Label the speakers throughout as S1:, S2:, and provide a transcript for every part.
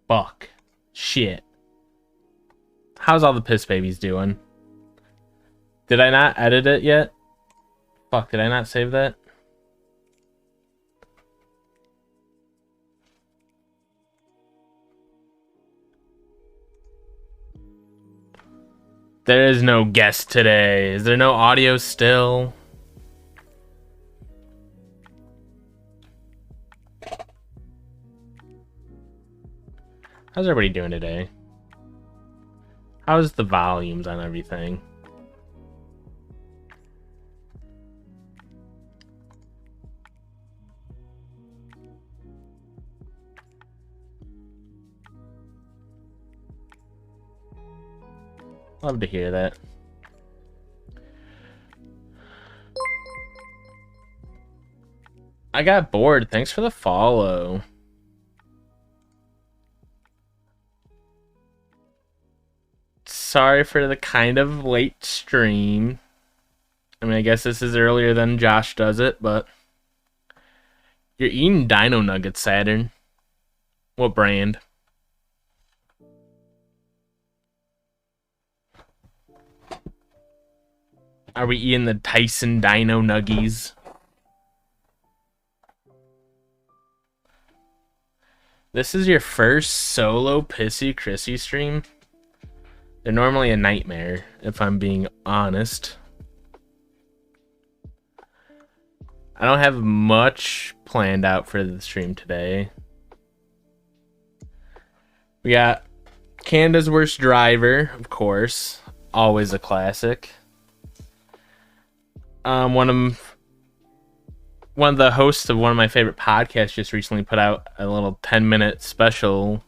S1: Fuck. Shit. How's all the piss babies doing? Did I not edit it yet? Fuck, did I not save that? There is no guest today. Is there no audio still? How's everybody doing today? How's the volumes on everything? Love to hear that. I got bored. Thanks for the follow. Sorry for the kind of late stream. I mean, I guess this is earlier than Josh does it, but... You're eating Dino Nuggets, Saturn. What brand? Are we eating the Tyson Dino Nuggies? This is your first solo Pissy Chrissy stream? They're normally a nightmare, if I'm being honest. I don't have much planned out for the stream today. We got Canada's Worst Driver, of course. Always a classic. One of the hosts of one of my favorite podcasts just recently put out a little 10-minute special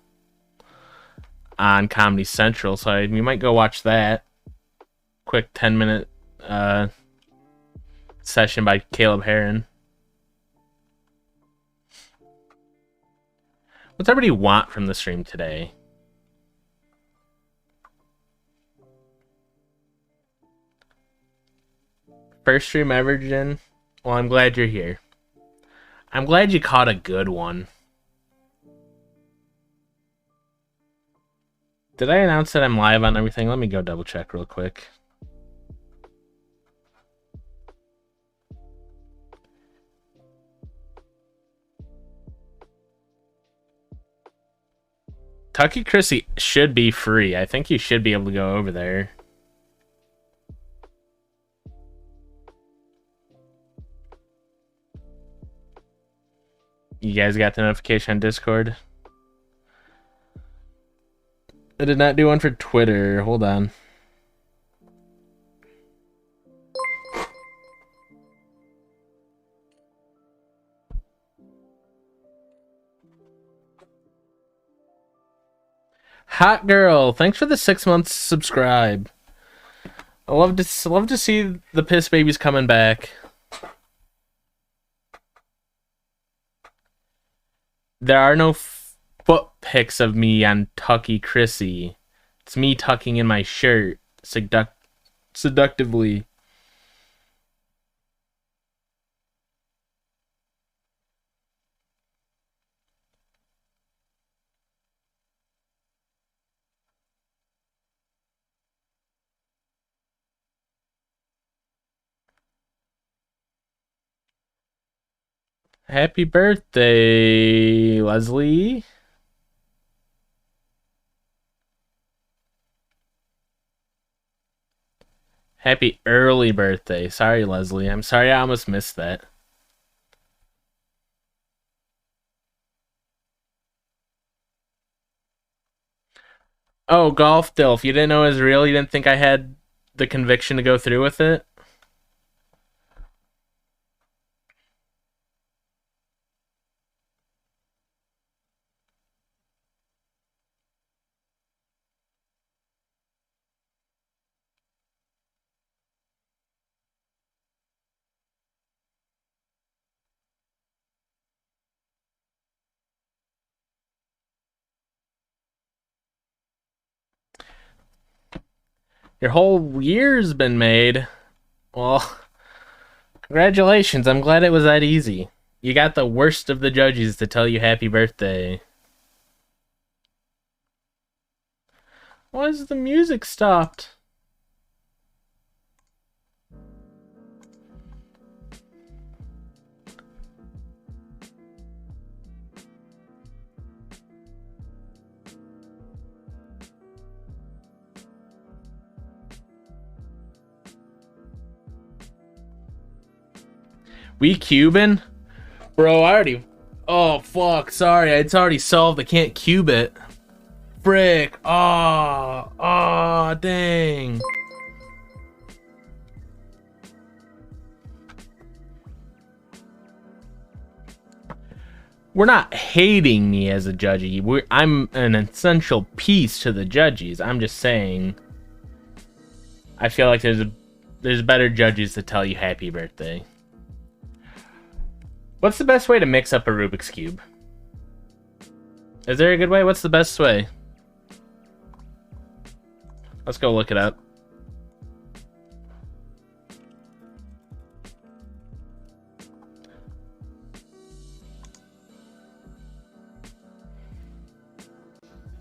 S1: on Comedy Central, so we might go watch that. Quick 10-minute session by Caleb Heron. What's everybody want from the stream today? First stream ever, Jen? Well, I'm glad you're here. I'm glad you caught a good one. Did I announce that I'm live on everything? Let me go double check real quick. Tucky Chrissy should be free. I think you should be able to go over there. You guys got the notification on Discord? I did not do one for Twitter. Hold on. Hot girl, thanks for the 6 months subscribe. I love to see the piss babies coming back. There are no foot pics of me on Tucky Chrissy. It's me tucking in my shirt seductively. Happy birthday, Leslie. Happy early birthday. Sorry, Leslie. I'm sorry I almost missed that. Oh, Golf Dilf. You didn't know it was real? You didn't think I had the conviction to go through with it? Your whole year's been made. Well, congratulations. I'm glad it was that easy. You got the worst of the judges to tell you happy birthday. Why is the music stopped? We Cuban? Bro, I already... Oh, fuck. Sorry, it's already solved. I can't cube it. Frick. Oh, dang. We're not hating me as a judgy. I'm an essential piece to the judges. I'm just saying... I feel like there's better judges to tell you happy birthday. What's the best way to mix up a Rubik's Cube? Is there a good way? What's the best way? Let's go look it up.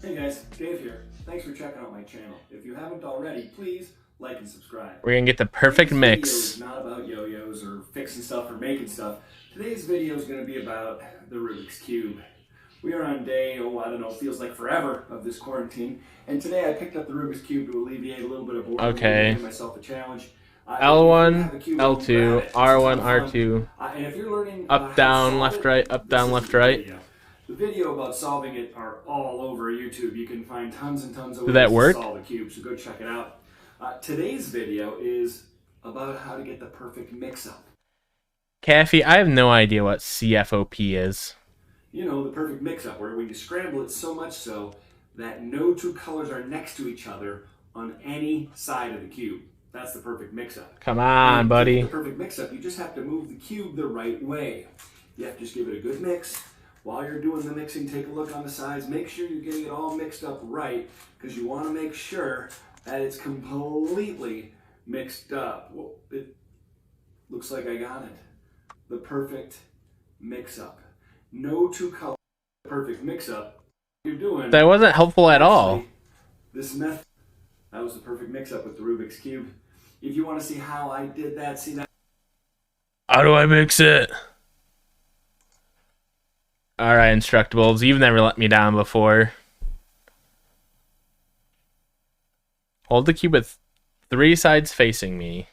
S2: Hey guys, Dave here. Thanks for checking out my channel. If you haven't already, please like and subscribe.
S1: We're gonna get the perfect mix.
S2: This video is not about yo-yos or fixing stuff or making stuff. Today's video is going to be about the Rubik's Cube. We are on day, I don't know, feels like forever of this quarantine. And today I picked up the Rubik's Cube to alleviate a little bit of boredom.
S1: Okay.
S2: Give myself a challenge.
S1: L1, L2, R1, R2.
S2: And if you're learning
S1: up, down, left, right, up, down, left, right.
S2: The video about solving it are all over YouTube. You can find tons and tons of ways
S1: to
S2: solve the cube, so go check it out. Today's video is about how to get the perfect mix-up.
S1: Kathy, I have no idea what CFOP is.
S2: You know, the perfect mix-up, where when you scramble it so much so that no two colors are next to each other on any side of the cube. That's the perfect mix-up.
S1: Come on, buddy.
S2: The perfect mix-up, you just have to move the cube the right way. You have to just give it a good mix. While you're doing the mixing, take a look on the sides. Make sure you're getting it all mixed up right, because you want to make sure that it's completely mixed up. Well, it looks like I got it. The perfect mix-up. No two colors. Perfect mix-up. You're doing.
S1: That wasn't helpful at all.
S2: This method. That was the perfect mix-up with the Rubik's Cube. If you want to see how I did that, see that.
S1: How do I mix it? Alright, Instructables. You've never let me down before. Hold the cube with 3 sides facing me.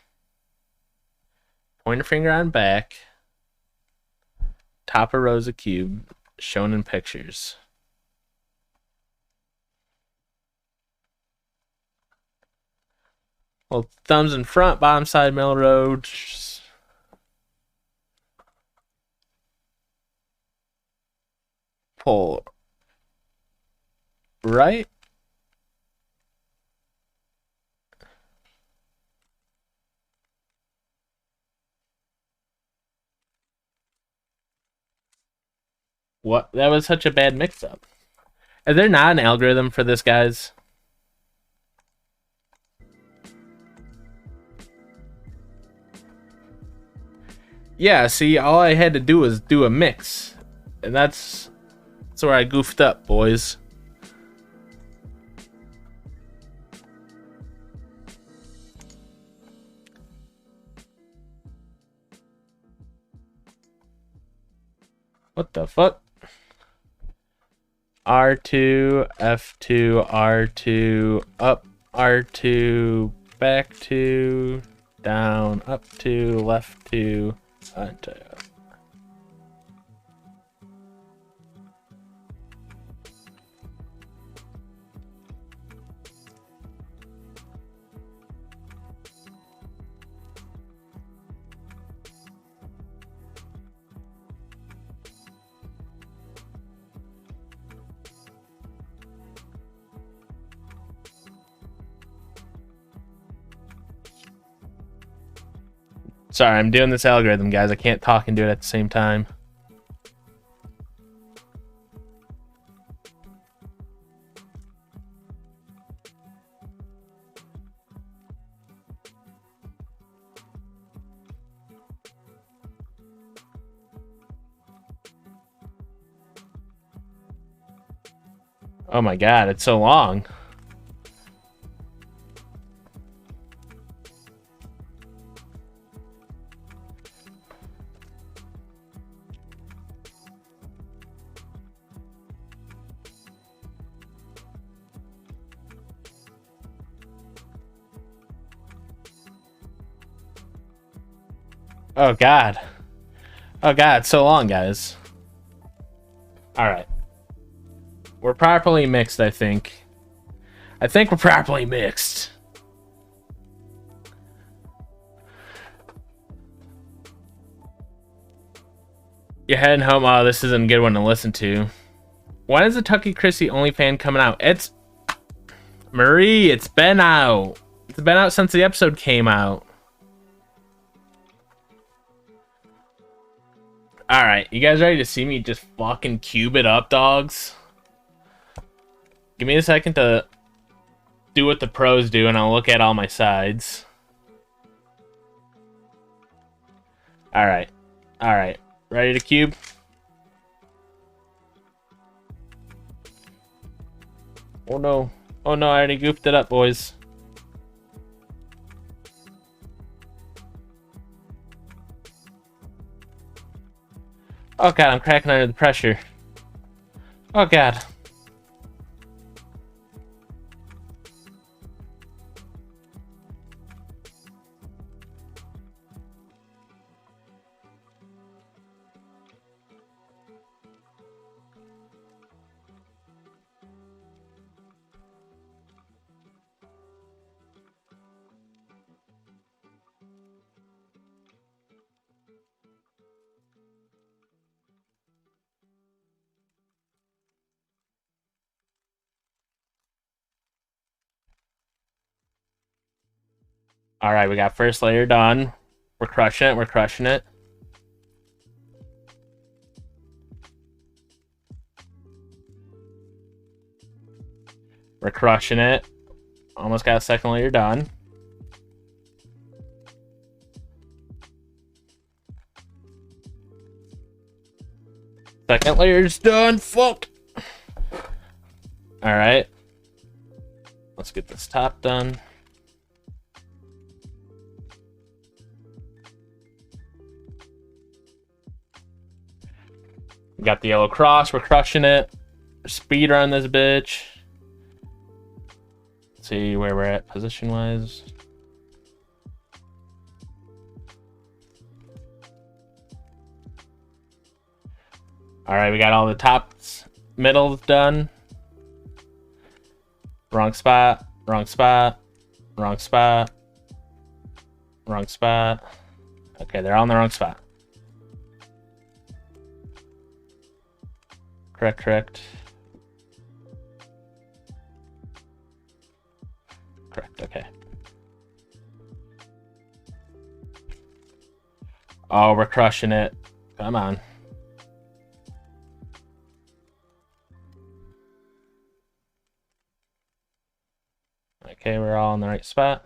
S1: Pointer finger on back. Top of rows of cube, shown in pictures. Hold thumbs in front, bottom side, middle row. Pull right. What? That was such a bad mix-up. Is there not an algorithm for this, guys? Yeah, see, all I had to do was do a mix. And that's where I goofed up, boys. What the fuck? R2, F2, R2, up, R2, back 2, down, up 2, left 2, onto. Sorry, I'm doing this algorithm, guys. I can't talk and do it at the same time. Oh my god, it's so long. Oh, God. Oh, God. So long, guys. All right. We're properly mixed, I think. I think we're properly mixed. You're heading home. Oh, this isn't a good one to listen to. When is the Tucky Chrissy OnlyFans coming out? It's... Marie, it's been out. It's been out since the episode came out. Alright, you guys ready to see me just fucking cube it up, dogs? Give me a second to do what the pros do, and I'll look at all my sides. Alright. Alright. Ready to cube? Oh no. Oh no, I already goofed it up, boys. Oh god, I'm cracking under the pressure. Oh god. Alright, we got first layer done. We're crushing it, we're crushing it. We're crushing it. Almost got a second layer done. Second layer's done. Fuck. Alright. Let's get this top done. We got the yellow cross. We're crushing it. Speed run this bitch. Let's see where we're at position-wise. Alright, we got all the tops, middles done. Wrong spot, wrong spot, wrong spot, wrong spot. Okay, they're all in the wrong spot. Correct, correct. Correct, okay. Oh, we're crushing it. Come on. Okay, we're all in the right spot.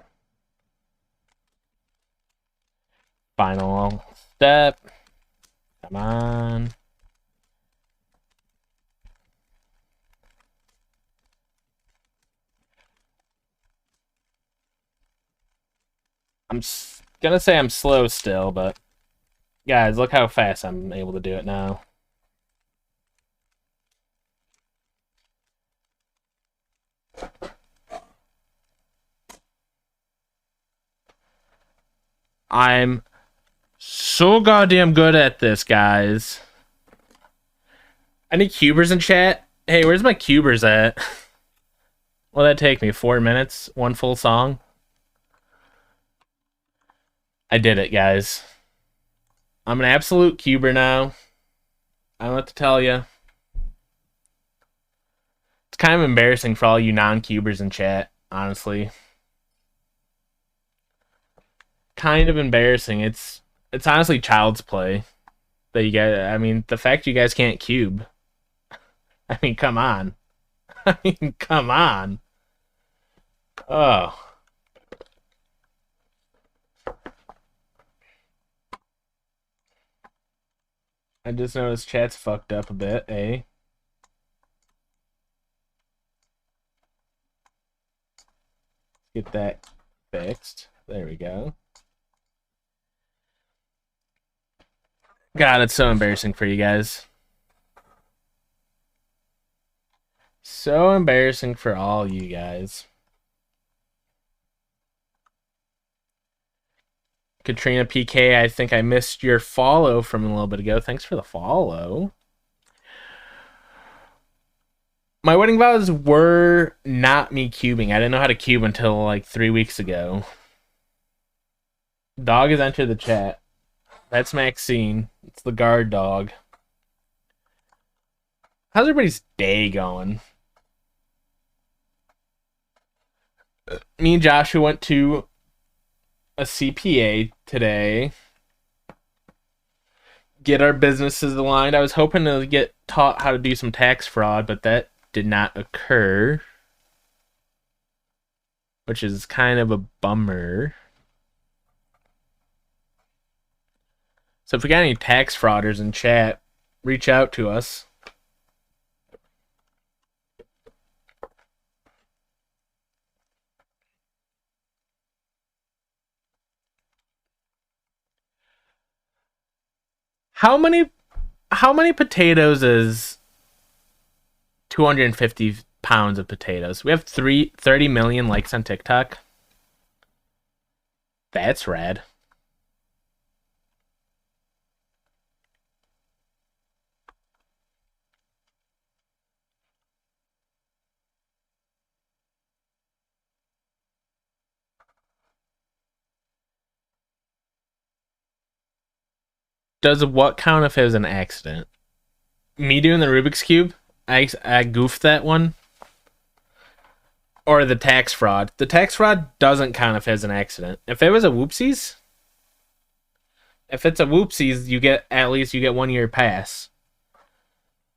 S1: Final step. Come on. I'm gonna say I'm slow still, but guys, look how fast I'm able to do it now. I'm so goddamn good at this, guys. Any cubers in chat? Hey, where's my cubers at? Will that take me 4 minutes? One full song? I did it, guys. I'm an absolute cuber now. I don't know what to tell you. It's kind of embarrassing for all you non-cubers in chat, honestly. Kind of embarrassing. It's honestly child's play that you guys. I mean, the fact you guys can't cube. I mean, come on. I mean, come on. Oh. I just noticed chat's fucked up a bit, eh? Get that fixed. There we go. God, it's so embarrassing for you guys. So embarrassing for all you guys. Katrina PK, I think I missed your follow from a little bit ago. Thanks for the follow. My wedding vows were not me cubing. I didn't know how to cube until like 3 weeks ago. Dog has entered the chat. That's Maxine. It's the guard dog. How's everybody's day going? Me and Joshua went to a CPA today. Get our businesses aligned. I was hoping to get taught how to do some tax fraud, but that did not occur, which is kind of a bummer. So if we got any tax frauders in chat, reach out to us. How many potatoes is 250 pounds of potatoes? We have 30 million likes on TikTok. That's rad. Does what count if it was an accident? Me doing the Rubik's Cube? I goofed that one. Or the tax fraud. The tax fraud doesn't count if it was an accident. If it was a whoopsies, if it's a whoopsies, you get 1 year pass.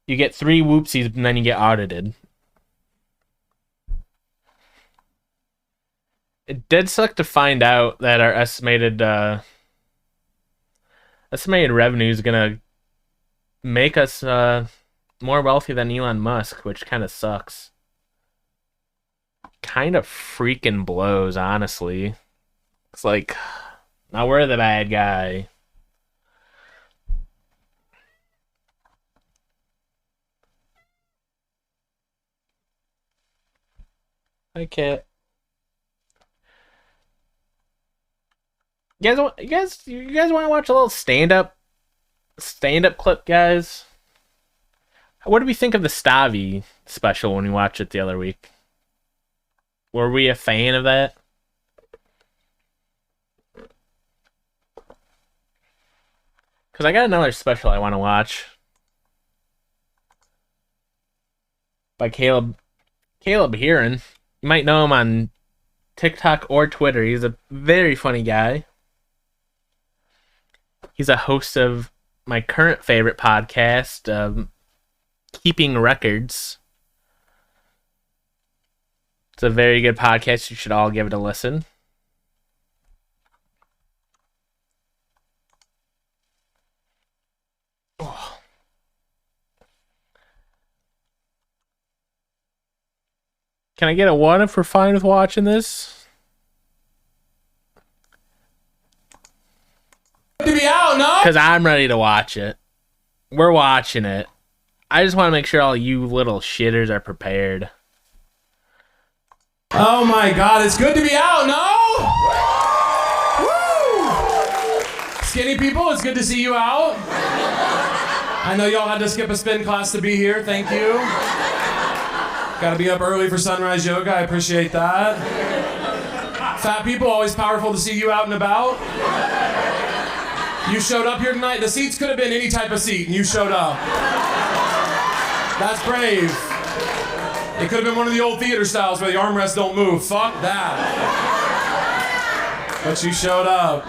S1: You get 3 whoopsies and then you get audited. It did suck to find out that our estimated revenue is gonna make us more wealthy than Elon Musk, which kind of sucks. Kind of freaking blows, honestly. It's like, now we're the bad guy. Hi, Cat. You guys want to watch a little stand-up clip, guys? What did we think of the Stavi special when we watched it the other week? Were we a fan of that? Because I got another special I want to watch. By Caleb Heron. You might know him on TikTok or Twitter. He's a very funny guy. He's a host of my current favorite podcast, Keeping Records. It's a very good podcast. You should all give it a listen. Oh. Can I get a 1 if we're fine with watching this?
S3: To be out, no?
S1: Because I'm ready to watch it. We're watching it. I just want to make sure all you little shitters are prepared.
S3: Oh my God, it's good to be out, no? Woo! Skinny people, it's good to see you out. I know y'all had to skip a spin class to be here, thank you. Gotta be up early for sunrise yoga, I appreciate that. Fat people, always powerful to see you out and about. You showed up here tonight. The seats could have been any type of seat, and you showed up. That's brave. It could have been one of the old theater styles where the armrests don't move. Fuck that. But you showed up.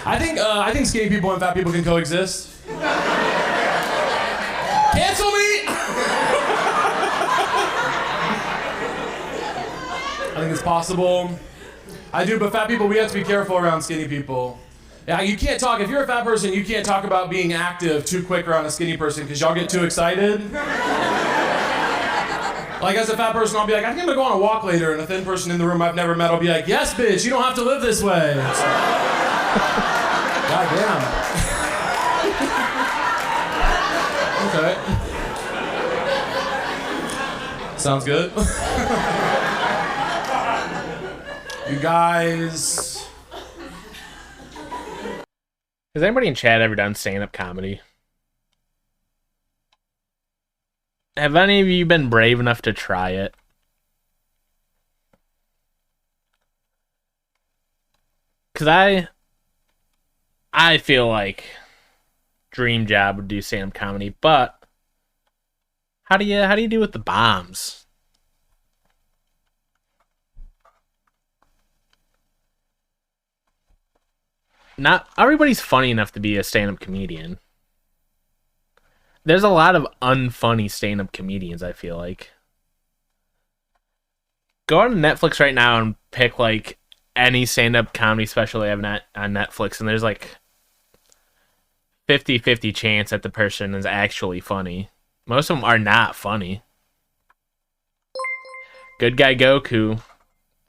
S3: I think skinny people and fat people can coexist. Cancel me! I think it's possible. I do, but fat people, we have to be careful around skinny people. Yeah, you can't talk, if you're a fat person, you can't talk about being active too quick around a skinny person because y'all get too excited. Like as a fat person, I'll be like, I think I'm gonna go on a walk later, and a thin person in the room I've never met will be like, yes, bitch, you don't have to live this way. God damn. Okay. Sounds good. You guys.
S1: Has anybody in chat ever done stand-up comedy? Have any of you been brave enough to try it? Because I feel like dream job would do stand-up comedy, but how do you do with the bombs? Not everybody's funny enough to be a stand-up comedian. There's a lot of unfunny stand-up comedians, I feel like. Go on Netflix right now and pick like any stand-up comedy special they have on Netflix, and there's like 50-50 chance that the person is actually funny. Most of them are not funny. Good guy Goku,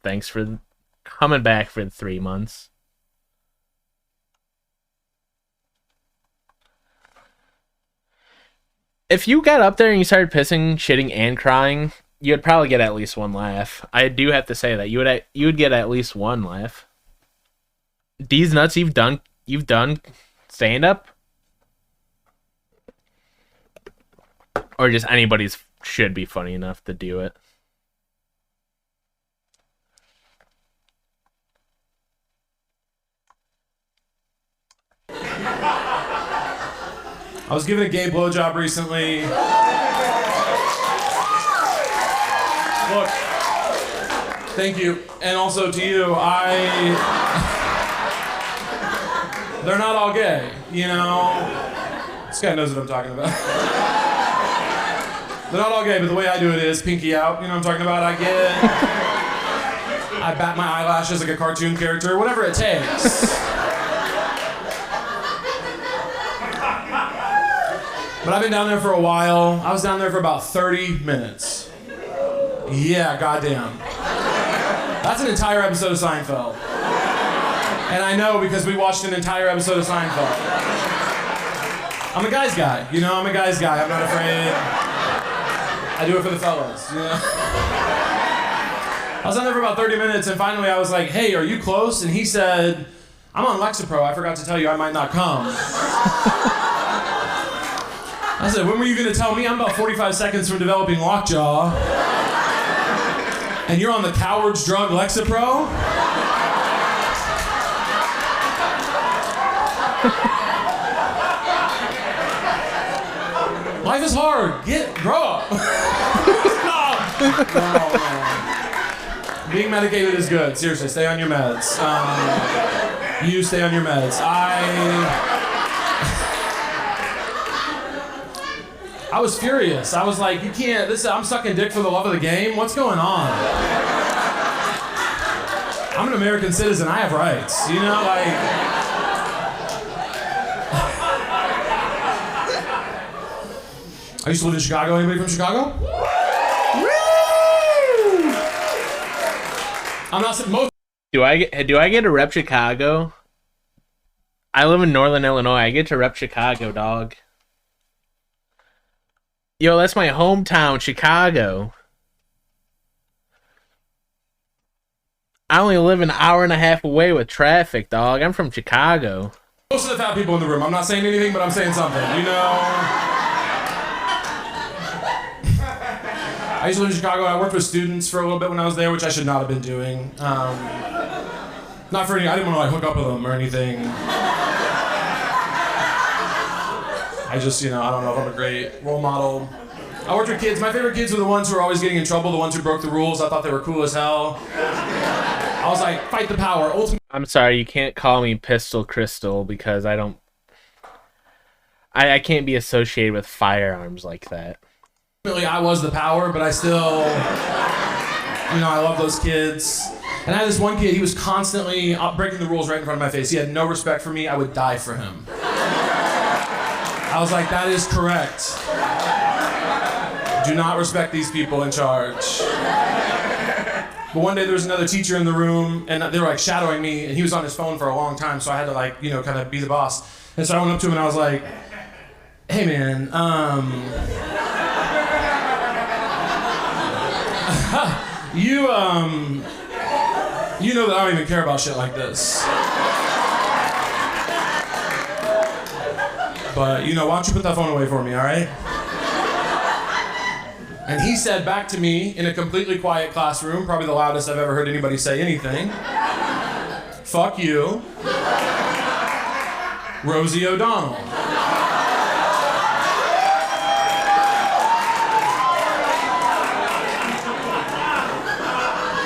S1: thanks for coming back for 3 months. If you got up there and you started pissing, shitting, and crying, you would probably get at least one laugh. I do have to say that you would get at least one laugh. These nuts, you've done stand up, or just anybody's should be funny enough to do it.
S3: I was given a gay blowjob recently. Look, thank you, and also to you. They're not all gay, you know. This guy knows what I'm talking about. They're not all gay, but the way I do it is pinky out. You know what I'm talking about? I bat my eyelashes like a cartoon character, whatever it takes. But I've been down there for a while. I was down there for about 30 minutes. Yeah, goddamn. That's an entire episode of Seinfeld. And I know because we watched an entire episode of Seinfeld. I'm a guy's guy, you know, I'm a guy's guy. I'm not afraid. I do it for the fellas, you know? I was down there for about 30 minutes and finally I was like, hey, are you close? And he said, I'm on Lexapro. I forgot to tell you I might not come. I said, when were you gonna tell me? I'm about 45 seconds from developing lockjaw. And you're on the coward's drug Lexapro? Life is hard. Grow up. No. Being medicated is good. Seriously, stay on your meds. You stay on your meds. I was furious. I was like, you can't, I'm sucking dick for the love of the game? What's going on? I'm an American citizen, I have rights. You know, like... I used to live in Chicago. Anybody from Chicago? Woo! I'm not most...
S1: Do I get to rep Chicago? I live in Northern Illinois. I get to rep Chicago, dog. Yo, that's my hometown, Chicago. I only live an hour and a half away with traffic, dog. I'm from Chicago.
S3: Most of the fat people in the room. I'm not saying anything, but I'm saying something. You know? I used to live in Chicago. I worked with students for a little bit when I was there, which I should not have been doing. Not for any, I didn't want to like hook up with them or anything. I just, you know, I don't know if I'm a great role model. I worked with kids. My favorite kids were the ones who were always getting in trouble, the ones who broke the rules. I thought they were cool as hell. I was like, fight the power. Ultimately,
S1: I'm sorry, you can't call me Pistol Crystal because I don't... I can't be associated with firearms like that.
S3: I was the power, but I still, you know, I love those kids. And I had this one kid, he was constantly breaking the rules right in front of my face. He had no respect for me. I would die for him. I was like, that is correct. Do not respect these people in charge. But one day there was another teacher in the room, and they were like shadowing me, and he was on his phone for a long time, so I had to like, you know, kind of be the boss. And so I went up to him and I was like, hey man, You know that I don't even care about shit like this. But, you know, why don't you put that phone away for me, all right? And he said back to me in a completely quiet classroom, probably the loudest I've ever heard anybody say anything, "Fuck you, Rosie O'Donnell."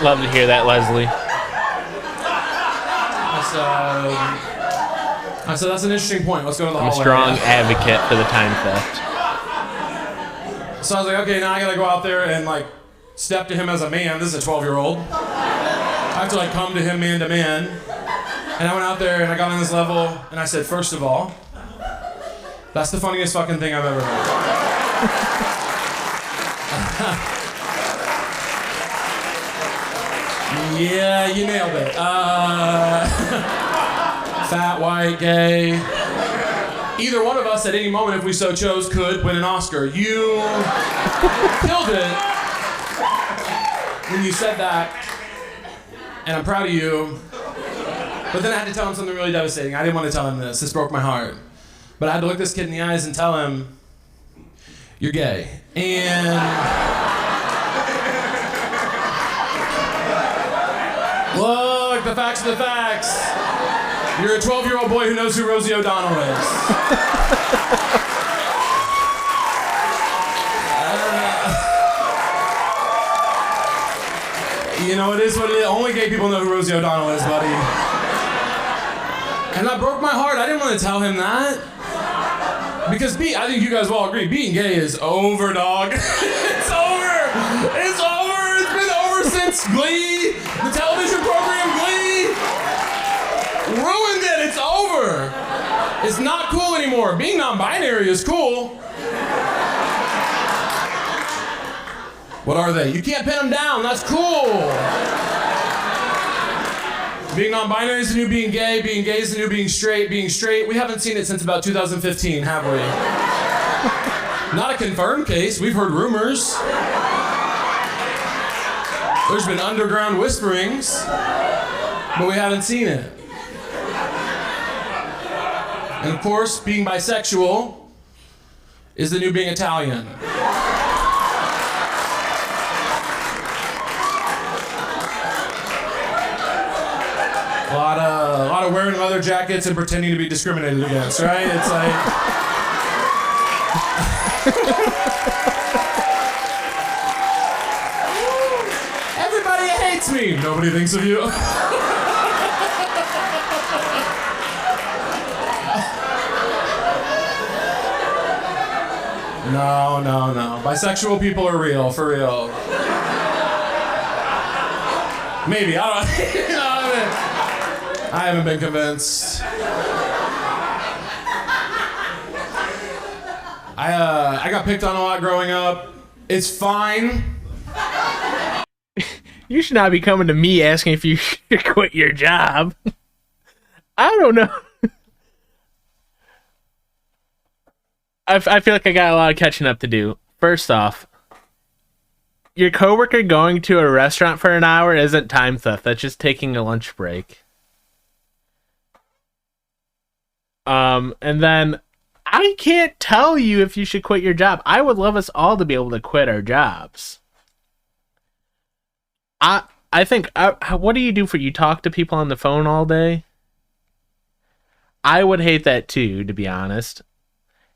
S1: Love to hear that, Leslie.
S3: I said, that's an interesting point. Let's go to the
S1: I'm a
S3: hallway.
S1: strong advocate for the time theft.
S3: So I was like, okay, now I gotta go out there and like step to him as a man. This is a 12-year-old. I have to like come to him man to man. And I went out there and I got on this level and I said, first of all, that's the funniest fucking thing I've ever heard. Yeah, you nailed it. Fat, white, gay. Either one of us at any moment, if we so chose, could win an Oscar. You killed it when you said that, and I'm proud of you. But then I had to tell him something really devastating. I didn't want to tell him this. This broke my heart. But I had to look this kid in the eyes and tell him, you're gay. And look, the facts are the facts. You're a 12-year-old boy who knows who Rosie O'Donnell is. You know, it is what it is. Only gay people know who Rosie O'Donnell is, buddy. And that broke my heart. I didn't want to tell him that. Because I think you guys will all agree, being gay is over, dog. It's over. It's over. It's been over since Glee, the television program Glee. Ruined it. It's over. It's not cool anymore. Being non-binary is cool. What are they? You can't pin them down. That's cool. Being non-binary is the new being gay. Being gay is the new being straight. Being straight, we haven't seen it since about 2015, have we? Not a confirmed case. We've heard rumors. There's been underground whisperings, but we haven't seen it. And of course, being bisexual is the new being Italian. A lot of wearing leather jackets and pretending to be discriminated against, right? It's like everybody hates me. Nobody thinks of you. No. Bisexual people are real, for real. Maybe, I don't know. I haven't been convinced. I got picked on a lot growing up. It's fine.
S1: You should not be coming to me asking if you should quit your job. I don't know. I feel like I got a lot of catching up to do. First off, your coworker going to a restaurant for an hour isn't time theft. That's just taking a lunch break. And then I can't tell you if you should quit your job. I would love us all to be able to quit our jobs. I think, what do? You talk to people on the phone all day? I would hate that too, to be honest.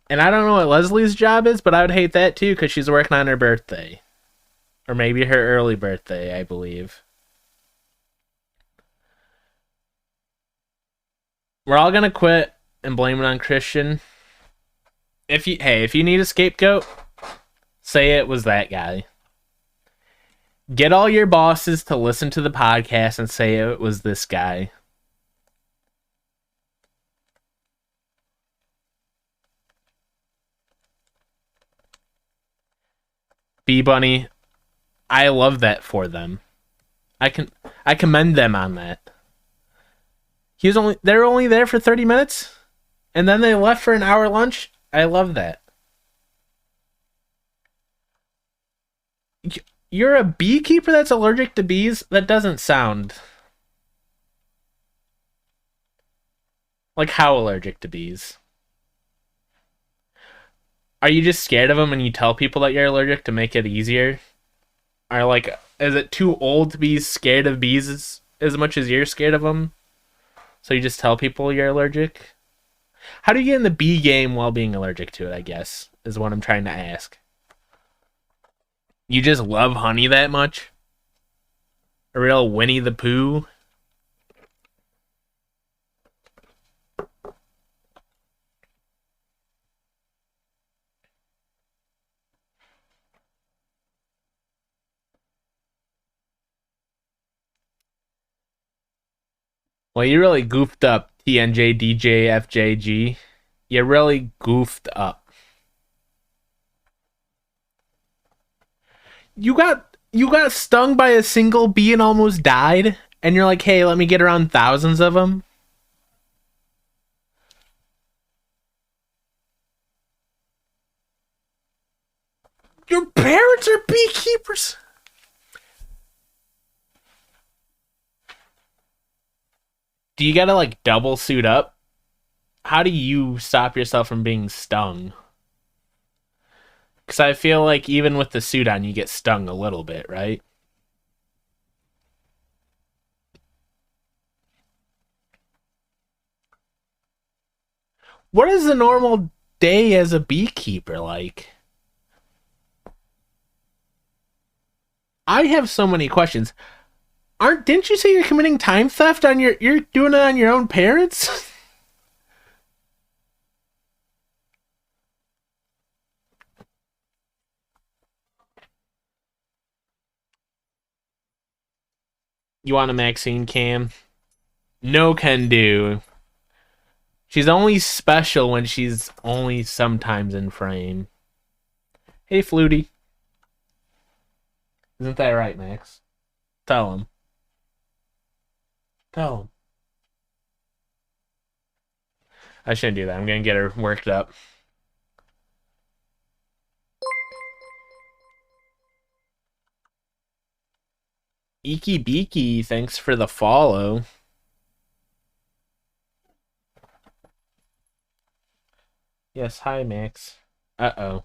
S1: And I don't know what Leslie's job is, but I would hate that too because she's working on her birthday. Or maybe her early birthday, I believe. We're all gonna quit and blame it on Christian. If you need a scapegoat, say it was that guy. Get all your bosses to listen to the podcast and say it was this guy. B-Bunny, I love that for them. I commend them on that. They're only there for 30 minutes, and then they left for an hour lunch. I love that. You're a beekeeper that's allergic to bees? That doesn't sound Like, how allergic to bees? Are you just scared of them and you tell people that you're allergic to make it easier? Or, like, is it too old to be scared of bees as much as you're scared of them? So you just tell people you're allergic? How do you get in the bee game while being allergic to it, I guess, is what I'm trying to ask. You just love honey that much? A real Winnie the Pooh? Well, you really goofed up, TNJ, DJ, FJG. You really goofed up. You got stung by a single bee and almost died, and you're like, hey, let me get around thousands of them? Your parents are beekeepers? Do you gotta, like, double suit up? How do you stop yourself from being stung? Because I feel like even with the suit on, you get stung a little bit, right? What is a normal day as a beekeeper like? I have so many questions. Didn't you say you're committing time theft on you're doing it on your own parents? You want a Maxine cam? No can do. She's only special when she's only sometimes in frame. Hey, Flutie. Isn't that right, Max? Tell him. Tell him. I shouldn't do that. I'm gonna get her worked up. Eeky Beaky, thanks for the follow. Yes, hi, Max. Uh-oh.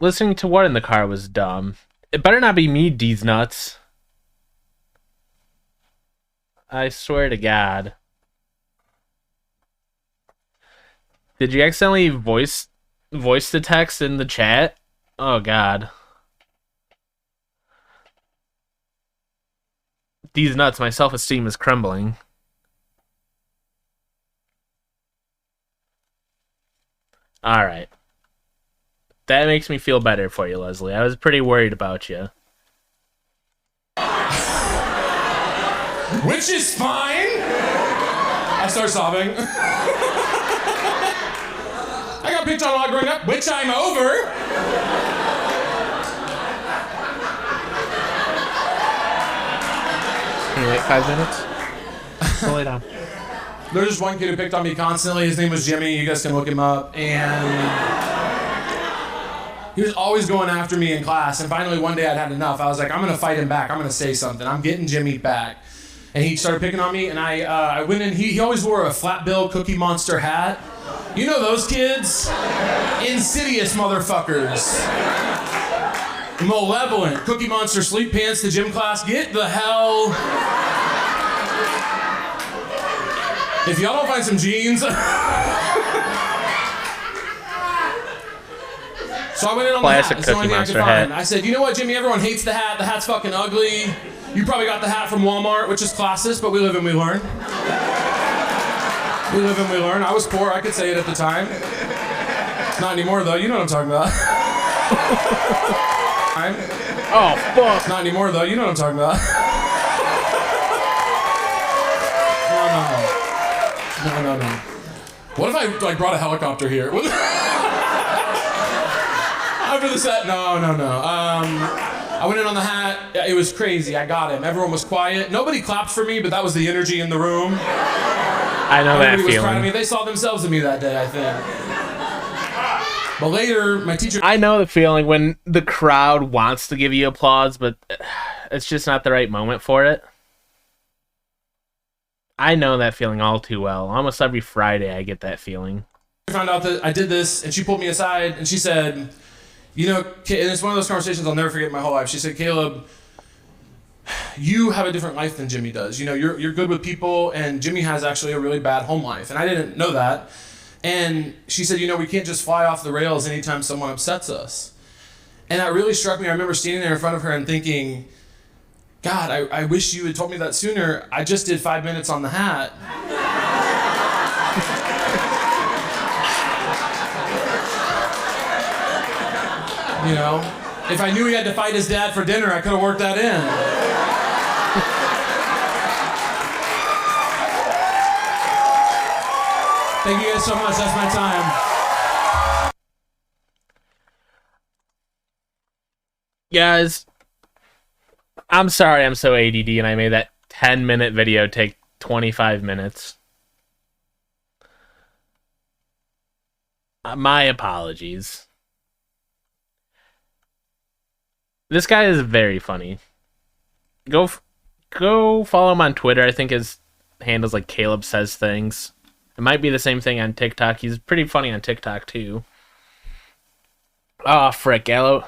S1: Listening to what in the car was dumb. It better not be me, D's nuts. I swear to God. Did you accidentally voice the text in the chat? Oh, God. These nuts, my self-esteem is crumbling. Alright. That makes me feel better for you, Leslie. I was pretty worried about you.
S3: Which is fine. I start sobbing. I got picked on a lot growing up, which I'm over.
S1: Can you wait 5 minutes? Go lay down.
S3: There's just one kid who picked on me constantly. His name was Jimmy. You guys can look him up. And he was always going after me in class. And finally, one day I'd had enough. I was like, I'm going to fight him back. I'm going to say something. I'm getting Jimmy back. And he started picking on me. And I went in. He always wore a flat bill Cookie Monster hat. You know those kids? Insidious motherfuckers. Malevolent. Cookie Monster sleep pants to gym class. Get the hell. If y'all don't find some jeans. So I went in on
S1: Classic
S3: the hat.
S1: Cookie Monster hat.
S3: I said, you know what, Jimmy? Everyone hates the hat. The hat's fucking ugly. You probably got the hat from Walmart, which is classist, but we live and we learn. We live and we learn. I was poor. I could say it at the time. Not anymore, though. You know what I'm talking about.
S1: Oh, fuck.
S3: Not anymore, though. You know what I'm talking about. No. What if I brought a helicopter here? After the set, no. I went in on the hat. It was crazy. I got him. Everyone was quiet. Nobody clapped for me, but that was the energy in the room.
S1: I know that
S3: Everybody was proud of me.
S1: feeling.
S3: They saw themselves in me that day, I think. But later, my teacher.
S1: I know the feeling when the crowd wants to give you applause, but it's just not the right moment for it. I know that feeling all too well. Almost every Friday I get that feeling.
S3: I found out that I did this, and she pulled me aside, and she said, you know, and it's one of those conversations I'll never forget in my whole life. She said, Caleb, you have a different life than Jimmy does. You know, you're good with people, and Jimmy has actually a really bad home life. And I didn't know that. And she said, you know, we can't just fly off the rails anytime someone upsets us. And that really struck me. I remember standing there in front of her and thinking, God, I wish you had told me that sooner. I just did 5 minutes on the hat. You know, if I knew he had to fight his dad for dinner, I could have worked that in. Thank you guys so much. That's my time.
S1: Guys, I'm sorry I'm so ADD and I made that 10-minute video take 25 minutes. My apologies. This guy is very funny. Go follow him on Twitter. I think his handle's like Caleb Says Things. It might be the same thing on TikTok. He's pretty funny on TikTok too. Oh, frick, Galloway?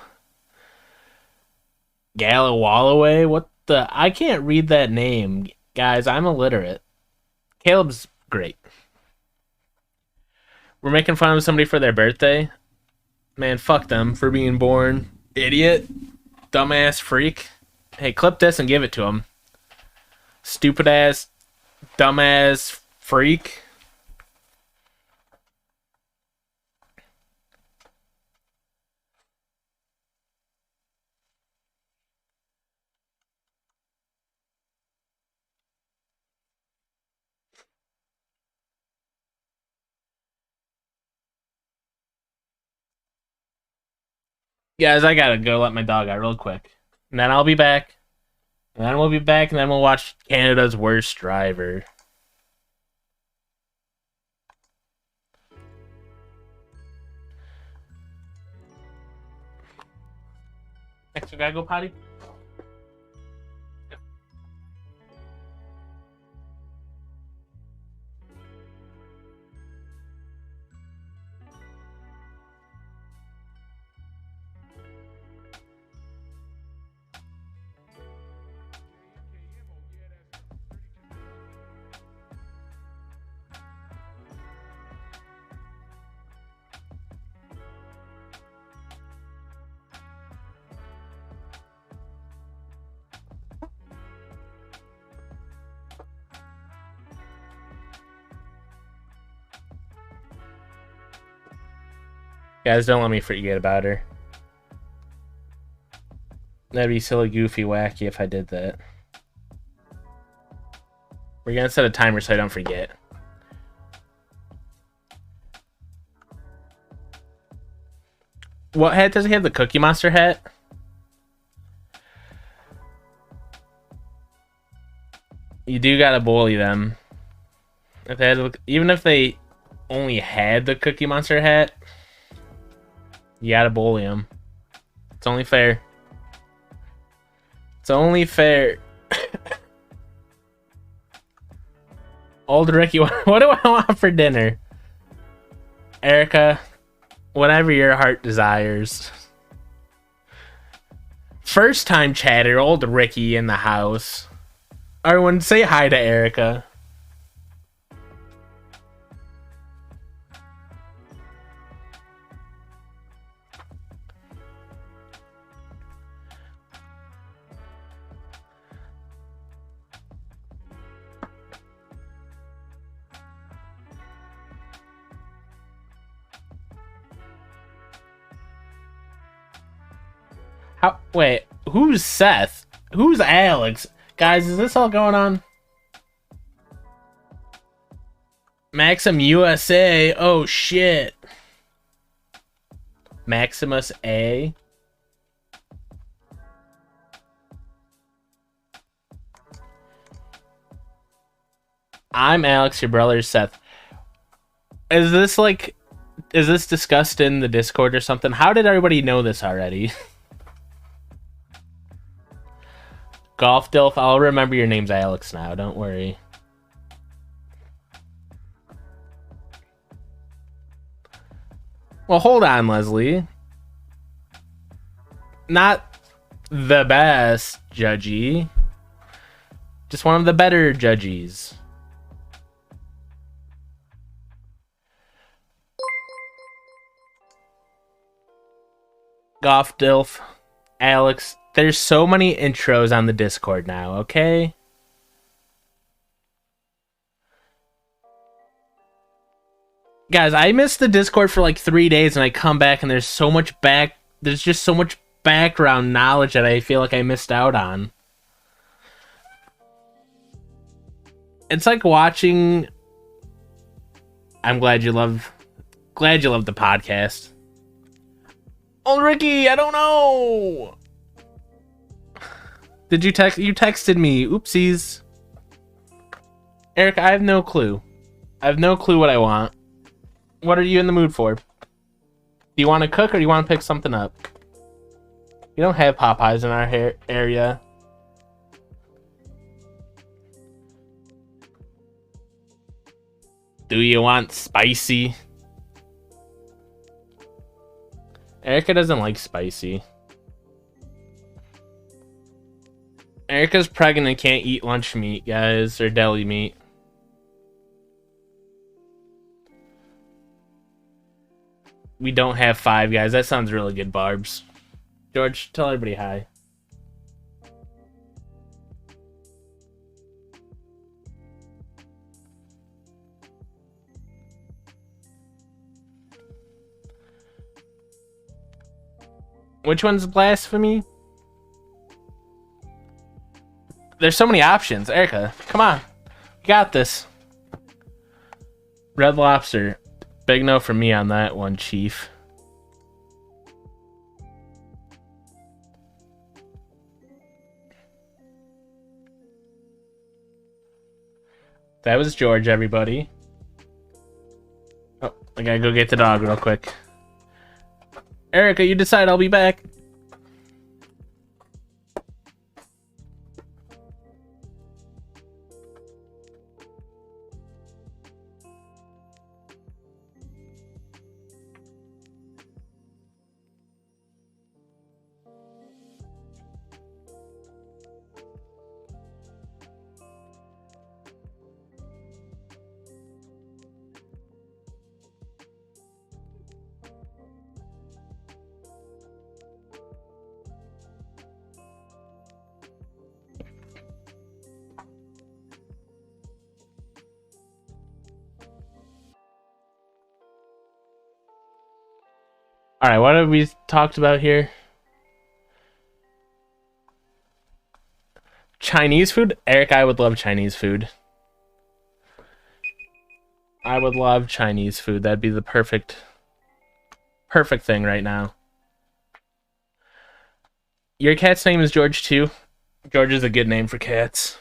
S1: What the? I can't read that name. Guys, I'm illiterate. Caleb's great. We're making fun of somebody for their birthday. Man, fuck them for being born. Idiot. Dumbass freak. Hey, clip this and give it to him. Stupid ass, dumbass freak. Guys, I gotta go let my dog out real quick. And then I'll be back. And then we'll be back, and then we'll watch Canada's Worst Driver. Next, we gotta go potty. Guys, don't let me forget about her. That'd be silly, goofy, wacky if I did that. We're gonna set a timer so I don't forget. What hat does he have? The Cookie Monster hat? You do gotta bully them. If they had, even if they only had the Cookie Monster hat, you gotta bully them. It's only fair. It's only fair. Old Ricky, what do I want for dinner? Erica, whatever your heart desires. First time chatter, old Ricky in the house. Everyone, say hi to Erica. Wait, who's Seth? Who's Alex? Guys, is this all going on? Maxim USA. Oh shit. Maximus A. I'm Alex, your brother Seth. Is this discussed in the Discord or something? How did everybody know this already? Golf Dilf, I'll remember your name's Alex now, don't worry. Well, hold on, Leslie. Not the best judgy. Just one of the better judges. Golf Dilf. Alex. There's so many intros on the Discord now, okay? Guys, I missed the Discord for like 3 days and I come back and there's just so much background knowledge that I feel like I missed out on. It's like watching I'm glad you love the podcast. Oh, Ricky, I don't know. Did you texted me. Oopsies. Eric, I have no clue. I have no clue what I want. What are you in the mood for? Do you want to cook or do you want to pick something up? We don't have Popeyes in our area. Do you want spicy? Erica doesn't like spicy. Erica's pregnant and can't eat lunch meat, guys, or deli meat. We don't have Five Guys. That sounds really good, Barbs. George, tell everybody hi. Which one's blasphemy? There's so many options. Erica, come on. You got this. Red Lobster. Big no from me on that one, Chief. That was George, everybody. Oh, I gotta go get the dog real quick. Erica, you decide, I'll be back. All right, what have we talked about here? Chinese food? Eric, I would love Chinese food. I would love Chinese food. That'd be the perfect thing right now. Your cat's name is George too? George is a good name for cats.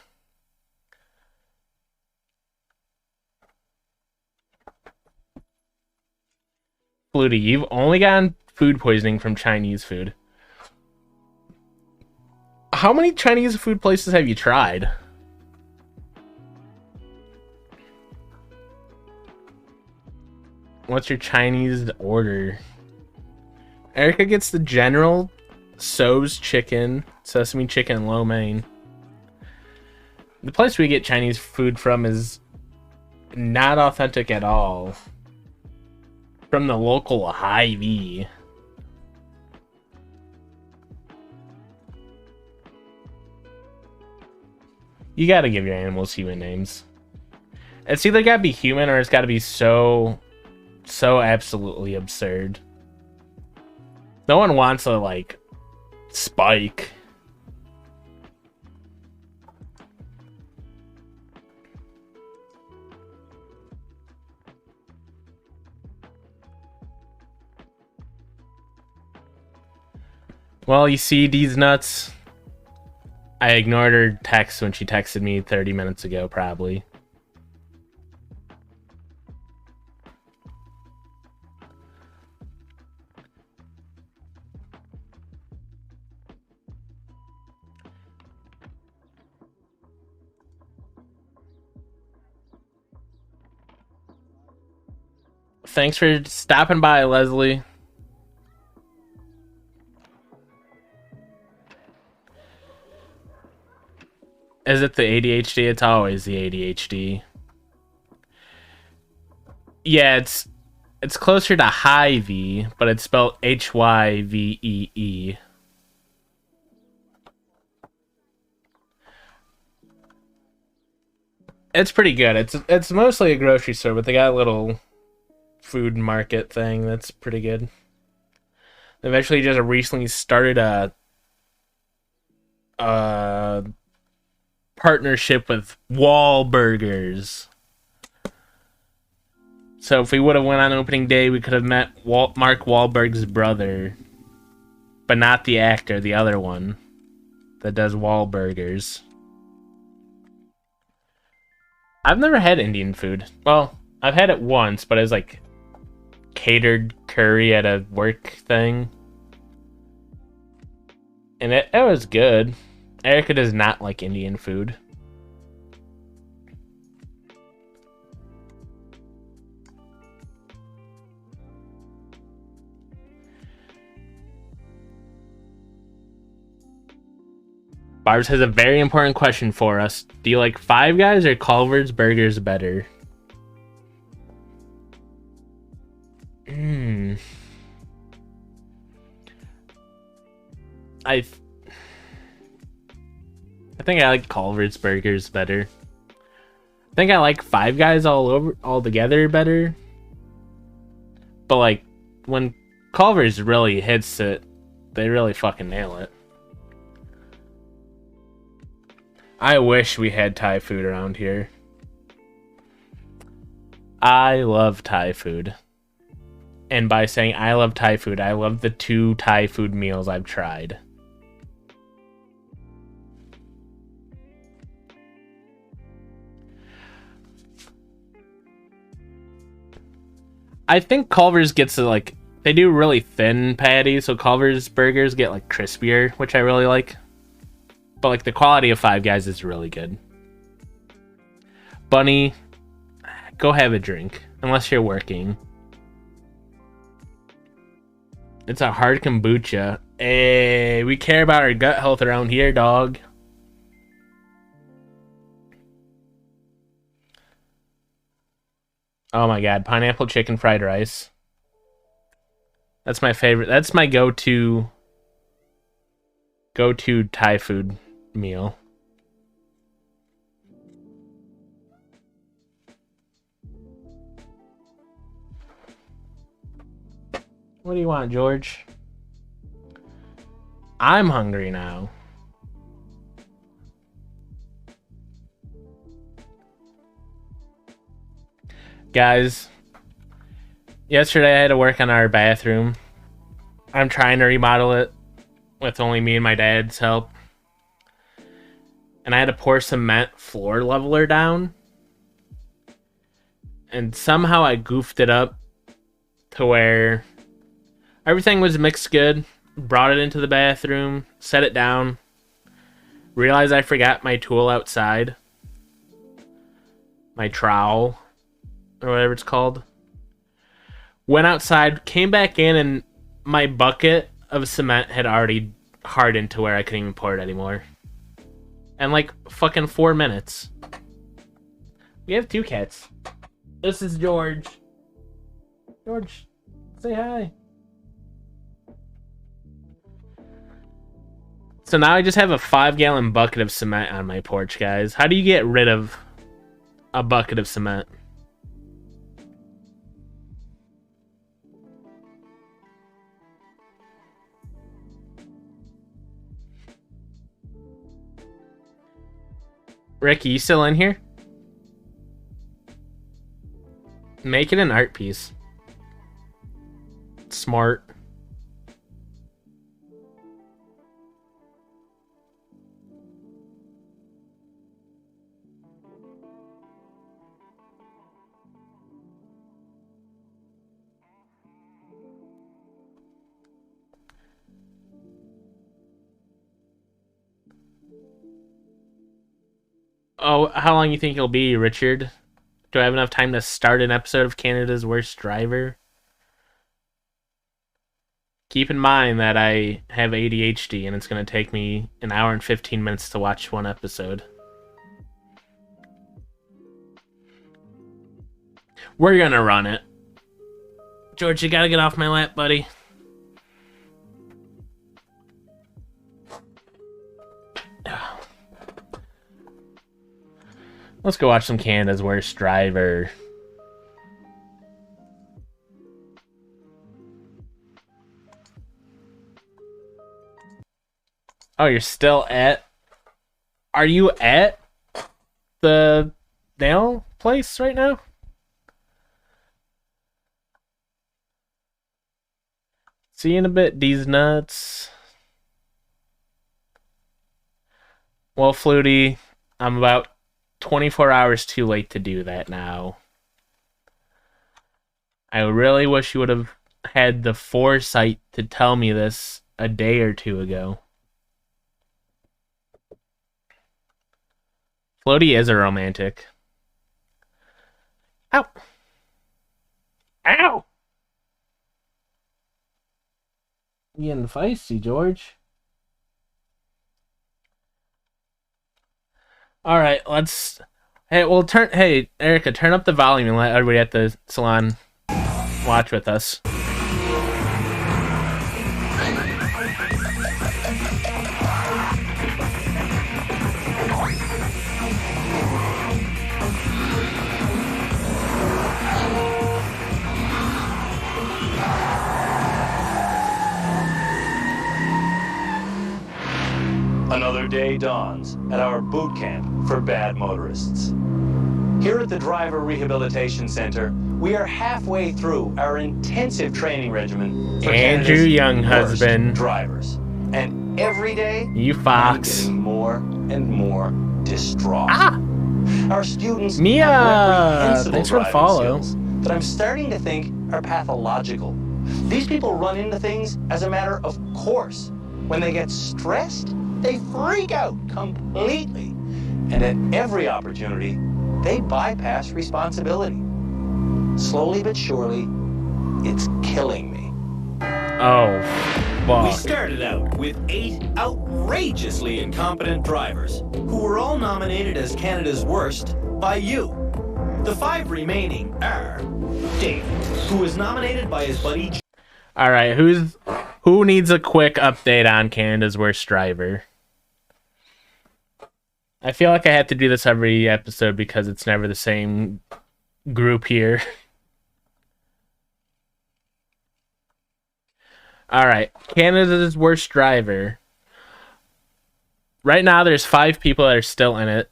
S1: Flutie, you've only gotten food poisoning from Chinese food. How many Chinese food places have you tried? What's your Chinese order? Erica gets the general So's chicken, sesame chicken, lo mein. The place we get Chinese food from is not authentic at all. From the local Hy-Vee. You gotta give your animals human names. It's either gotta be human or it's gotta be so absolutely absurd. No one wants a, like, Spike. Well, you see these nuts. I ignored her text when she texted me 30 minutes ago, probably. Thanks for stopping by, Leslie. Is it the ADHD? It's always the ADHD. Yeah, it's closer to Hy-Vee, but it's spelled Hyvee. It's pretty good. It's mostly a grocery store, but they got a little food market thing that's pretty good. They've actually just recently started a partnership with Wahlburgers. So if we would have went on opening day, we could have met Mark Wahlberg's brother, but not the actor, the other one that does Wahlburgers. I've never had Indian food. Well, I've had it once, but it was like catered curry at a work thing. And it was good. Erica does not like Indian food. Barbs has a very important question for us. Do you like Five Guys or Culver's Burgers better? I think I like Culver's Burgers better. I think I like Five Guys all together better. But like when Culver's really hits it, they really fucking nail it. I wish we had Thai food around here. I love Thai food. And by saying I love Thai food, I love the 2 Thai food meals I've tried. I think Culver's gets like they do really thin patties, so Culver's burgers get like crispier, which I really like. But like the quality of Five Guys is really good. Bunny, go have a drink unless you're working. It's a hard kombucha. Hey, we care about our gut health around here, dog. Oh my god, pineapple chicken fried rice. That's my favorite. That's my go-to Thai food meal. What do you want, George? I'm hungry now. Guys, yesterday I had to work on our bathroom. I'm trying to remodel it with only me and my dad's help. And I had to pour cement floor leveler down. And somehow I goofed it up to where everything was mixed good. Brought it into the bathroom, set it down. Realized I forgot my tool outside. My trowel, or whatever it's called. Went outside, came back in, and my bucket of cement had already hardened to where I couldn't even pour it anymore. And like fucking 4 minutes. We have 2 cats. This is George. George, say hi. So now I just have a 5-gallon bucket of cement on my porch, guys. How do you get rid of a bucket of cement? Ricky, you still in here? Make it an art piece. Smart. Oh, how long you think you'll be, Richard? Do I have enough time to start an episode of Canada's Worst Driver? Keep in mind that I have ADHD and it's going to take me an hour and 15 minutes to watch one episode. We're going to run it. George, you got to get off my lap, buddy. Let's go watch some Canada's Worst Driver. Oh, you're still at... Are you at the nail place right now? See you in a bit, these nuts. Well, Flutie, I'm about 24 hours too late to do that now. I really wish you would have had the foresight to tell me this a day or two ago. Floaty is a romantic. Ow! Ow! You getting feisty, George. All right, let's. Hey, well, Hey, Erica, turn up the volume and let everybody at the salon watch with us.
S4: Another day dawns at our boot camp for bad motorists. Here at the Driver Rehabilitation Center, we are halfway through our intensive training regimen for
S1: Andrew
S4: Canada's
S1: Younghusband.
S4: worst drivers. And every day,
S1: You
S4: I'm
S1: fox.
S4: getting more and more distraught.
S1: Ah!
S4: Our students
S1: Mia!
S4: have reprehensible
S1: Thanks for the
S4: driving
S1: follow.
S4: skills that I'm starting to think are pathological. These people run into things as a matter of course. When they get stressed, they freak out completely. And at every opportunity, they bypass responsibility. Slowly but surely, it's killing me.
S1: Oh,
S5: We
S1: fuck.
S5: started out with 8 outrageously incompetent drivers, who were all nominated as Canada's worst by you. The 5 remaining are Dave, who was nominated by his buddy
S1: All right, who needs a quick update on Canada's Worst Driver? I feel like I have to do this every episode because it's never the same group here. All right, Canada's Worst Driver. Right now, there's 5 people that are still in it.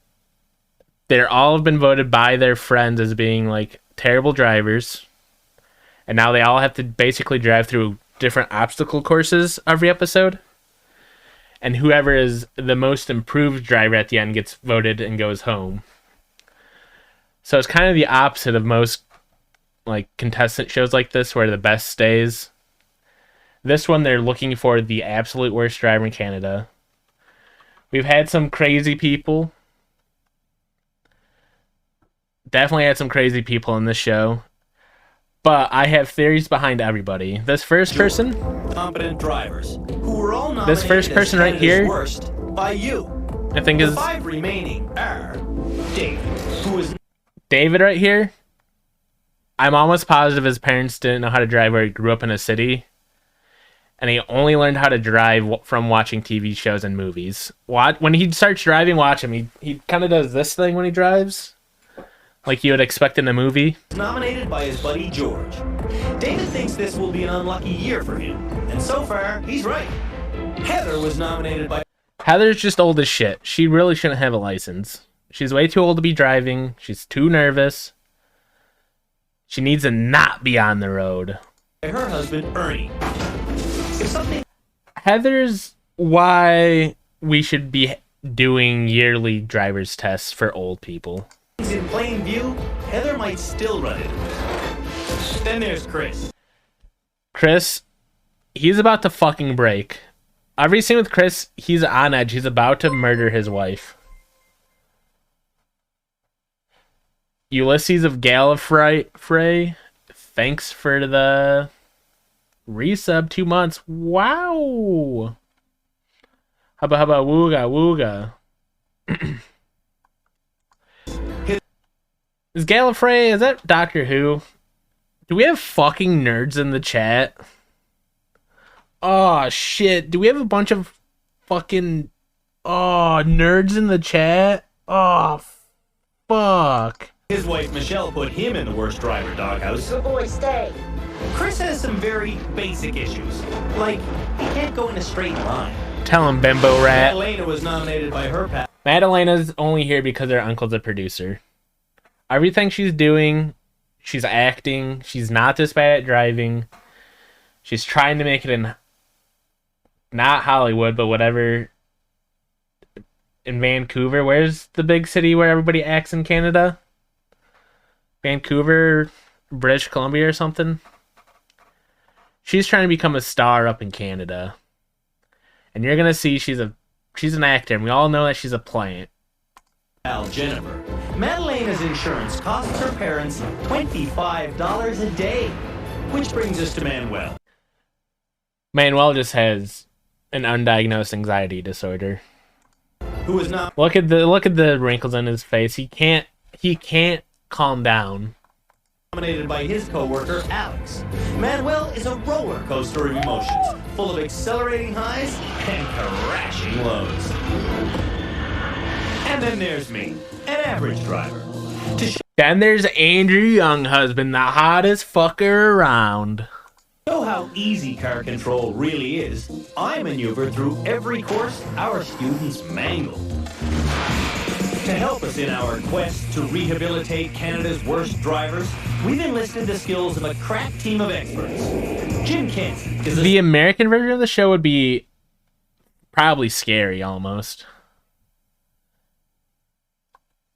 S1: They're all have been voted by their friends as being like terrible drivers, and now they all have to basically drive through different obstacle courses every episode. And whoever is the most improved driver at the end gets voted and goes home. So it's kind of the opposite of most like contestant shows like this where the best stays. This one, they're looking for the absolute worst driver in Canada. We've had some crazy people. Definitely had some crazy people in this show. But I have theories behind everybody. This first person,
S5: competent drivers, who were all nominated
S1: This first person
S5: as
S1: right
S5: Canada's
S1: here,
S5: worst by you.
S1: I think
S5: The
S1: is
S5: 5 remaining are Dave, who was
S1: David right here. I'm almost positive his parents didn't know how to drive, where he grew up in a city. And he only learned how to drive from watching TV shows and movies. When he starts driving, watch him. He kind of does this thing when he drives, like you would expect in a movie.
S5: nominated by his buddy George. David thinks this will be an unlucky year for him, and so far, he's right. Heather was nominated by
S1: Heather's just old as shit. She really shouldn't have a license. She's way too old to be driving. She's too nervous. She needs to not be on the road.
S5: her husband Ernie. If something
S1: Heather's why we should be doing yearly driver's tests for old people.
S5: is in plain view, Heather might still run it. Then there's Chris.
S1: Chris, he's about to fucking break. Every scene with Chris, he's on edge. He's about to murder his wife. Ulysses of Gallifrey, thanks for the resub, 2 months. Wow. Hubba wooga wooga. Is Gallifrey, is that Doctor Who? Do we have fucking nerds in the chat? Oh shit, do we have a bunch of fucking nerds in the chat? Oh fuck.
S5: His wife Michelle put him in the worst driver doghouse.
S6: Good boy, stay.
S5: Chris has some very basic issues, like he can't go in a straight line.
S1: Tell him, Bimbo Rat.
S5: Elena was nominated by her pal.
S1: Madalena's only here because her uncle's a producer. Everything she's doing, she's acting. She's not this bad at driving. She's trying to make it in not Hollywood, but whatever. In Vancouver. Where's the big city where everybody acts in Canada? Vancouver, British Columbia or something? She's trying to become a star up in Canada. And you're going to see she's an actor, and we all know that she's a plant.
S5: Jennifer. Madalena's insurance costs her parents $25 a day. Which brings us to Manuel.
S1: Manuel just has an undiagnosed anxiety disorder.
S5: Who is not
S1: Look at the wrinkles on his face. He can't calm down.
S5: nominated by his co-worker Alex. Manuel is a roller coaster of emotions, full of accelerating highs and crashing lows. And then there's me, an average driver.
S1: Then there's Andrew Younghusband, the hottest fucker around.
S5: Show how easy car control really is, I maneuver through every course our students mangle. To help us in our quest to rehabilitate Canada's worst drivers, we've enlisted the skills of a crack team of experts. Jim Kent is
S1: The American version of the show would be probably scary almost.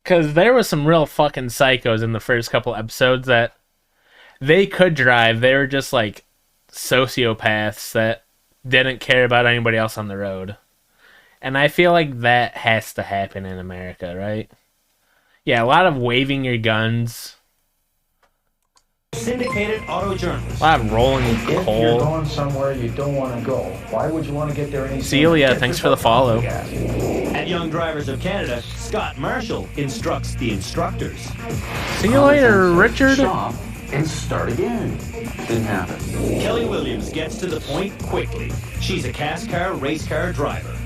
S1: Because there was some real fucking psychos in the first couple episodes that they could drive. They were just like sociopaths that didn't care about anybody else on the road. And I feel like that has to happen in America, right? Yeah, a lot of waving your guns.
S5: syndicated auto journalist.
S1: A lot of rolling
S7: If you're
S1: coal.
S7: going somewhere you don't want to go, why would you want to get there any
S1: Celia, thanks for the follow.
S5: At Young Drivers of Canada, Scott Marshall instructs the instructors.
S1: See you later, Richard.
S8: Stop and start again. Didn't happen.
S5: Kelly Williams gets to the point quickly. She's a CASCAR race car driver.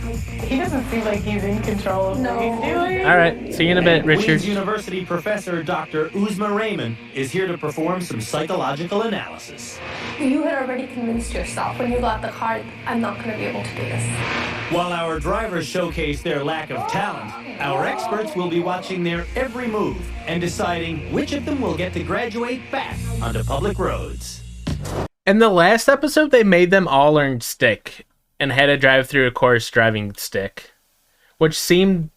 S6: He doesn't seem like he's in control of what he's doing.
S1: All right, see you in a bit, Richard.
S5: Queen's University professor Dr. Uzma Raymond is here to perform some psychological analysis.
S9: You had already convinced yourself when you got the car, I'm not going to be able to do this.
S5: While our drivers showcase their lack of talent, our experts will be watching their every move and deciding which of them will get to graduate back onto public roads.
S1: In the last episode, they made them all learn stick and had to drive through a course driving stick, which seemed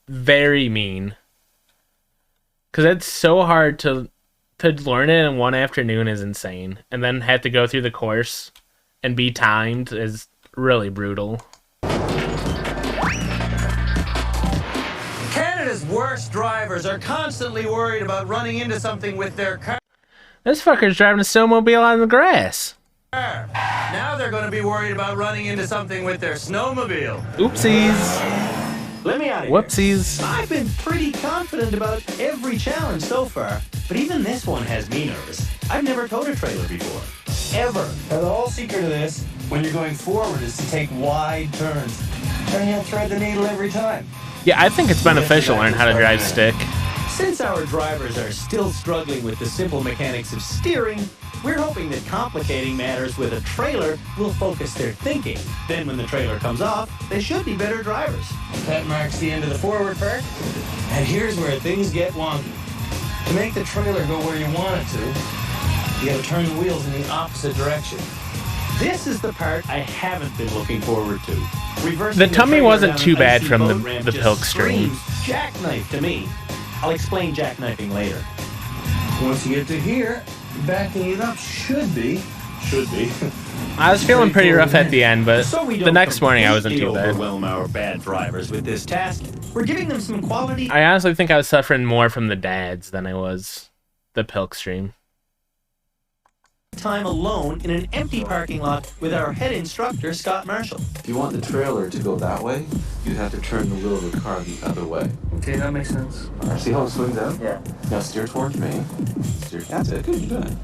S1: very mean. Because it's so hard to learn it in one afternoon is insane. And then have to go through the course and be timed is really brutal.
S10: Canada's worst drivers are constantly worried about running into something with their car.
S1: This fucker's driving a snowmobile on the grass.
S10: Now they're going to be worried about running into something with their snowmobile.
S1: Oopsies.
S5: Let me out of here.
S1: Whoopsies.
S5: I've been pretty confident about every challenge so far, but even this one has me nervous. I've never towed a trailer before. Ever.
S4: Now, the whole secret of this, when you're going forward, is to take wide turns. And you'll thread the needle every time.
S1: Yeah, I think it's beneficial to learn how to drive stick.
S5: Since our drivers are still struggling with the simple mechanics of steering, we're hoping that complicating matters with a trailer will focus their thinking. Then when the trailer comes off, they should be better drivers.
S4: That marks the end of the forward part.
S5: And here's where things get wonky.
S4: To make the trailer go where you want it to, you gotta turn the wheels in the opposite direction.
S5: This is the part I haven't been looking forward to. Reversing
S1: The tummy
S5: trailer
S1: wasn't
S5: down
S1: too
S5: an
S1: bad
S5: icy
S1: from
S5: boat
S1: the
S5: ramp just
S1: Pilk stream.
S5: screams jackknife to me. I'll explain jackknifing later.
S4: Once you get to here, backing it up should be.
S1: I was feeling pretty rough at the end, but
S5: So we
S1: the
S5: don't
S1: next morning I wasn't
S5: completely
S1: too bad.
S5: overwhelm our bad drivers with this task. We're giving them some quality
S1: I honestly think I was suffering more from the dads than I was the Pilk stream.
S5: time alone in an empty parking lot with our head instructor, Scott Marshall.
S8: If you want the trailer to go that way, you have to turn the wheel of the car the other way.
S6: Okay, that makes sense.
S8: See how it swings out?
S6: Yeah.
S8: Now steer towards me. Steer. That's it. Good, you're doing it.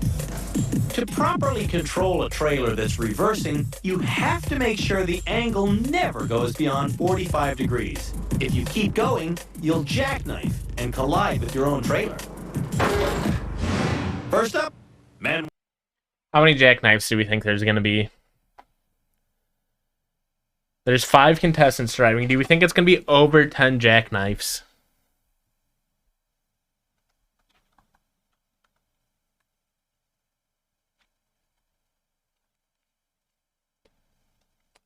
S5: To properly control a trailer that's reversing, you have to make sure the angle never goes beyond 45 degrees. If you keep going, you'll jackknife and collide with your own trailer. First up, man.
S1: How many jackknives do we think there's going to be? There's 5 contestants driving. Do we think it's going to be over 10 jackknives?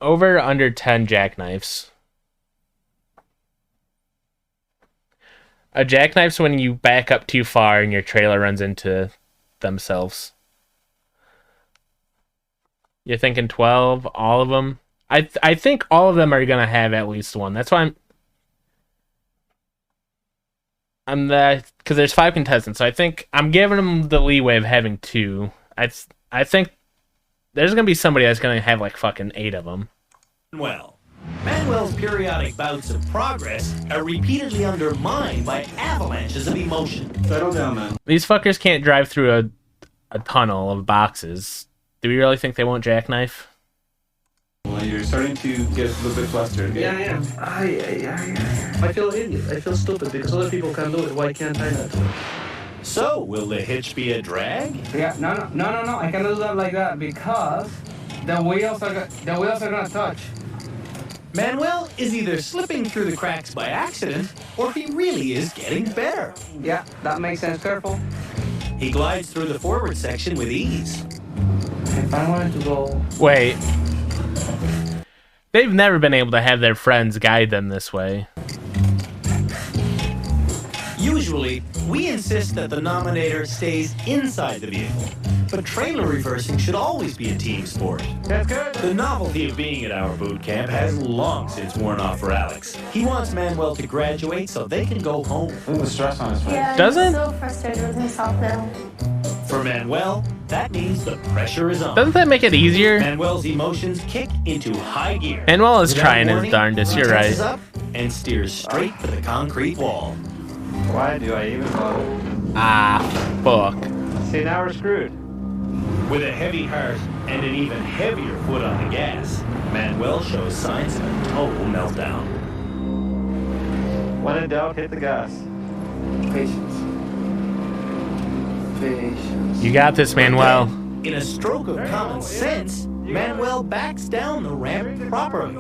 S1: Over or under 10 jackknives? A jackknife's when you back up too far and your trailer runs into themselves. You're thinking 12, all of them? I think all of them are going to have at least one. That's why because there's 5 contestants, so I think I'm giving them the leeway of having 2. I think there's going to be somebody that's going to have like fucking 8 of them.
S5: Manuel's periodic bouts of progress are repeatedly undermined by avalanches of emotion.
S8: Settle down, man.
S1: These fuckers can't drive through a tunnel of boxes. Do we really think they won't jackknife?
S8: Well, you're starting to get a little bit flustered. Okay?
S6: Yeah, I feel idiot. I feel stupid because other people can do it. Why can't I not do it?
S5: So, will the hitch be a drag?
S6: Yeah, no. I cannot do that like that because the wheels are gonna touch.
S5: Manuel is either slipping through the cracks by accident, or he really is getting better.
S6: Yeah, that makes sense. Careful.
S5: He glides through the forward section with ease.
S6: If I wanted to go...
S1: Wait. They've never been able to have their friends guide them this way.
S5: Usually, we insist that the nominator stays inside the vehicle, but trailer reversing should always be a team sport.
S6: That's good.
S5: The novelty of being at our boot camp has long since worn off for Alex. He wants Manuel to graduate so they can go home.
S8: Look at the stress on his face.
S9: Yeah,
S1: Does
S9: he's
S1: it?
S9: so frustrated with himself now.
S5: For Manuel, that means the pressure is on.
S1: Doesn't that make it easier?
S5: Manuel's emotions kick into high gear.
S1: Manuel is
S5: Without
S1: trying his
S5: warning,
S1: darndest,
S5: he
S1: you're
S5: tenses
S1: right.
S5: up and steers straight for the concrete wall.
S8: Why do I even bother?
S1: Ah, fuck.
S8: See, now we're screwed.
S5: With a heavy heart and an even heavier foot on the gas, Manuel shows signs of a total meltdown.
S8: When in doubt, hit the gas.
S6: Patience.
S1: You got this, Manuel.
S5: In a stroke of common sense, Manuel backs down the ramp properly.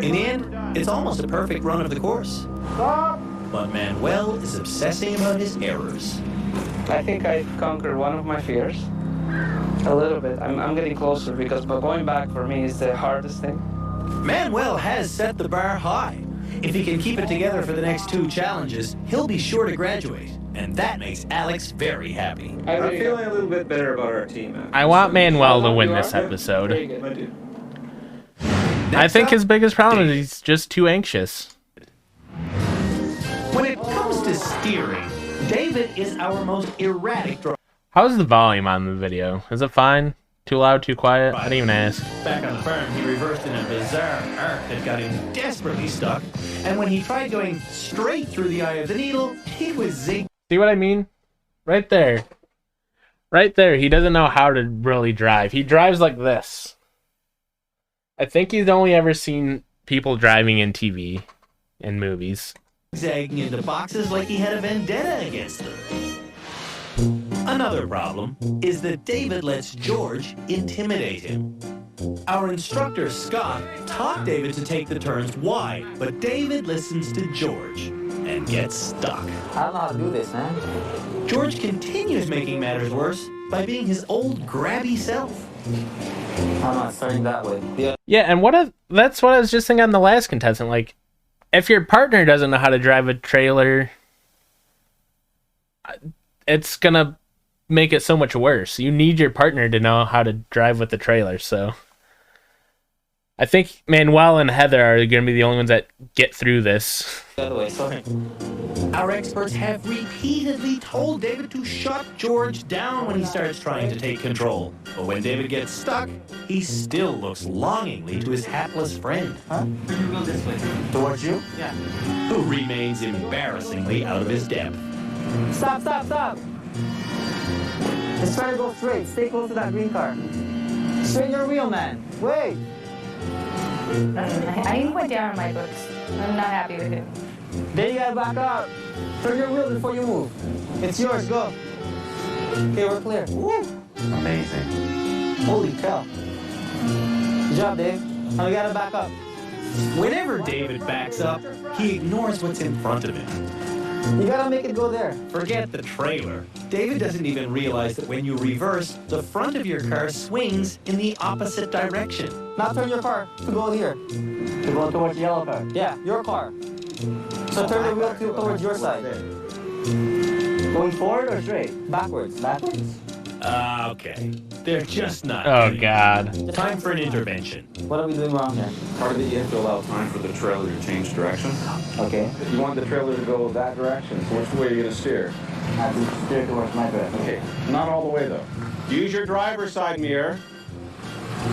S5: In the end, it's almost a perfect run of the course. But Manuel is obsessing about his errors.
S6: I think I've conquered one of my fears. A little bit. I'm getting closer because going back for me is the hardest thing.
S5: Manuel has set the bar high. If he can keep it together for the next 2 challenges, he'll be sure to graduate. And that makes Alex very happy.
S8: I'm feeling a little bit better about our team, man.
S1: I want Manuel to win this episode. I think his biggest problem is he's just too anxious.
S5: When it comes to steering, David is our most erratic driver.
S1: How's the volume on the video? Is it fine? Too loud, too quiet? I didn't even ask.
S5: Back on the farm, he reversed in a bizarre arc that got him desperately stuck. And when he tried going straight through the eye of the needle, he was zigged.
S1: See what I mean? Right there. Right there. He doesn't know how to really drive. He drives like this. I think he's only ever seen people driving in TV and movies.
S5: Zagging into boxes like he had a vendetta against them. Another problem is that David lets George intimidate him. Our instructor, Scott, taught David to take the turns wide, but David listens to George and gets stuck.
S11: I don't know how to do this, man.
S5: George continues making matters worse by being his old grabby self.
S11: I'm not starting that way.
S1: Yeah, and that's what I was just thinking on the last contestant. Like, if your partner doesn't know how to drive a trailer, it's gonna make it so much worse. You need your partner to know how to drive with the trailer, so I think Manuel and Heather are going to be the only ones that get through this.
S11: The other way, sorry.
S5: Our experts have repeatedly told David to shut George down when he starts trying to take control. But when David gets stuck, he still looks longingly to his hapless friend.
S11: Huh? You go this way. Towards you? Yeah.
S5: Who remains embarrassingly out of his depth.
S6: Stop, stop, stop. Just try to go straight. Stay close to that green car. Straighten your wheel, man. Wait.
S9: I went down on my books. I'm not happy with it.
S6: Then you gotta back up. Turn your wheel before you move. It's yours, go. Okay, we're clear. Woo.
S8: Amazing.
S6: Holy cow. Good job, Dave. Now we gotta back up.
S5: Whenever David backs up, he ignores what's in front of him.
S6: You gotta make it go there.
S5: Forget the trailer. David doesn't even realize that when you reverse, the front of your car swings in the opposite direction.
S6: Now turn your car to go here.
S11: To go towards the yellow car.
S6: Yeah, your car. So turn the wheel towards your side.
S11: Going forward or straight?
S6: Backwards.
S11: Backwards?
S5: Okay. They're just not.
S1: Oh,
S5: getting it.
S1: God.
S5: Time for an intervention.
S6: What are we doing wrong here?
S8: Part of it, you have to allow time for the trailer to change direction.
S6: Okay.
S12: You want the trailer to go that direction, so which way are you going to steer?
S11: I have to steer towards my direction.
S12: Okay, not all the way though. Use your driver's side mirror,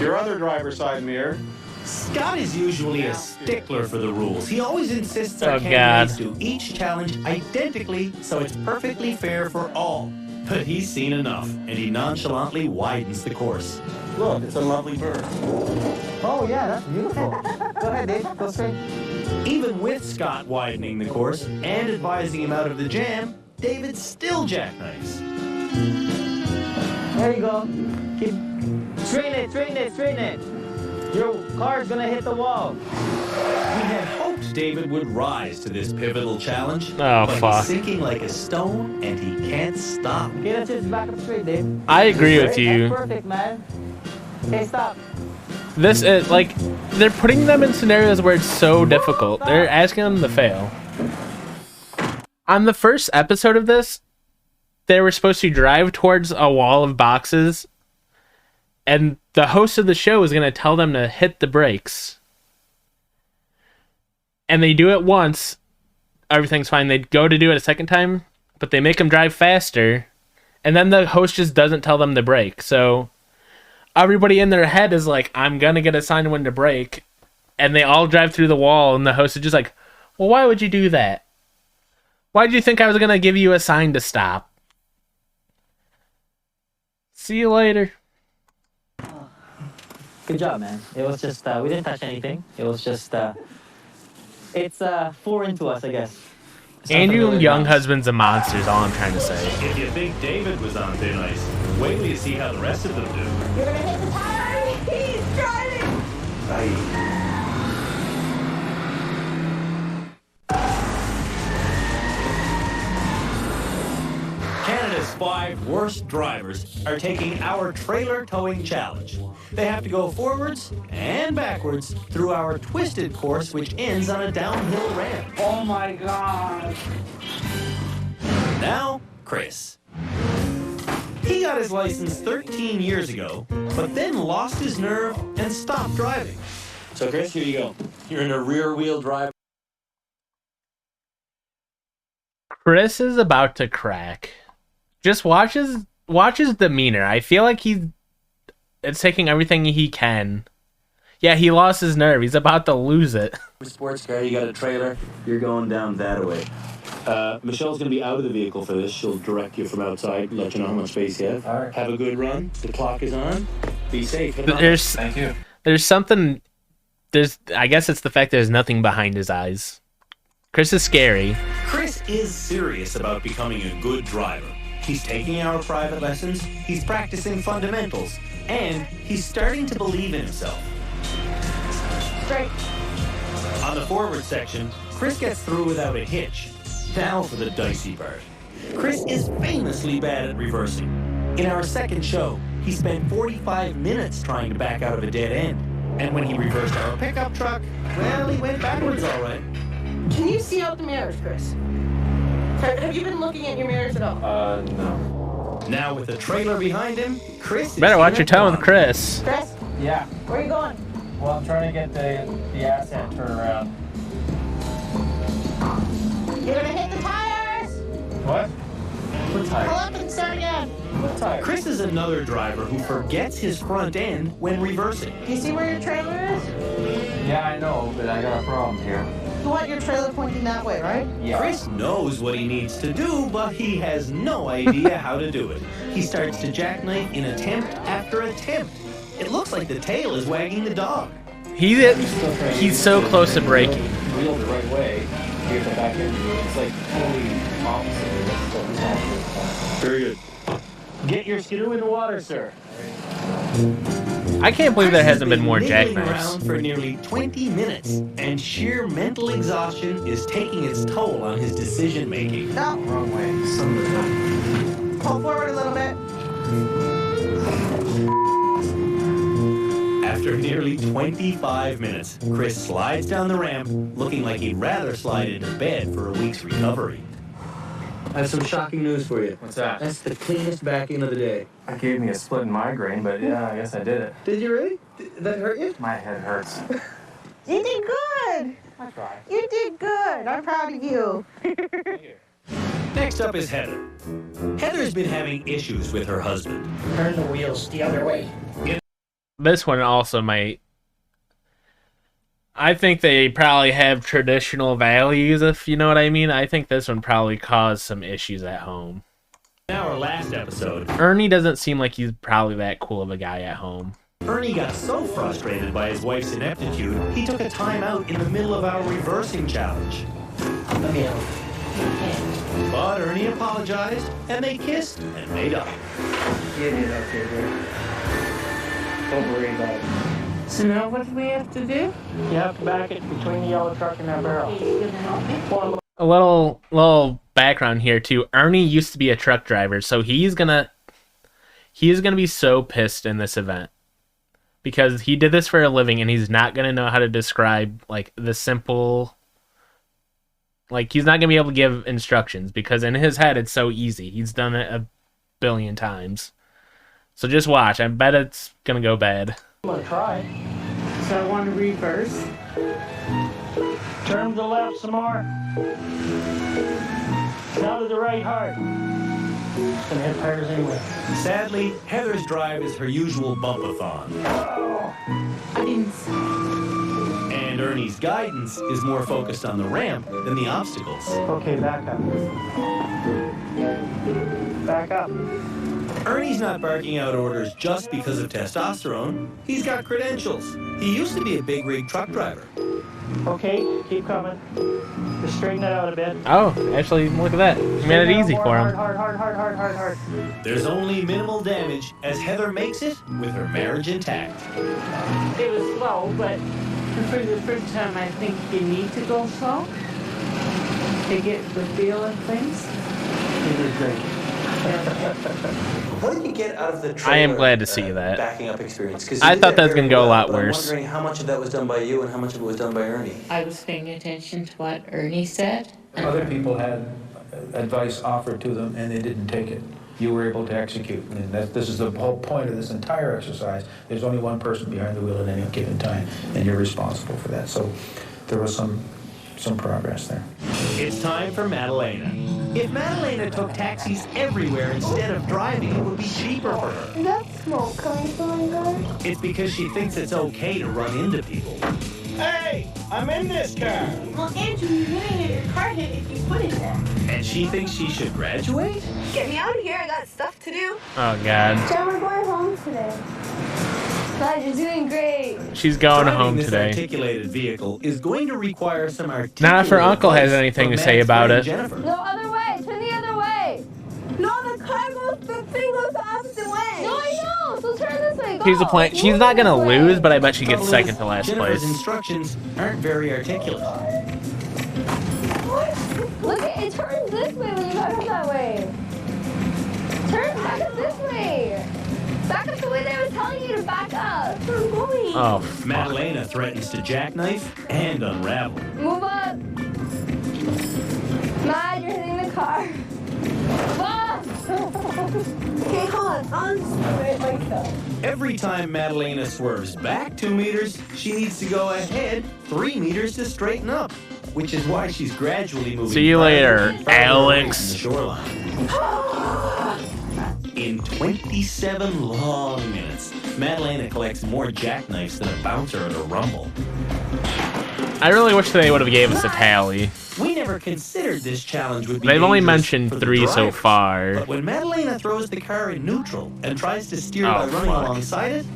S12: your other driver's side mirror.
S5: Scott is usually a stickler for the rules. He always insists our
S1: Oh,
S5: candidates
S1: God.
S5: do each challenge identically so it's perfectly fair for all. But he's seen enough, and he nonchalantly widens the course.
S12: Look, it's a lovely bird.
S6: Oh, yeah, that's beautiful. Go ahead, Dave. Go straight.
S5: Even with Scott widening the course and advising him out of the jam, David still jackknifes.
S6: There you go. Keep straighten it, straighten it, straighten it. Your car's gonna hit the wall.
S5: We had hoped David would rise to this pivotal challenge,
S1: Oh,
S5: but
S1: fuck.
S5: he's sinking like a stone, and he can't stop.
S6: Okay, let's just back up straight, Dave.
S1: I agree with
S6: That's
S1: you.
S6: perfect, man. Okay, stop.
S1: This is, like, they're putting them in scenarios where it's so difficult. They're asking them to fail. On the first episode of this, they were supposed to drive towards a wall of boxes, and the host of the show is going to tell them to hit the brakes. And they do it once, everything's fine. They go to do it a second time, but they make them drive faster, and then the host just doesn't tell them to brake. So everybody in their head is like, I'm going to get assigned when to brake, and they all drive through the wall, and the host is just like, well, why would you do that? Why did you think I was going to give you a sign to stop? See you later.
S6: Good job, man. It was just, we didn't touch anything. It was just, it's foreign to us, I guess. It's not
S1: And you
S6: familiar
S1: young
S6: grounds.
S1: husbands and monsters, all I'm trying to say.
S5: If you think David was on thin ice, wait till you see how the rest of them do.
S9: You're gonna hit the tire! He's driving!
S5: Canada's 5 worst drivers are taking our trailer towing challenge. They have to go forwards and backwards through our twisted course, which ends on a downhill ramp.
S6: Oh my God.
S5: Now, Chris. He got his license 13 years ago, but then lost his nerve and stopped driving.
S10: So, Chris, here you go. You're in a rear-wheel drive.
S1: Chris is about to crack. Just watch his demeanor. I feel like it's taking everything he can. Yeah, he lost his nerve. He's about to lose it.
S10: Sports car, you got a trailer. You're going down that way. Michelle's going to be out of the vehicle for this. She'll direct you from outside, let you know how much space you have.
S11: All right.
S10: Have a good run. The clock is on. Be safe.
S1: Thank you. There's something. I guess it's the fact there's nothing behind his eyes. Chris is scary.
S5: Chris is serious about becoming a good driver. He's taking our private lessons, he's practicing fundamentals, and he's starting to believe in himself.
S9: Straight.
S5: On the forward section, Chris gets through without a hitch. Now for the dicey part. Chris is famously bad at reversing. In our second show, he spent 45 minutes trying to back out of a dead end. And when he reversed our pickup truck, well, he went backwards all right.
S9: Can you see out the mirrors, Chris? Have you been looking at your mirrors at all?
S12: No.
S5: Now with the trailer behind him, Chris is
S1: Better watch
S5: in
S1: your
S5: a
S1: tone with
S5: bind.
S1: Chris.
S9: Chris?
S6: Yeah.
S9: Where are you going?
S11: Well, I'm trying to get the asset turned around.
S13: You're gonna hit the tires!
S11: What? What tire?
S13: Pull up and start again.
S11: What tire?
S5: Chris is another driver who forgets his front end when reversing.
S13: Do you see where your trailer is?
S11: Yeah, I know, but I got a problem here.
S13: You want your trailer pointing that way, right?
S11: Yeah.
S5: Chris knows what he needs to do, but he has no idea how to do it. He starts to jackknife in attempt after attempt. It looks like the tail is wagging the dog.
S1: He's so close to breaking.
S11: Wheel the right way. Here's the back end. It's like totally opposite of what's happening.
S5: Very good.
S11: Get your skidoo in the water, sir.
S1: I can't believe there hasn't been more
S5: niggling
S1: jackknives.
S5: around for nearly 20 minutes, and sheer mental exhaustion is taking its toll on his decision making.
S13: No.
S11: Wrong way. Some of the time.
S13: Pull forward a little bit.
S5: After nearly 25 minutes, Chris slides down the ramp, looking like he'd rather slide into bed for a week's recovery.
S10: I have some shocking news for you.
S11: What's that?
S10: That's the cleanest backing of the day.
S11: It gave me a split migraine, but yeah, I guess I did it.
S10: Did you really? Did that hurt you?
S11: My head hurts.
S13: You did good.
S11: I tried.
S13: You did good. I'm proud of you.
S5: Next up is Heather. Heather's been having issues with her husband.
S11: Turn the wheels the other way.
S1: This one also might. I think they probably have traditional values, if you know what I mean. I think this one probably caused some issues at home.
S5: In our last episode,
S1: Ernie doesn't seem like he's probably that cool of a guy at home.
S5: Ernie got so frustrated by his wife's ineptitude, he took a time out in the middle of our reversing challenge.
S11: Let me out.
S5: But Ernie apologized, and they kissed and made up.
S11: Get it up here. Don't worry about it.
S13: So now what do we have to do?
S11: You have to back it between the yellow truck and that barrel.
S13: You gonna help me?
S1: A little background here too. Ernie used to be a truck driver, so he's gonna be so pissed in this event because he did this for a living and he's not gonna know how to describe like the simple. Like he's not gonna be able to give instructions because in his head it's so easy. He's done it a billion times. So just watch. I bet it's gonna go bad.
S11: I'm gonna try.
S13: So I want to reverse.
S11: Turn to the left some more. Now to the right hard. It's gonna hit tires anyway.
S5: Sadly, Heather's drive is her usual bump-a-thon.
S13: I didn't see.
S5: And Ernie's guidance is more focused on the ramp than the obstacles.
S11: Okay, back up. Back up.
S5: Ernie's not barking out orders just because of testosterone. He's got credentials. He used to be a big rig truck driver.
S11: Okay, keep coming. Just straighten it out a bit.
S1: Oh, actually, look at that. He made it easy for him.
S11: Hard.
S5: There's only minimal damage as Heather makes it with her marriage intact.
S13: It was slow, but for the first time I think you need to go slow to get the feel of things.
S11: You did great.
S10: What did you get out of the trailer,
S1: I am glad to see that.
S10: backing up experience? 'Cause
S1: I
S10: you did
S1: thought that was
S10: very
S1: gonna go a
S10: well,
S1: lot
S10: but I'm
S1: worse.
S10: wondering how much of that was done by you and how much of it was done by Ernie.
S14: I was paying attention to what Ernie said.
S7: Other people had advice offered to them and they didn't take it. You were able to execute. And this is the whole point of this entire exercise. There's only one person behind the wheel at any given time, and you're responsible for that. So there was some progress there.
S5: It's time for Madalena. If Madalena took taxis everywhere instead of driving, it would be cheaper for her.
S9: Is that smoke coming from my car?
S5: It's because she thinks it's okay to run into people.
S12: Hey, I'm in this car.
S9: Well, Andrew, you're gonna get your car hit if you put it there.
S5: And she thinks she should graduate?
S9: Get me out of here. I got stuff to do.
S1: Oh God.
S9: Jen, we're going home today. Glad you're doing great.
S1: She's going
S5: Driving
S1: home
S5: this
S1: today.
S5: articulated vehicle is going to require some articulate
S1: Not if her uncle has
S5: advice
S1: anything
S5: from
S1: to say
S5: Matt's
S1: about
S5: friend
S1: it.
S5: Jennifer.
S9: No, other way. Turn the other way. No, the thing goes the opposite way. No, I know. So turn this way. Go.
S1: Here's the plan. She's not gonna lose, but I bet she gets second to last
S5: Jennifer's
S1: place.
S5: instructions aren't very articulate.
S9: What? Look, it turns this way when you back up that way. Turn back up this way. Back up the way they were telling you to back up. Where I'm going.
S1: Oh,
S5: Madalena threatens to jackknife and unravel.
S9: Move up. Mad, you're hitting the car. Mom! Okay, hold on. I'll just swear myself.
S5: Every time Madalena swerves back 2 meters, she needs to go ahead 3 meters to straighten up, which is why she's gradually moving.
S1: See you later, Alex.
S5: From the shoreline. In 27 long minutes, Madalena collects more jackknifes than a bouncer at a rumble.
S1: I really wish they would have gave us a tally.
S5: We never considered this challenge would be
S1: They've only
S5: dangerous
S1: mentioned
S5: for the
S1: 3 so
S5: drivers.
S1: far.
S5: But when Madalena throws the car in neutral and tries to steer
S1: Oh,
S5: by running
S1: fuck.
S5: alongside it,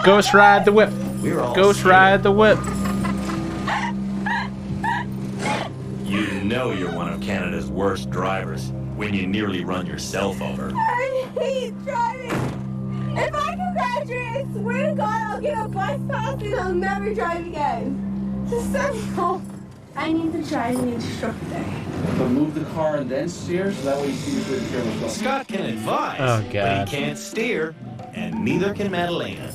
S1: Ghost ride the whip.
S5: we're all
S1: Ghost
S5: scared.
S1: ride the whip.
S5: You know you're one of Canada's worst drivers when you nearly run yourself over.
S9: I hate driving. If I can graduate, I swear to God, I'll get a bus pass and I'll never drive again. Just send me home. I need the driving instructor.
S11: But move the car and then steer, so that way you see the good steering wheel.
S5: Scott can advise,
S1: Oh,
S5: but
S1: God.
S5: he can't steer, and neither can Madalena.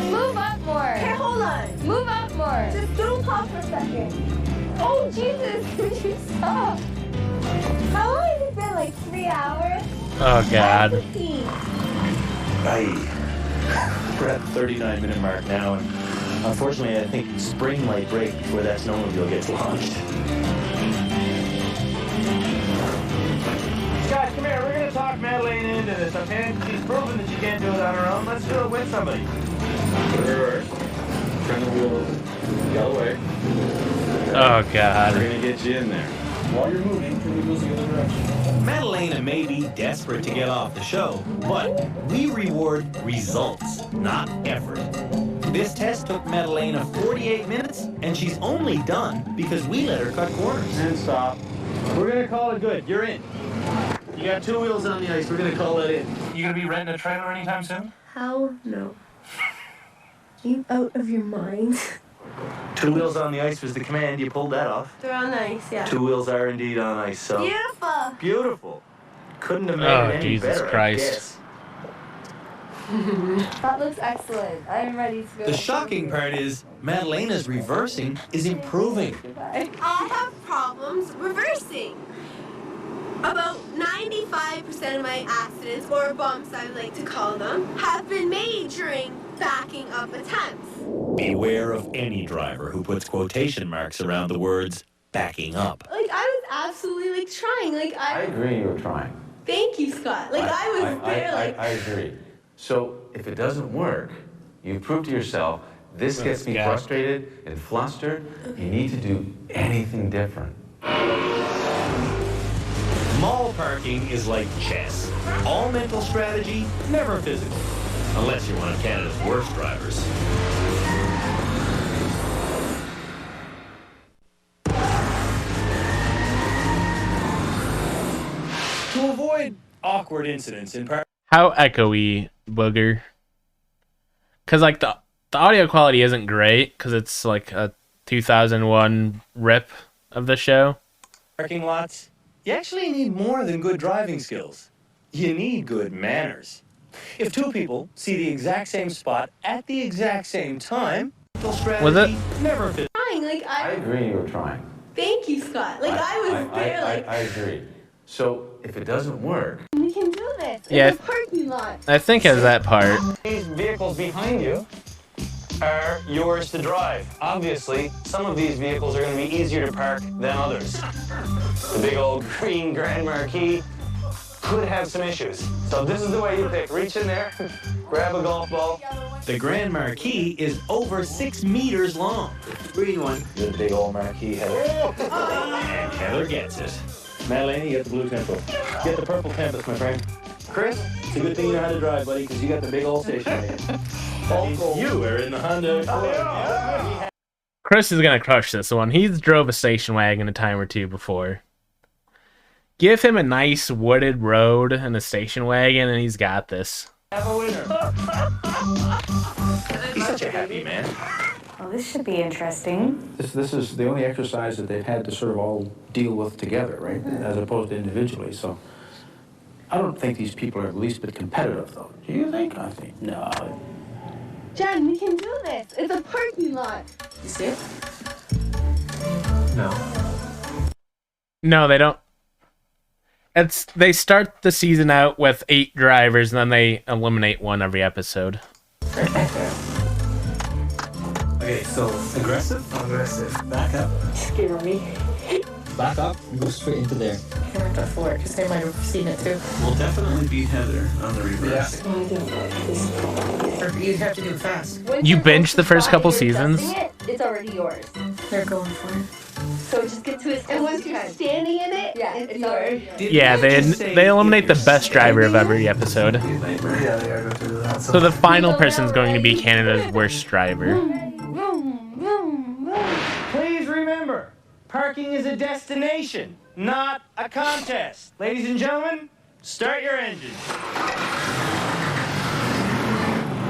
S9: Move up more. Okay, hold on. Move up more. Just don't pop for a second. Oh, Jesus. Could you stop? How long has it been? Like 3 hours?
S1: Oh, God.
S9: 15.
S10: We're at the 39-minute mark now, and unfortunately, I think spring might break before that snowmobile gets launched.
S12: Guys, come here. We're going to talk Madalena into this, okay? She's proven that she can't do it on her own. Let's do it with somebody. Reverse. Turn the wheel over. The other way.
S1: Oh, God.
S12: We're going to get you in there. While you're moving, turn the wheels the other direction.
S5: Madalena may be desperate to get off the show, but we reward results, not effort. This test took Madalena 48 minutes, and she's only done because we let her cut corners.
S12: And stop. We're going to call it good. You're in. You got 2 wheels on the ice. We're going to call that in. You going to be renting a trailer anytime soon?
S9: How? No. Are you out of your mind?
S10: 2 wheels on the ice was the command. You pulled that off.
S9: They're on ice, yeah.
S10: 2 wheels are indeed on ice, so...
S9: Beautiful.
S10: Beautiful. Couldn't have made
S1: Oh,
S10: it any
S1: Jesus
S10: better,
S1: Christ.
S10: I guess.
S9: That looks excellent. I'm ready to go.
S5: The shocking part is Madalena's reversing is improving.
S9: I have problems reversing. About 95% of my accidents, or bumps I like to call them, have been made during backing up attempts.
S5: Beware of any driver who puts quotation marks around the words backing up.
S9: Like, I was absolutely, like, trying. Like,
S7: I agree you were trying.
S9: Thank you, Scott. Like, I was there, like...
S7: I agree. So if it doesn't work, you prove to yourself, this gets me frustrated and flustered. You need to do anything different.
S5: Mall parking is like chess. All mental strategy, never physical. Unless you're one of Canada's worst drivers.
S10: To avoid awkward incidents in
S1: How echoey, Booger. Because, like, the audio quality isn't great, because it's, like, a 2001 rip of the show.
S10: parking lots, you actually need more than good driving skills. You need good manners. If 2 people see the exact same spot at the exact same time,
S1: Was it?
S10: never fit.
S9: Trying, like,
S7: I agree you were trying.
S9: Thank you, Scott. Like, I was there, like...
S7: I agree. So if it doesn't work,
S9: We can do this.
S1: Yeah.
S9: It's a parking lot.
S1: I think as that part.
S10: These vehicles behind you are yours to drive. Obviously, some of these vehicles are going to be easier to park than others. The big old green Grand Marquis could have some issues. So this is the way you pick. Reach in there, grab a golf ball.
S5: The Grand Marquis is over 6 meters long.
S10: Green one. You're the big old Marquis, Heather.
S5: And Heather gets it.
S10: Madalena, you get the blue Tempo. Get the purple Tempest, my friend. Chris, it's a good thing you know how to drive, buddy, because you got the big old station wagon. That means you are in the Honda Accord.
S1: Chris is going to crush this one. He's drove a station wagon a time or two before. Give him a nice wooded road and a station wagon, and he's got this.
S10: Have a winner. He's such a happy man.
S14: Well, this should be interesting.
S7: this is the only exercise that they've had to sort of all deal with together, right? As opposed to individually. So I don't think these people are at least bit competitive, though. Do you think? I think no.
S9: Jen, we can do this. It's a parking lot.
S8: No.
S1: No, they don't. They start the season out with 8 drivers, and then they eliminate one every episode.
S10: Okay, so aggressive?
S11: Aggressive.
S10: Back up.
S13: Scare me.
S11: Back up and go straight into there.
S13: Can't wait to floor because I might have seen it too.
S8: We'll definitely beat Heather on the reverse.
S13: You'd have to do it fast.
S1: You binge the first couple seasons.
S9: It's already yours.
S13: They're going for it.
S9: So just get to it. And once you're standing in it, yeah, it's yours.
S1: Yeah, they eliminate the best driver of every episode. So the final person's going to be Canada's worst driver.
S10: Please remember, parking is a destination, not a contest. Ladies and gentlemen, start your engines.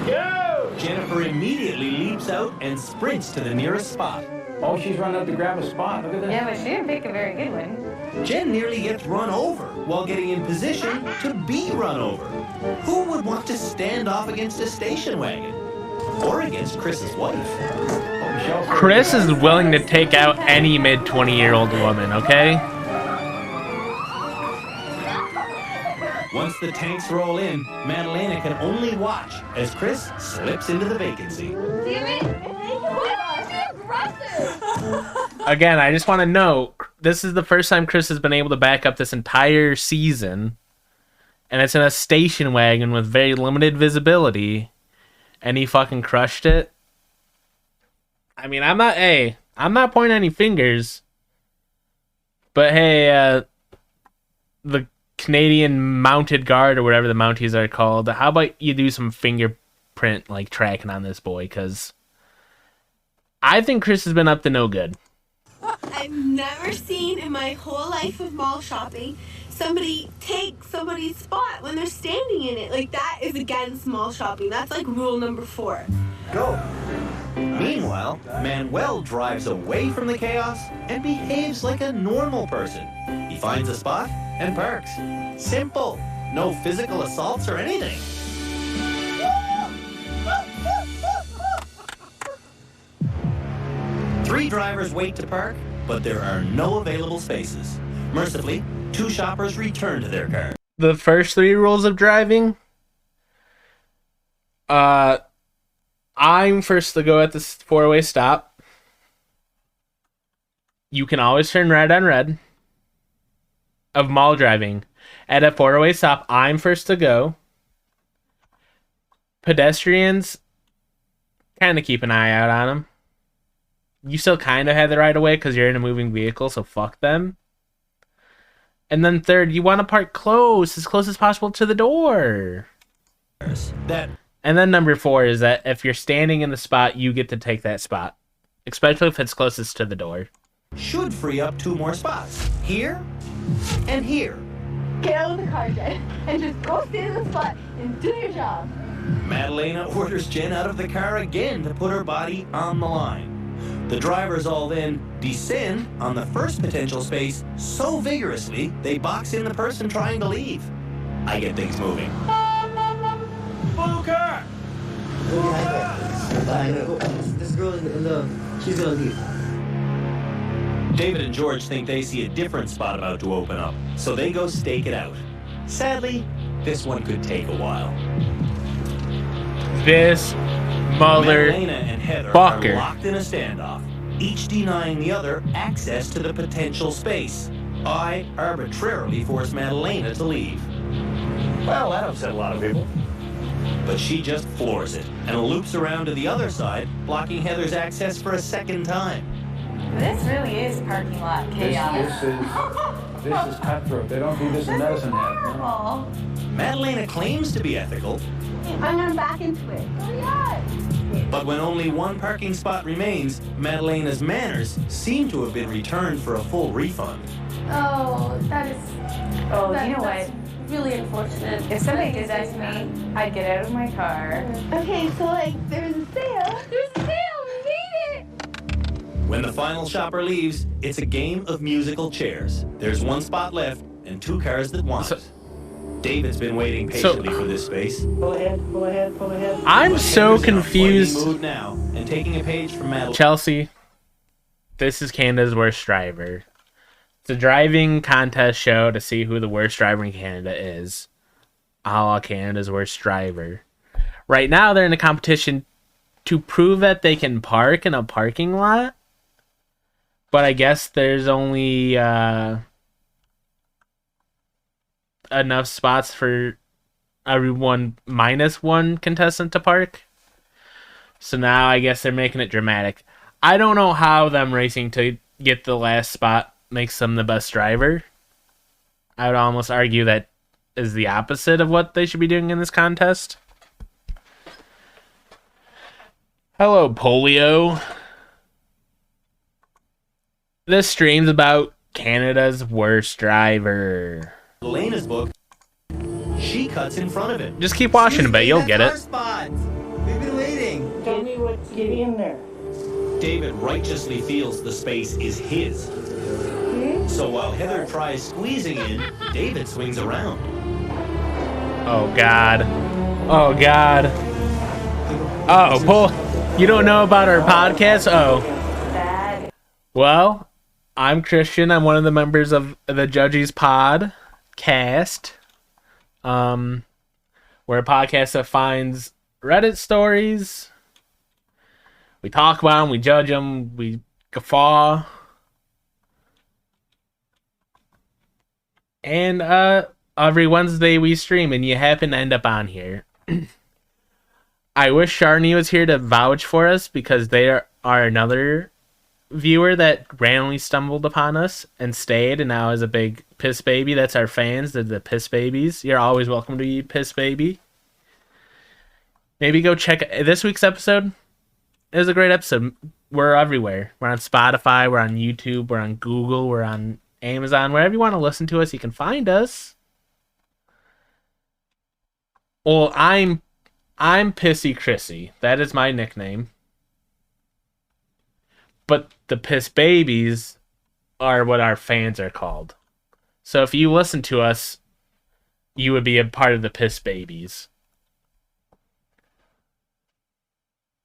S10: Go! Jennifer immediately leaps out and sprints to the nearest spot.
S7: Oh, she's run up to grab a spot. Look at that.
S14: Yeah, but she didn't pick a very good one.
S5: Jen nearly gets run over while getting in position to be run over. Who would want to stand off against a station wagon? Or against Chris's wife?
S1: Chris is willing to take out any mid-20-year-old woman, okay?
S5: Once the tanks roll in, Madalena can only watch as Chris slips into the vacancy.
S9: Damn it! She's aggressive!
S1: Again, I just want to know, this is the first time Chris has been able to back up this entire season, and it's in a station wagon with very limited visibility, and he fucking crushed it. I mean, I'm not pointing any fingers, but hey, the Canadian Mounted Guard, or whatever the Mounties are called, how about you do some fingerprint, like, tracking on this boy, because I think Chris has been up to no good.
S9: I've never seen in my whole life of mall shopping somebody take somebody's spot when they're standing in it. Like, that is against mall shopping. That's like rule number 4.
S5: Go! Meanwhile, Manuel drives away from the chaos and behaves like a normal person. He finds a spot and parks. Simple. No physical assaults or anything. Three drivers wait to park, but there are no available spaces. Mercifully, 2 shoppers return to their car.
S1: The first 3 rules of driving, I'm first to go at this 4-way stop. You can always turn red on red. Of mall driving. At a 4-way stop, I'm first to go. Pedestrians, kind of keep an eye out on them. You still kind of have the right of way because you're in a moving vehicle, so fuck them. And then third, you want to park as close as possible to the door. And then number 4 is that if you're standing in the spot, you get to take that spot. Especially if it's closest to the door.
S5: Should free up 2 more spots. Here and here.
S9: Get out of the car, Jen, and just go stand in the spot and do your job.
S5: Madalena orders Jen out of the car again to put her body on the line. The drivers all then descend on the first potential space so vigorously they box in the person trying to leave. I get things moving. Blue car!
S11: This girl in the she's gonna leave.
S5: David and George think they see a different spot about to open up, so they go stake it out. Sadly, this one could take a while.
S1: This mother
S5: Madalena and Heather
S1: fucker
S5: are locked in a standoff, each denying the other access to the potential space. I arbitrarily force Madalena to leave.
S10: Well, that upset a lot of people.
S5: But she just floors it and loops around to the other side, blocking Heather's access for a second time.
S14: This really is parking lot chaos.
S7: This is cutthroat. They don't do this in Medicine Hat. No.
S5: Madalena claims to be ethical,
S9: I'm gonna back into it.
S5: but when only 1 parking spot remains, Madalena's manners seem to have been returned for a full refund.
S14: Oh, that is... Oh, you know what?
S13: Really unfortunate.
S14: If somebody did that to me, I'd get out of my car.
S9: Okay, so like, there's a sale. There's a sale, we made it!
S5: When the final shopper leaves, it's a game of musical chairs. There's 1 spot left and 2 cars that want it. David's been waiting patiently for this space.
S11: Pull ahead, pull ahead, pull ahead.
S1: I'm so confused.
S5: Mood now and taking a page from Madeline.
S1: Chelsea, this is Canada's worst driver. It's a driving contest show to see who the worst driver in Canada is. A la Canada's worst driver. Right now, they're in a competition to prove that they can park in a parking lot. But I guess there's only enough spots for everyone minus one contestant to park. So now I guess they're making it dramatic. I don't know how them racing to get the last spot makes them the best driver. I would almost argue that is the opposite of what they should be doing in this contest. Hello, Polio. This stream's about Canada's worst driver.
S5: Elena's book, she cuts in front of it.
S1: Just keep watching a bit, you'll get it.
S5: We've been waiting.
S13: Tell me what's getting in there.
S5: David righteously feels the space is his. So while Heather tries squeezing in, David swings around.
S1: Oh, God. Oh, God. Oh, Paul, you don't know about our podcast? Oh. Well, I'm Christian. I'm one of the members of the Judges Podcast. We're a podcast that finds Reddit stories. We talk about them, we judge them, we guffaw. And every Wednesday we stream, and you happen to end up on here. I wish Sharni was here to vouch for us, because they are another viewer that randomly stumbled upon us and stayed, and now is a big piss baby. That's our fans, the piss babies. You're always welcome to be piss baby. Maybe go check this week's episode. It was a great episode. We're everywhere. We're on Spotify, we're on YouTube, we're on Google, we're on Amazon. Wherever you want to listen to us, you can find us. Well, I'm Pissy Chrissy. That is my nickname. But the Piss Babies are what our fans are called. So if you listen to us, you would be a part of the Piss Babies.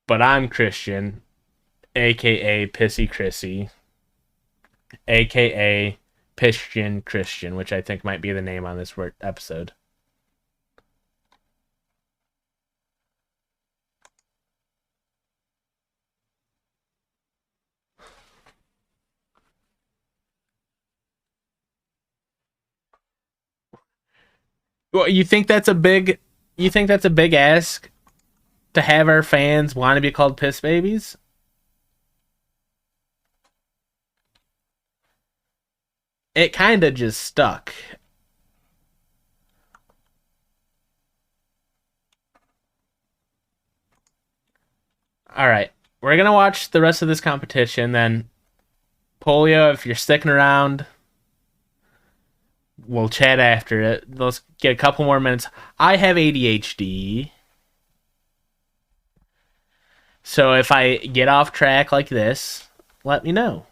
S1: But I'm Christian, a.k.a. Pissy Chrissy, a.k.a. Christian, which I think might be the name on this episode. Well, you think that's a big ask to have our fans want to be called piss babies? It kind of just stuck. All right, we're gonna watch the rest of this competition. Then, Polio, if you're sticking around, we'll chat after it. Let's get a couple more minutes. I have ADHD. So if I get off track like this, let me know.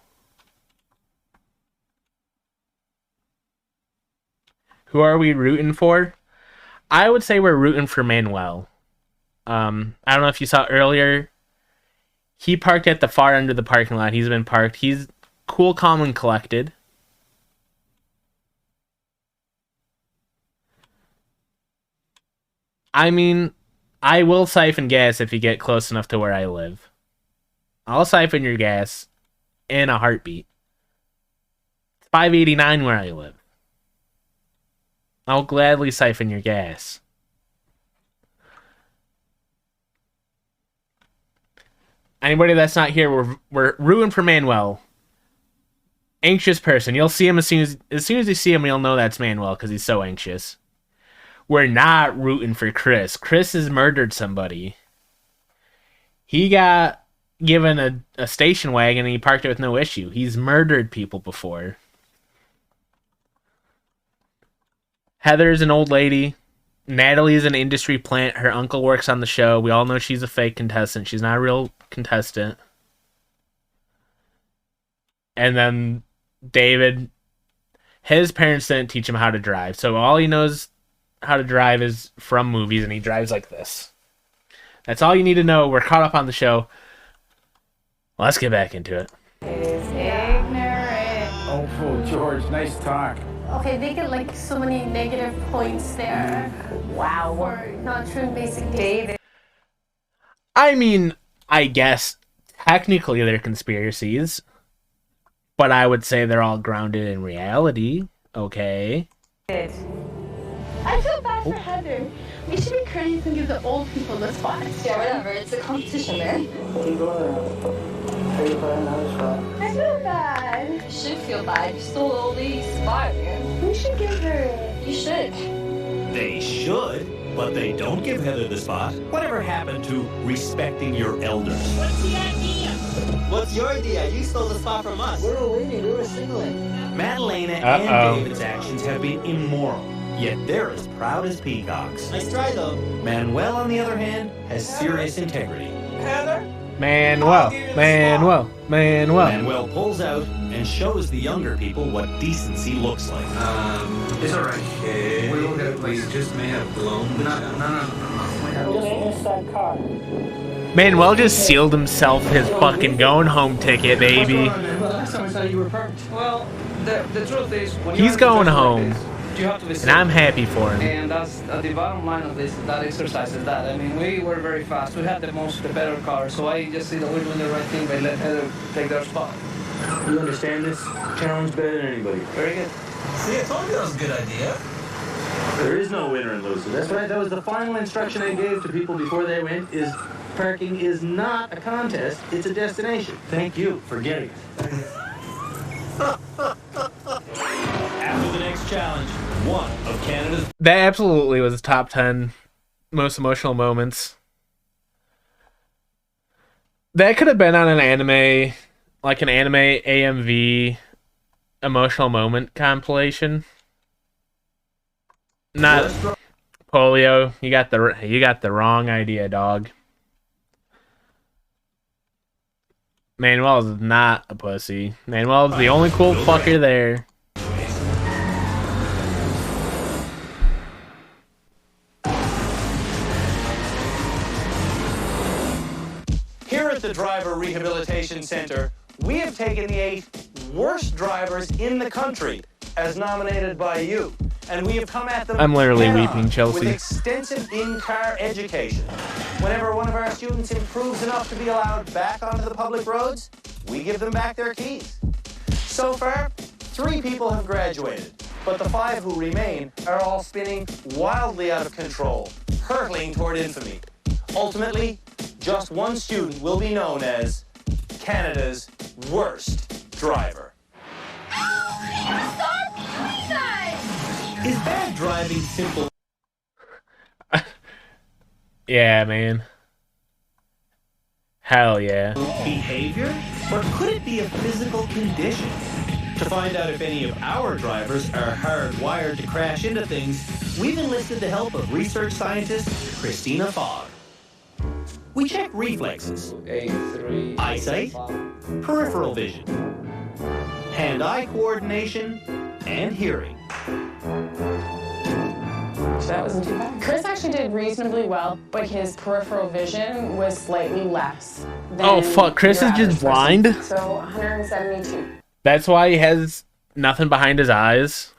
S1: Who are we rooting for? I would say we're rooting for Manuel. I don't know if you saw earlier. He parked at the far end of the parking lot. He's been parked. He's cool, calm, and collected. I mean, I will siphon gas if you get close enough to where I live. I'll siphon your gas in a heartbeat. It's 589 where I live. I'll gladly siphon your gas. Anybody that's not here, we're rooting for Manuel. Anxious person. You'll see him as soon as you see him, you'll know that's Manuel because he's so anxious. We're not rooting for Chris. Chris has murdered somebody. He got given a station wagon and he parked it with no issue. He's murdered people before. Heather's an old lady. Natalie's an industry plant. Her uncle works on the show. We all know she's a fake contestant. She's not a real contestant. And then David, his parents didn't teach him how to drive. So all he knows how to drive is from movies, and he drives like this. That's all you need to know. We're caught up on the show. Let's get back into it.
S14: Is ignorant.
S7: Oh, George, nice talk.
S14: Okay, they get like so many negative points there.
S13: Wow.
S14: For not true and basic David.
S1: I mean, I guess technically they're conspiracies, but I would say they're all grounded in reality. Okay.
S14: I feel bad for Heather. We should be courteous and give the old people the spots.
S15: Yeah, whatever. It's a competition, man.
S6: Keep going. Are you playing another spot?
S14: I feel bad.
S15: You should feel bad. You stole the old lady's spot, man.
S14: We should give her it.
S15: You should.
S5: They should, but they don't give Heather the spot. Whatever happened to respecting your elders?
S10: What's the idea? What's your idea? You stole the spot from us.
S6: We were waiting. We were signaling.
S5: Madalena and David's actions have been immoral, yet they're as proud as peacocks.
S10: Nice try, though.
S5: Manuel, on the other hand, has serious integrity.
S10: Heather?
S1: Manuel.
S5: Manuel pulls out and shows the younger people what decency looks like.
S8: It's alright. We will get a place. Just may have blown the
S6: Just miss that car.
S1: Manuel just sealed himself his fucking going home ticket, baby.
S6: Last time I saw you were perfect. Well, the truth is, when
S1: He's going home,
S6: you have to be
S1: and I'm happy for him.
S6: And that's the bottom line of this. That exercise is that. I mean, we were very fast. We had the better car. So I just see that we're doing the right thing by letting Heather take their spot.
S10: You understand this challenge better than anybody.
S6: Very good.
S10: See, I told you that was a good idea. There is no winner and loser. That's right. That was the final instruction I gave to people before they went, is parking is not a contest, it's a destination. Thank you for getting it.
S5: After the next challenge, one of Canada's...
S1: That absolutely was top 10 most emotional moments. That could have been on an anime, like an anime AMV emotional moment compilation. Not Polio. You got the wrong idea, dog. Manuel is not a pussy. Manuel is the only cool fucker there.
S5: Here at the Driver Rehabilitation Center, we have taken the 8 worst drivers in the country, as nominated by you. And we have come at them
S1: I'm literally
S5: head-on
S1: weeping, Chelsea.
S5: with extensive in-car education. Whenever one of our students improves enough to be allowed back onto the public roads, we give them back their keys. So far, 3 people have graduated, but the 5 who remain are all spinning wildly out of control, hurtling toward infamy. Ultimately, just one student will be known as Canada's worst driver.
S14: Stop doing that!
S5: Is bad driving simple?
S1: Yeah, man. Hell yeah.
S5: Behavior? Or could it be a physical condition? To find out if any of our drivers are hardwired to crash into things, we've enlisted the help of research scientist Christina Fogg. We check reflexes, eyesight, peripheral vision, hand-eye coordination, and hearing.
S16: So that wasn't too bad. Chris actually did reasonably well, but his peripheral vision was slightly less than
S1: Oh fuck, Chris is just blind?
S16: So 172.
S1: That's why he has nothing behind his eyes.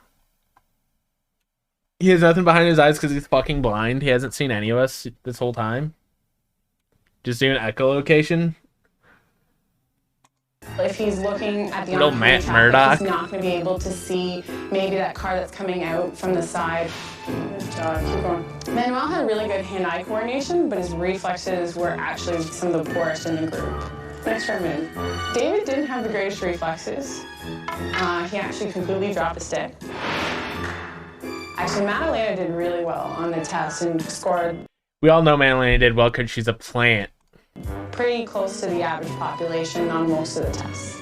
S1: He has nothing behind his eyes because he's fucking blind. He hasn't seen any of us this whole time. Just doing echolocation.
S16: If he's looking at the
S1: Little
S16: oncoming
S1: Matt
S16: traffic,
S1: Murdock.
S16: he's not going to be able to see maybe that car that's coming out from the side. Good job, keep going. Manuel had really good hand-eye coordination, but his reflexes were actually some of the poorest in the group. Next for a minute. David didn't have the greatest reflexes. He actually completely dropped the stick. Actually, Madalena did really well on the test and scored
S1: We all know Madalena did well because she's a plant.
S16: pretty close to the average population on most of the tests.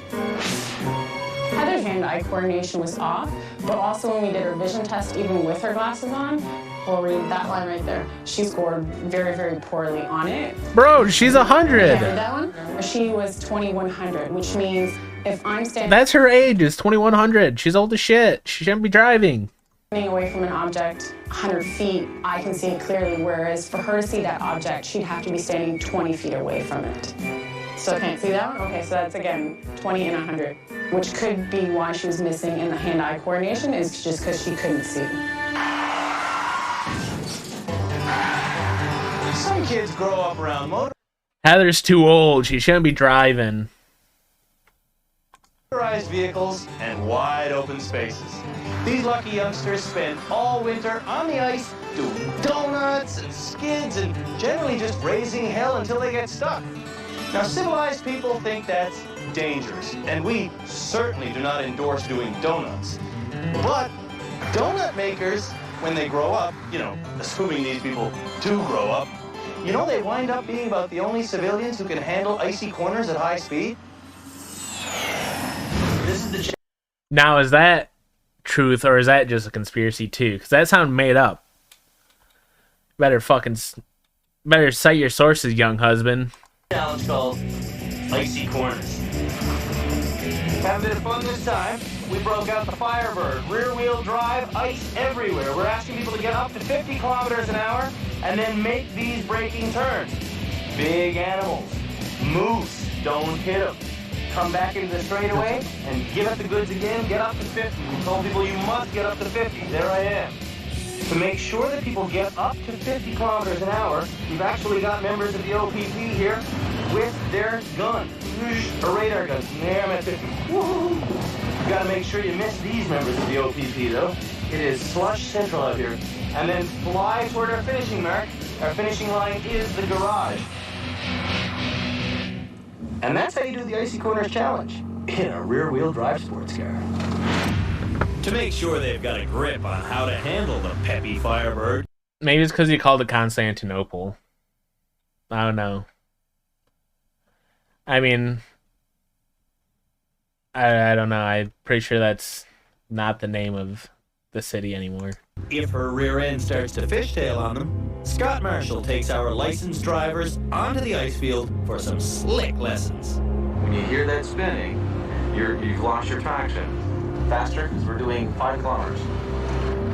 S16: Heather's hand-eye coordination was off, but also when we did her vision test, even with her glasses on, we'll read that line right there. She scored very, very poorly on it.
S1: Bro, she's 100.
S16: Yeah, read that one? She was 2100, which means if I'm standing
S1: That's her age, is 2100. She's old as shit. She shouldn't be driving.
S16: away from an object 100 feet, I can see it clearly, whereas for her to see that object, she'd have to be standing 20 feet away from it. So can't see that one? Okay, so that's again 20 and 100. which could be why she was missing in the hand-eye coordination, is just because she couldn't see.
S5: Some kids grow up around
S1: Heather's too old. She shouldn't be driving.
S5: motorized vehicles and wide open spaces. These lucky youngsters spend all winter on the ice doing donuts and skids and generally just raising hell until they get stuck. Now, civilized people think that's dangerous, and we certainly do not endorse doing donuts. But donut makers, when they grow up, you know, assuming these people do grow up, you know they wind up being about the only civilians who can handle icy corners at high speed? This is the
S1: Now, is that truth or is that just a conspiracy too? Because that sounds made up. Better cite your sources, young husband.
S5: challenge called Icy Corners. Having a bit of fun this time, we broke out the Firebird, rear-wheel drive, ice everywhere. We're asking people to get up to 50 kilometers an hour and then make these braking turns. Big animals, moose, don't hit them. Come back into the straightaway and give it the goods again, get up to 50. We told people you must get up to 50. There I am. To make sure that people get up to 50 kilometers an hour, we've actually got members of the OPP here with their gun, a radar gun. There, I'm at 50. Woo-hoo. You gotta make sure you miss these members of the OPP though. It is slush central out here. And then fly toward our finishing mark. Our finishing line is the garage. And that's how you do the Icy Corners Challenge in a rear-wheel drive sports car. To make sure they've got a grip on how to handle the peppy Firebird.
S1: Maybe it's because you called it Constantinople. I don't know. I mean, I don't know. I'm pretty sure that's not the name of the city anymore.
S5: If her rear end starts to fishtail on them, Scott Marshall takes our licensed drivers onto the ice field for some slick lessons.
S8: When you hear that spinning, you've lost your traction. Faster, because we're doing 5 kilometers.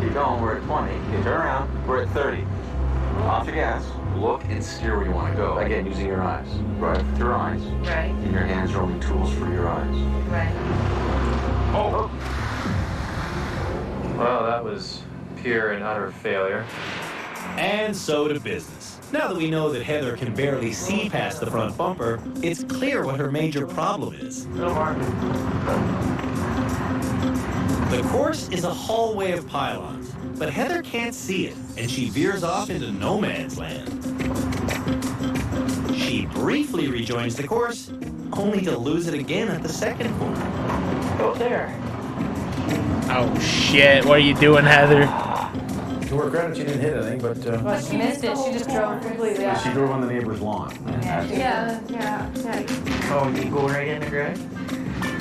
S8: Keep going, we're at 20. You turn around, we're at 30. Off your gas, look and steer where you want to go. Again, using your eyes. Right, with your eyes.
S15: Right.
S8: And your hands are only tools for your eyes.
S15: Right.
S11: Oh! Well, that was pure and utter failure.
S5: And so to business. Now that we know that Heather can barely see past the front bumper, it's clear what her major problem is.
S11: No harm.
S5: The course is a hallway of pylons, but Heather can't see it, and she veers off into no man's land. She briefly rejoins the course, only to lose it again at the second corner.
S11: Go there.
S1: Oh shit! What are you doing, Heather?
S7: To her credit, she didn't hit anything, but
S15: Well, she missed it. She just drove completely off.
S7: she drove on the neighbor's lawn.
S15: Yeah.
S11: Oh, you go right in the garage?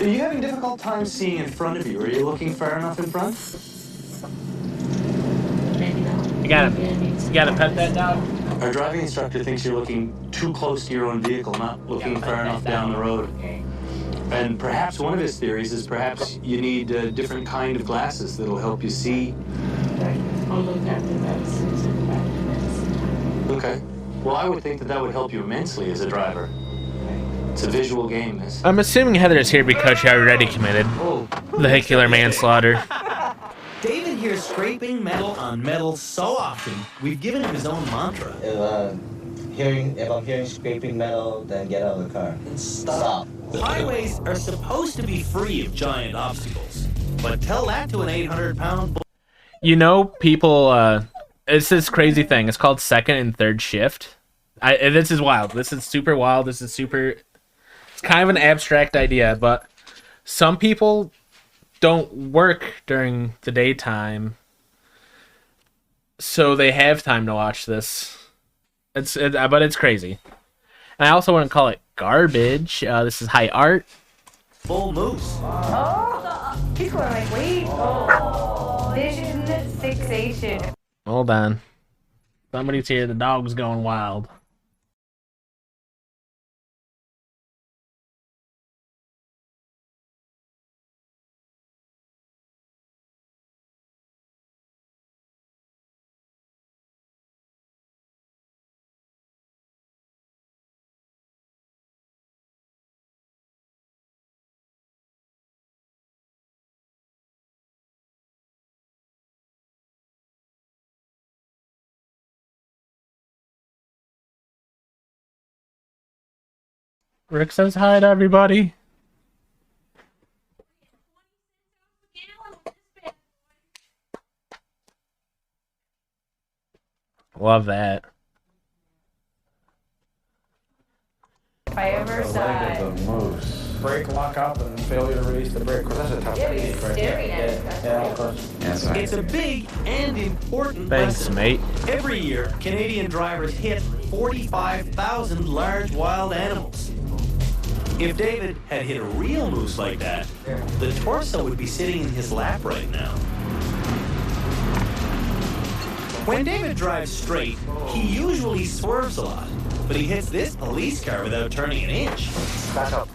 S5: Are you having difficult time seeing in front of you? Are you looking far enough in front?
S1: You gotta pet that dog.
S5: Our driving instructor thinks you're looking too close to your own vehicle, not looking far enough down the road. And perhaps one of his theories is perhaps you need a different kind of glasses that'll help you see. Okay. Well, I would think that would help you immensely as a driver. It's a visual game, this.
S1: I'm assuming Heather is here because she already committed vehicular manslaughter.
S5: David hears scraping metal on metal so often, we've given him his own mantra.
S17: If I'm hearing scraping metal, then get out of the car. Stop.
S5: Highways are supposed to be free of giant obstacles, but tell that to an 800-pound
S1: You know, people, it's this crazy thing. It's called second and third shift. This is wild. This is super wild. It's kind of an abstract idea, but some people don't work during the daytime, so they have time to watch this. But it's crazy. And I also wouldn't call it garbage. This is high art.
S5: Full moose.
S15: Oh, people are like, wait. Oh, vision fixation.
S1: Hold on. Somebody's here. The dog's going wild. Rick says hi to everybody. Love that.
S7: The leg of the moose. Brake lock up and failure to release the brake. That's a tough technique, right? Yeah, of course.
S5: It's a big and important
S1: Thanks,
S5: lesson.
S1: mate.
S5: Every year, Canadian drivers hit 45,000 large wild animals. If David had hit a real moose like that, the torso would be sitting in his lap right now. When David drives straight, he usually swerves a lot, but he hits this police car without turning an inch.
S10: Back up.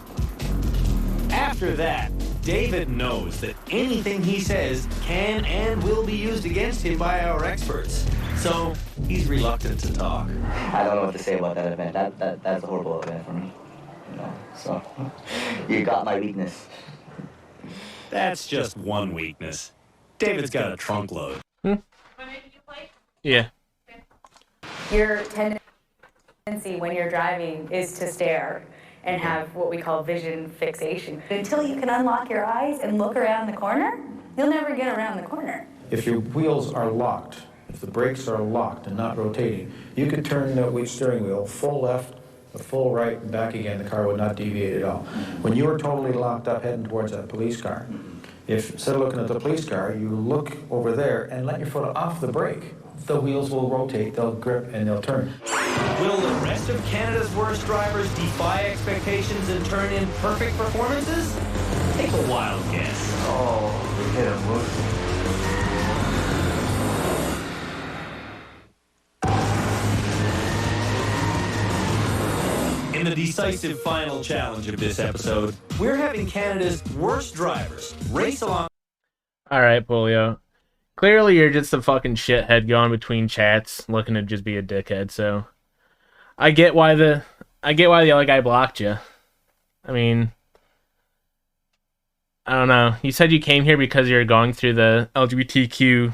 S5: After that, David knows that anything he says can and will be used against him by our experts. So he's reluctant to talk.
S17: I don't know what to say about that event. That's a horrible event for me. You know, so you got my weakness.
S5: That's just one weakness. David's got a trunk load.
S1: Yeah.
S18: Your tendency when you're driving is to stare and have what we call vision fixation. Until you can unlock your eyes and look around the corner, you'll never get around the corner.
S7: If your wheels are locked, if the brakes are locked and not rotating, you could turn the steering wheel full left, full right, and back again. The car would not deviate at all. When you are totally locked up heading towards that police car, if instead of looking at the police car, you look over there and let your foot off the brake, the wheels will rotate, they'll grip, and they'll turn.
S5: Will the rest of Canada's worst drivers defy expectations and turn in perfect performances? Take a wild guess.
S10: Oh, we hit him, Moose.
S5: In the decisive final challenge of this episode, we're having Canada's worst drivers race along.
S1: Alright, Polio. Clearly you're just a fucking shithead going between chats, looking to just be a dickhead, so I get why the other guy blocked you. I mean, I don't know. You said you came here because you're going through the LGBTQ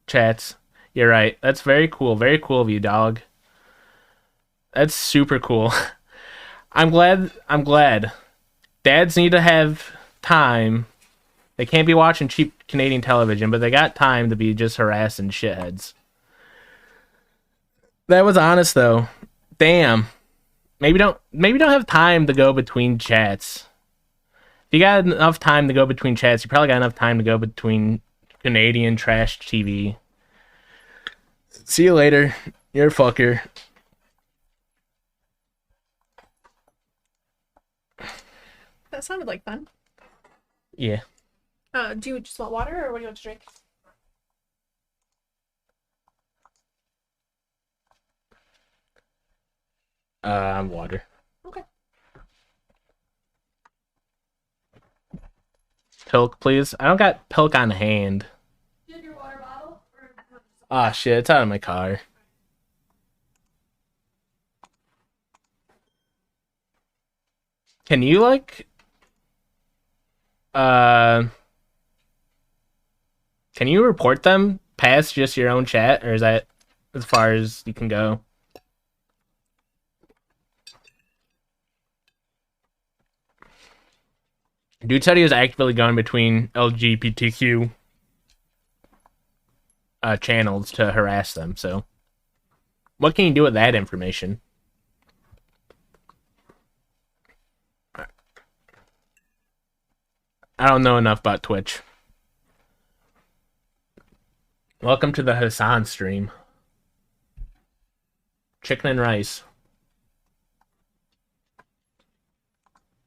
S1: chats. You're right. That's very cool. Very cool of you, dog. That's super cool. I'm glad. Dads need to have time. They can't be watching cheap Canadian television, but they got time to be just harassing shitheads. That was honest though. Damn. Maybe don't have time to go between chats. If you got enough time to go between chats, you probably got enough time to go between Canadian trash TV. See you later. You're a fucker.
S19: That sounded like fun.
S1: Yeah.
S19: Do you just want water or what do you want to drink?
S1: Water.
S19: Okay.
S1: Pilk, please. I don't got Pilk on hand.
S19: Do you have your water bottle?
S1: Ah, shit. It's out of my car. Can you, like... Can you report them past just your own chat, or is that as far as you can go? Dude said he was actively going between LGBTQ channels to harass them, so what can you do with that information? I don't know enough about Twitch. Welcome to the Hassan stream. Chicken and rice.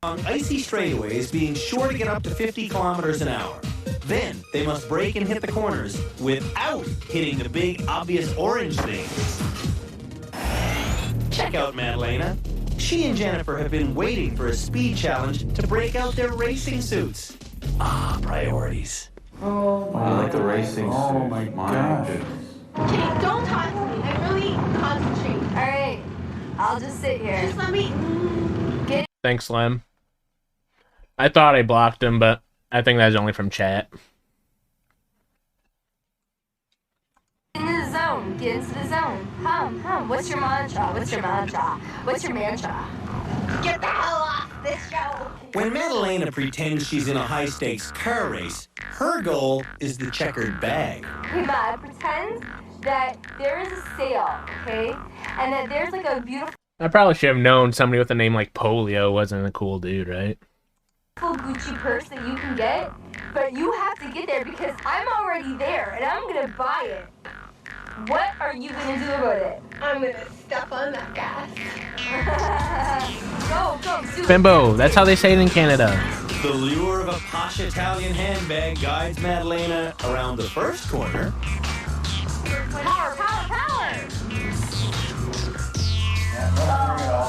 S5: On icy straightaways, being sure to get up to 50 kilometers an hour. Then they must brake and hit the corners without hitting the big obvious orange things. Check out Madalena. She and Jennifer have been waiting for a speed challenge to break out their racing suits. Ah, priorities.
S18: Oh
S10: I like the racing suit.
S7: Oh my gosh.
S9: Okay, don't talk to me. I'm really concentrating.
S15: Alright, I'll just sit here.
S9: Just let me get
S1: Thanks, Lem. I thought I blocked him, but I think that's only from chat.
S15: into the zone. Get into the zone. Hum, hum. What's your mantra? What's your mantra? What's your mantra?
S14: Get the hell off this show!
S5: When Madalena pretends she's in a high-stakes car race, her goal is the checkered bag.
S14: Hey, Matt, pretend that there is a sale, okay? And that there's like a beautiful
S1: I probably should have known somebody with a name like Polio wasn't a cool dude, right?
S14: Gucci purse that you can get, but you have to get there because I'm already there and I'm gonna buy it. What are you gonna do about it?
S9: I'm gonna step on that gas.
S14: Go, Sue.
S1: Bimbo, that's how they say it in Canada.
S5: The lure of a posh Italian handbag guides Madalena around the first corner.
S14: Power, power, power!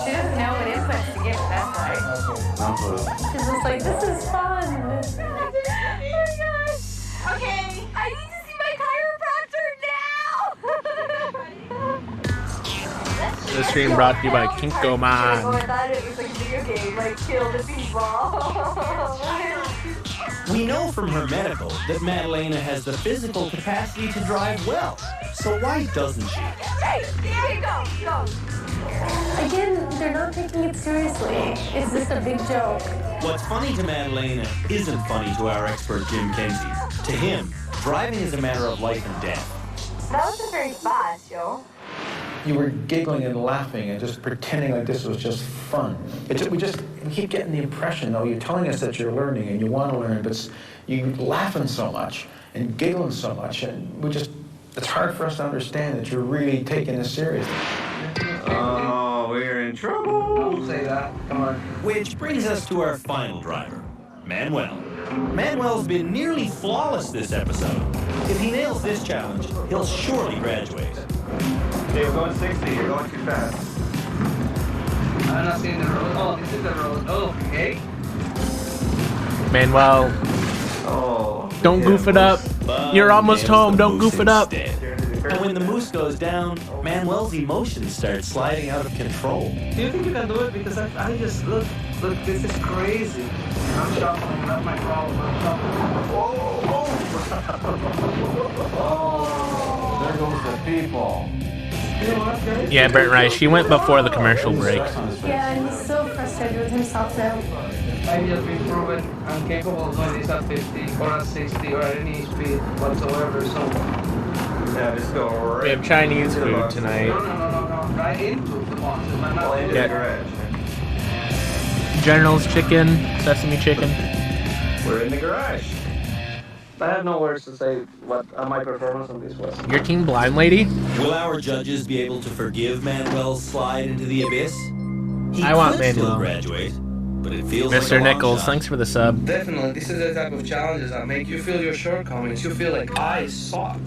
S18: She doesn't know what inputs to give, that's why. She's just like, this is fun.
S14: Oh my gosh. Okay, I need to see my chiropractor now!
S1: This stream brought to you by Kinko
S14: Oh, I
S1: Man.
S14: thought it was like a video game, like kill the people.
S5: We know from her medical that Madalena has the physical capacity to drive well. So why doesn't she?
S14: Hey, go.
S18: Again, they're not taking it seriously. It's just a big joke.
S5: What's funny to Madalena isn't funny to our expert Jim Kenzie. To him, driving is a matter of life and death.
S14: That wasn't very fast, yo.
S7: You were giggling and laughing and just pretending like this was just fun. We keep getting the impression, though, you're telling us that you're learning and you want to learn, but you're laughing so much and giggling so much, and it's hard for us to understand that you're really taking this seriously.
S8: Oh, we're in trouble.
S6: Don't say that. Come on.
S5: Which brings us to our final driver, Manuel. Manuel's been nearly flawless this episode. If he nails this challenge, he'll surely graduate.
S8: Okay, we're going 60. You're going too fast.
S6: I'm not seeing the road. Oh, this is the road. Oh, okay.
S1: Manuel,
S8: Oh.
S1: don't goof it up. You're almost home. Don't goof it up.
S5: And when the moose goes down, Manuel's emotions start sliding out of control.
S6: Do you think you can do it? Because I just look, this is crazy. I'm shuffling, not my problem. I'm shuffling.
S11: There goes the people.
S6: You know what, guys?
S1: Yeah, Brent Rice. She went before the commercial break.
S18: Yeah, and he's so frustrated with himself now.
S6: I've just been proven I'm capable of doing this at 50 or at 60 or at any speed whatsoever, so...
S8: Yeah, just go right.
S1: We have Chinese food tonight.
S6: No. Right into the boxes, but not
S8: Into
S1: Yeah.
S8: the garage.
S1: General's chicken, sesame chicken.
S8: We're in the garage.
S6: I have no words to say what my performance on this was.
S1: Your team blind lady?
S5: Will our judges be able to forgive Manuel's slide into the abyss? He
S1: I want
S5: could still
S1: Manuel.
S5: graduate, but it feels like a
S1: Mr.
S5: long
S1: Nichols,
S5: shot.
S1: thanks for the sub.
S6: Definitely, this is the type of challenges that make you feel your shortcomings. You feel like I suck.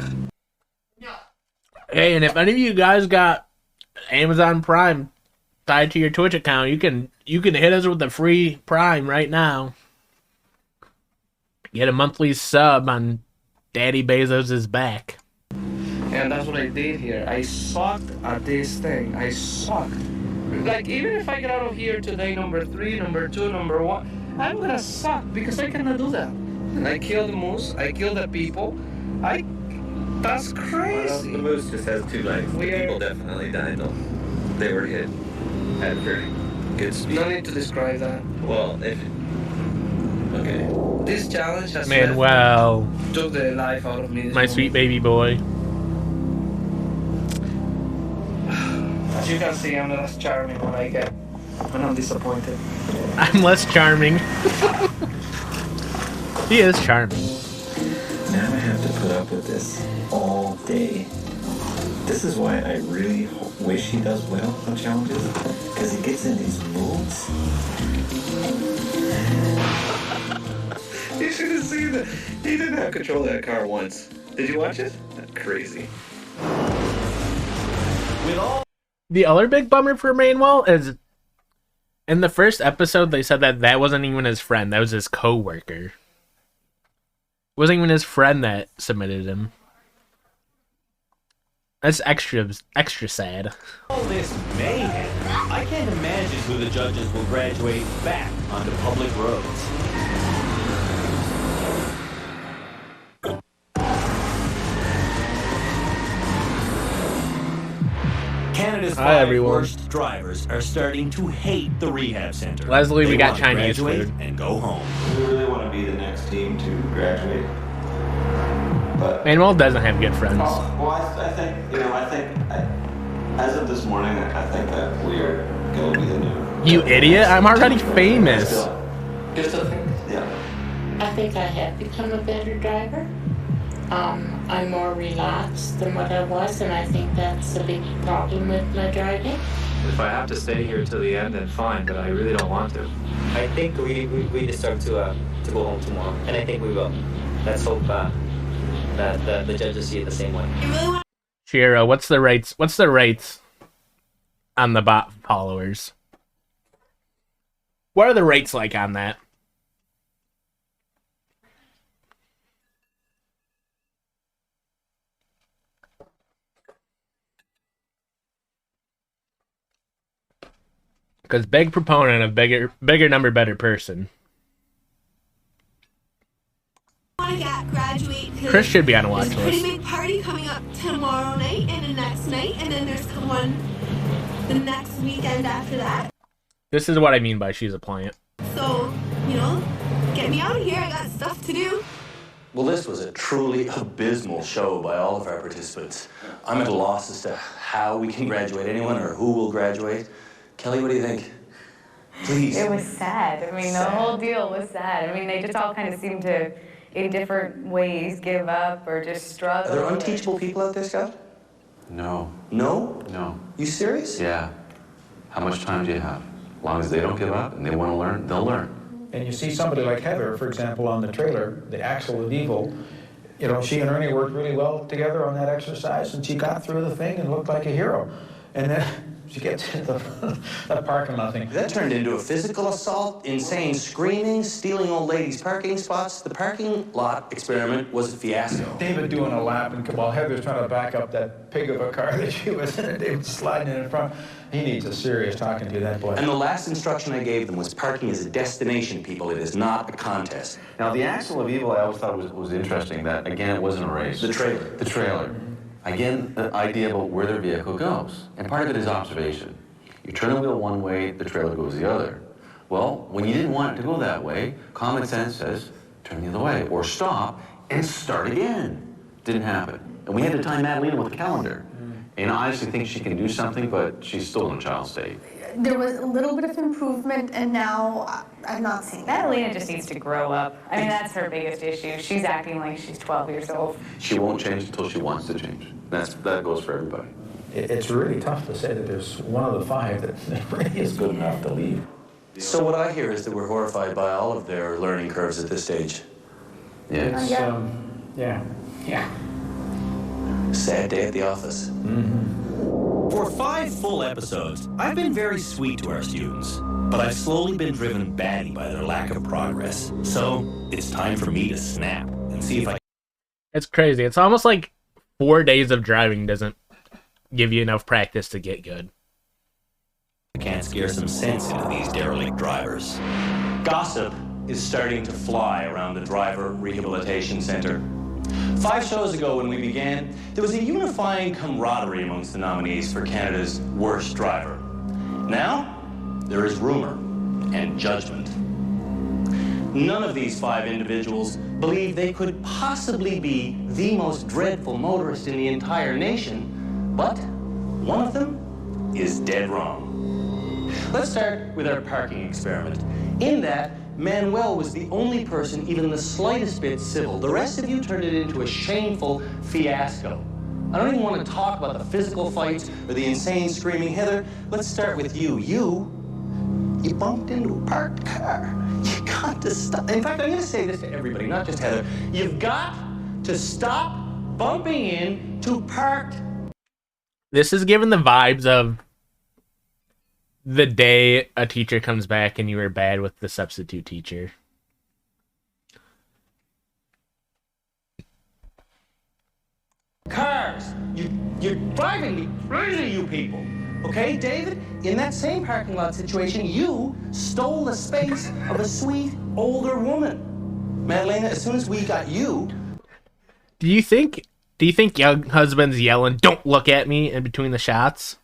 S1: Hey, and if any of you guys got Amazon Prime tied to your Twitch account, you can hit us with a free Prime right now. Get a monthly sub on Daddy Bezos' back.
S6: And that's what I did here. I sucked at this thing. I sucked. Like, even if I get out of here today, number 3, number 2, number 1, I'm gonna suck because I cannot do that. And I kill the moose, I kill the people. That's crazy.
S8: The moose just has 2 legs. The people definitely died though. They were hit at very good speed.
S6: No need to describe that.
S8: Well, okay.
S6: This challenge has
S1: Manuel,
S6: took the life out of me.
S1: my sweet baby boy.
S6: As you can see, I'm not as charming when I get when I'm disappointed.
S1: I'm less charming. He is charming.
S8: Now I have to put up with this all day. This is why I really wish he does well on challenges, because he gets in these moods. You should have seen that. He didn't have control of that car once. Did you watch it? That's crazy.
S5: With all
S1: The other big bummer for Manuel is in the first episode they said that wasn't even his friend, that was his co-worker. It wasn't even his friend that submitted him. That's extra sad.
S5: all this mayhem, I can't imagine who the judges will graduate back onto public roads. Canada's Canada's
S1: Hi,
S5: 5
S1: everyone.
S5: worst drivers are starting to hate the rehab center.
S1: Leslie, we
S5: They
S1: got
S5: want to
S1: Chinese
S5: graduate
S1: food.
S5: and go home.
S8: We really want to be the next team to graduate. But
S1: Manuel doesn't have good friends.
S8: well, I think as of this morning, I think that we are going to be the new.
S1: You idiot! I'm already famous.
S13: Just a thing.
S8: Yeah.
S13: I think I have become a better driver. I'm more relaxed than what I was, and I think that's a big problem with my driving.
S11: If I have to stay here till the end, then fine, but I really don't want to.
S20: I think we deserve to go home tomorrow, and I think we will. Let's hope that the judges see it the same way.
S1: Shiro, what's the rates? What's the rates on the bot followers? What are the rates like on that? Because big proponent of bigger number, better person.
S9: Graduate.
S1: Chris should be on a watch
S9: There's a pretty
S1: list.
S9: big party coming up tomorrow night and the next night, and then there's one the next weekend after that.
S1: This is what I mean by she's a plant.
S9: So, get me out of here. I got stuff to do.
S10: Well, this was a truly abysmal show by all of our participants. I'm at a loss as to how we can graduate anyone or who will graduate. Kelly, what do you think? Please.
S18: It was sad. I mean, the whole deal was sad. I mean, they just all kind of seemed to, in different ways, give up or just struggle.
S10: Are there unteachable people out there, Scott?
S21: No.
S10: No?
S21: No.
S10: You serious?
S21: Yeah. How much time do you have? As long as they don't give up and they want to learn, they'll learn.
S7: And you see somebody like Heather, for example, on the trailer, the axle of evil, she and Ernie worked really well together on that exercise, and she got through the thing and looked like a hero. And then she gets into the parking lot thing.
S10: That turned into a physical assault, insane screaming, stealing old ladies' parking spots. The parking lot experiment was a fiasco.
S7: David doing a lap, and while Heather's trying to back up that pig of a car that she was in, and David sliding in front. He needs a serious talking to, that boy.
S10: And the last instruction I gave them was parking is a destination, people. It is not a contest.
S21: Now, the axle of evil, I always thought was interesting that, again, it wasn't a race.
S10: The trailer.
S21: The trailer. Again, the idea about where their vehicle goes. And part of it is observation. You turn the wheel one way, the trailer goes the other. Well, when you didn't want it to go that way, common sense says, turn the other way, or stop and start again. Didn't happen. And we had to time Madalena with a calendar. And I honestly think she can do something, but she's still in a child state.
S15: There was a little bit of improvement, and now I'm not seeing that.
S18: Madalena just needs to grow up. I mean, that's her biggest issue. She's acting like she's 12 years old.
S21: She won't change until she wants to change. That goes for everybody.
S7: It's really tough to say that there's one of the 5 that really is good enough to leave.
S10: So what I hear is that we're horrified by all of their learning curves at this stage.
S21: Yes.
S7: Yeah.
S10: Sad day at the office.
S5: For 5 full episodes, I've been very sweet to our students, but I've slowly been driven batty by their lack of progress. So it's time for me to snap and see if I.
S1: It's crazy. It's almost like 4 days of driving doesn't give you enough practice to get good.
S5: Can't scare some sense into these derelict drivers.
S10: Gossip is starting to fly around the Driver Rehabilitation Center. 5 shows ago when we began, there was a unifying camaraderie amongst the nominees for Canada's worst driver. Now, there is rumor and judgment. None of these 5 individuals believe they could possibly be the most dreadful motorist in the entire nation, but one of them is dead wrong. Let's start with our parking experiment. In that, Manuel was the only person even the slightest bit civil. The rest of you turned it into a shameful fiasco. I don't even want to talk about the physical fights or the insane screaming. Heather, let's start with you. You bumped into a parked car. You got to stop. In fact, I'm going to say this to everybody, not just Heather. You've got to stop bumping into parked.
S1: This is giving the vibes of the day a teacher comes back and you were bad with the substitute teacher.
S10: Cars. You're driving me crazy, you people. Okay, David? In that same parking lot situation, you stole the space of a sweet older woman. Madalena, as soon as we got you.
S1: Do you think young husbands yelling, "Don't look at me" in between the shots?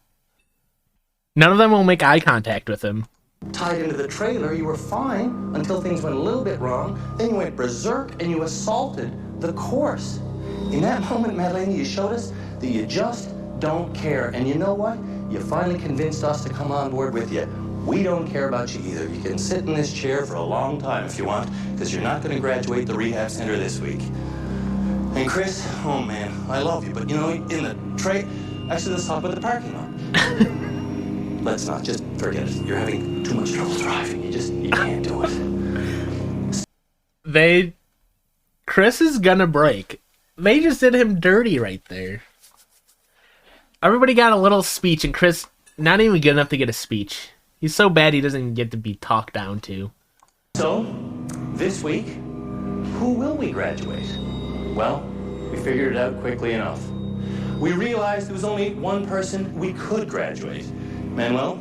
S1: None of them will make eye contact with him.
S4: Tied into the trailer, you were fine until things went a little bit wrong. Then you went berserk and you assaulted the course. In that moment, Madeleine, you showed us that you just don't care. And you know what? You finally convinced us to come on board with you. We don't care about you either. You can sit in this chair for a long time if you want, because you're not going to graduate the rehab center this week. And Chris, oh man, I love you, but you know, in the actually, let's talk about the parking lot. Let's not, just forget it. You're having too much trouble driving. You can't do it.
S1: Chris is gonna break. They just did him dirty right there. Everybody got a little speech, and Chris, not even good enough to get a speech. He's so bad he doesn't get to be talked down to.
S4: So, this week, who will we graduate? Well, we figured it out quickly enough. We realized there was only one person we could graduate. Manuel,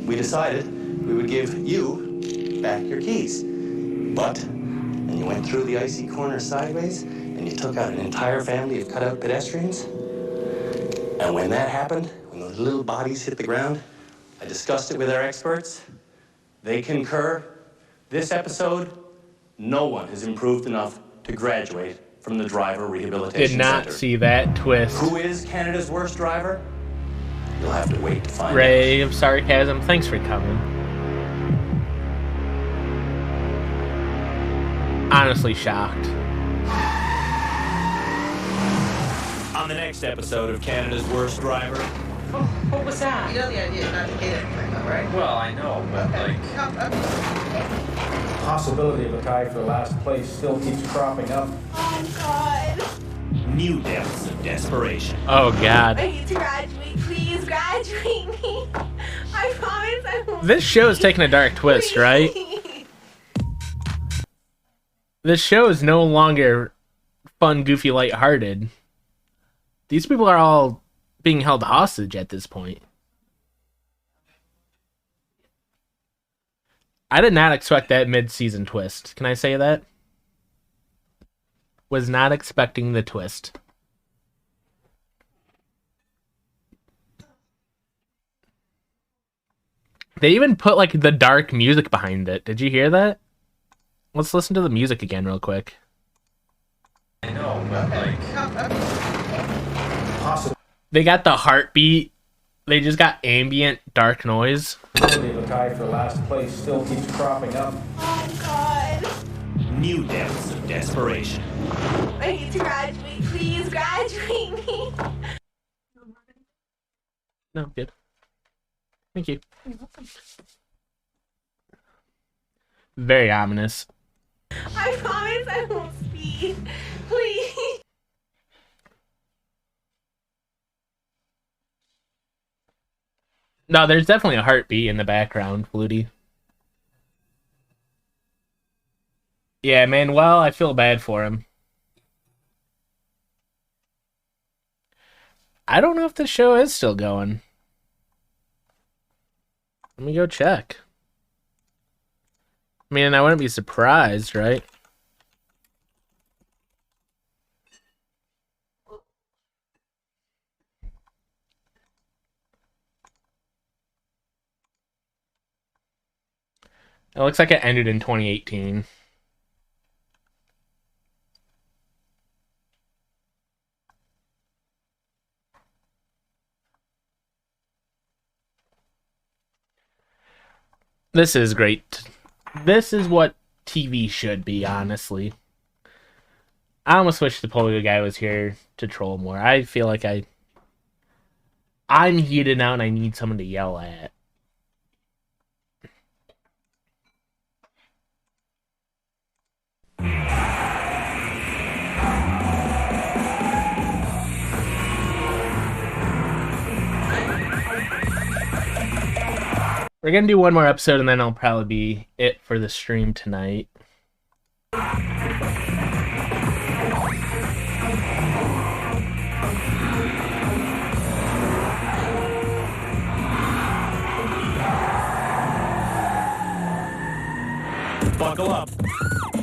S4: we decided we would give you back your keys. But, and you went through the icy corner sideways, and you took out an entire family of cutout pedestrians. And when that happened, when those little bodies hit the ground, I discussed it with our experts. They concur. This episode, no one has improved enough to graduate from the driver rehabilitation
S1: Did not
S4: center.
S1: see that twist.
S4: Who is Canada's worst driver? You'll have to wait to find
S1: Ray of sarcasm, thanks for coming. Honestly shocked.
S5: On the next episode of Canada's Worst Driver.
S13: What was that?
S2: You know the idea is not to get anything, though, right?
S20: Well, I know, but like...
S7: Possibility of a tie for last place still keeps cropping up.
S9: Oh, God.
S5: New depths of desperation.
S1: Oh, God.
S9: I need to graduate. Please graduate me. I promise I won't.
S1: This show is taking a dark twist, right? This show is no longer fun, goofy, lighthearted. These people are all being held hostage at this point. I did not expect that mid-season twist. Can I say that? Was not expecting the twist. They even put, like, the dark music behind it. Did you hear that? Let's listen to the music again real quick.
S20: I know, but like...
S1: They got the heartbeat. They just got ambient dark noise.
S7: Possibility of a tie for last place still keeps cropping up.
S9: Oh, God.
S5: New depths of desperation.
S9: I need to graduate. Please graduate me.
S1: No, good. Thank you. Very ominous.
S9: I promise I won't speed. Please.
S1: No, there's definitely a heartbeat in the background, Flutie. Yeah, Manuel, I feel bad for him. I don't know if the show is still going. Let me go check. I mean, I wouldn't be surprised, right? It looks like it ended in 2018. This is great. This is what TV should be, honestly. I almost wish the polio guy was here to troll more. I feel like I'm heated now and I need someone to yell at. We're going to do one more episode and then it'll probably be it for the stream tonight.
S5: Buckle up.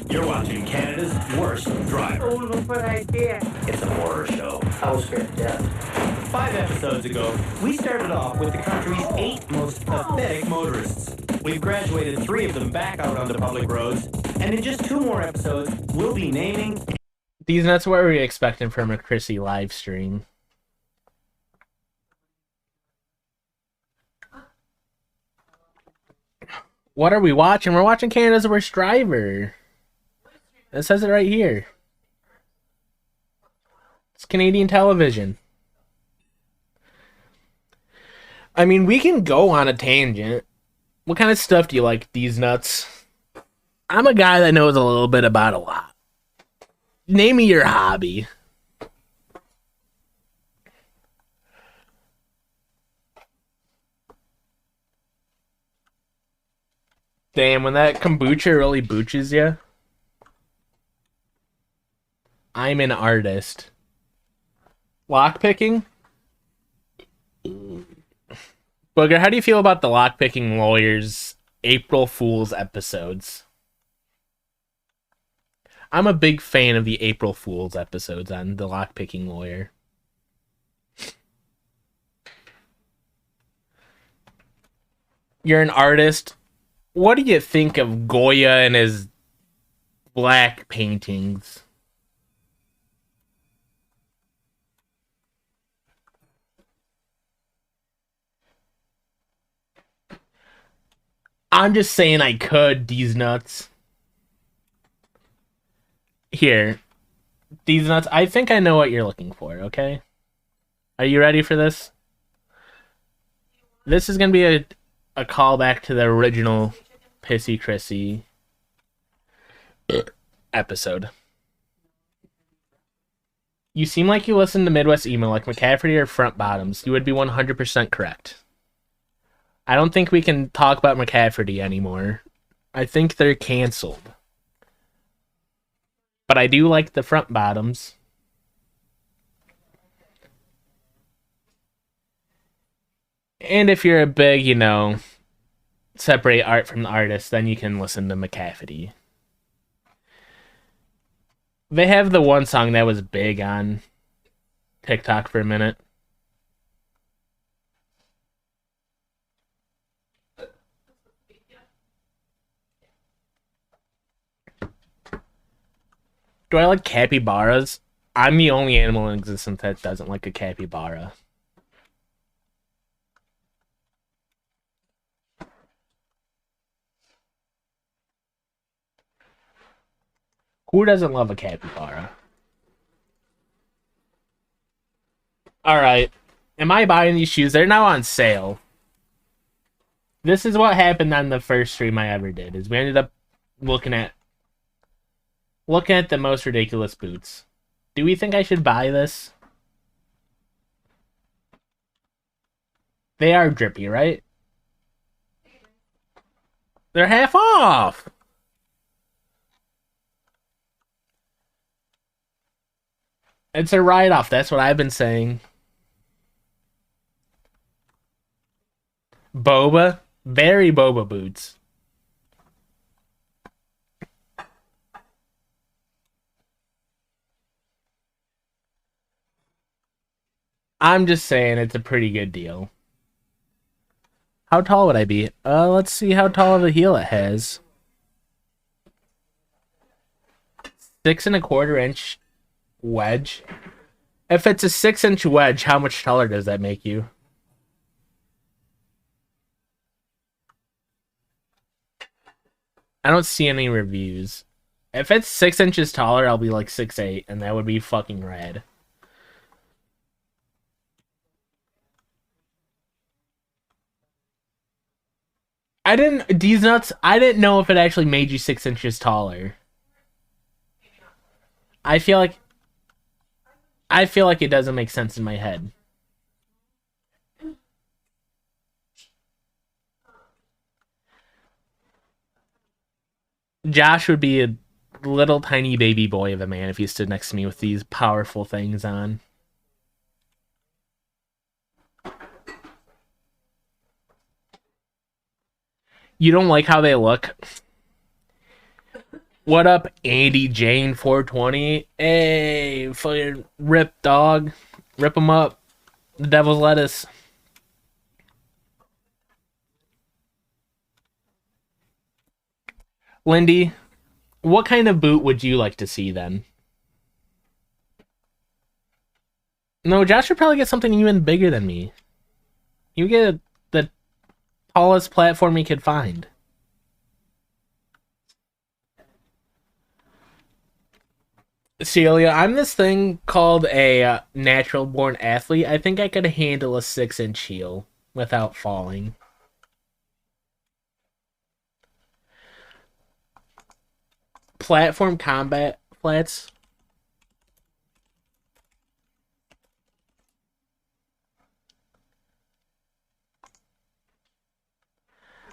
S5: You're watching Canada's worst driver.
S2: Oh, look what I did.
S5: It's a horror show.
S2: I was scared to death.
S5: 5 episodes ago, we started off with the country's 8 most pathetic motorists. We've graduated 3 of them back out onto public roads, and in just 2 more episodes, we'll be naming...
S1: These nuts, what were we expecting from a Chrissy live stream? What are we watching? We're watching Canada's Worst Driver. It says it right here. It's Canadian television. I mean, we can go on a tangent. What kind of stuff do you like, these nuts? I'm a guy that knows a little bit about a lot. Name me your hobby. Damn, when that kombucha really booches you. I'm an artist. Lockpicking? Booger, how do you feel about the lockpicking lawyers April Fool's episodes? I'm a big fan of the April Fool's episodes on the lockpicking lawyer. You're an artist. What do you think of Goya and his black paintings? I'm just saying I could, these nuts. Here. These nuts, I think I know what you're looking for, okay? Are you ready for this? This is going to be a callback to the original Pissy Chrissy episode. You seem like you listen to Midwest emo like McCafferty or Front Bottoms. You would be 100% correct. I don't think we can talk about McCafferty anymore. I think they're canceled. But I do like the Front Bottoms. And if you're a big, separate art from the artist, then you can listen to McCafferty. They have the one song that was big on TikTok for a minute. Do I like capybaras? I'm the only animal in existence that doesn't like a capybara. Who doesn't love a capybara? Alright. Am I buying these shoes? They're now on sale. This is what happened on the first stream I ever did, is we ended up looking at the most ridiculous boots. Do we think I should buy this? They are drippy, right? They're half off! It's a write-off, that's what I've been saying. Boba. Very boba boots. I'm just saying it's a pretty good deal. How tall would I be? Let's see how tall of a heel it has. 6 1/4 inch wedge. If it's a 6-inch wedge, how much taller does that make you? I don't see any reviews. If it's 6 inches taller, I'll be like 6'8", and that would be fucking rad. These nuts, I didn't know if it actually made you 6 inches taller. I feel like it doesn't make sense in my head. Josh would be a little tiny baby boy of a man if he stood next to me with these powerful things on. You don't like how they look? What up, Andy Jane 420? Hey, fucking rip, dog. Rip him up. The devil's lettuce. Lindy, what kind of boot would you like to see then? No, Josh should probably get something even bigger than me. You get the tallest platform he could find. Celia, I'm this thing called a natural born athlete. I think I could handle a 6-inch heel without falling. Platform combat flats.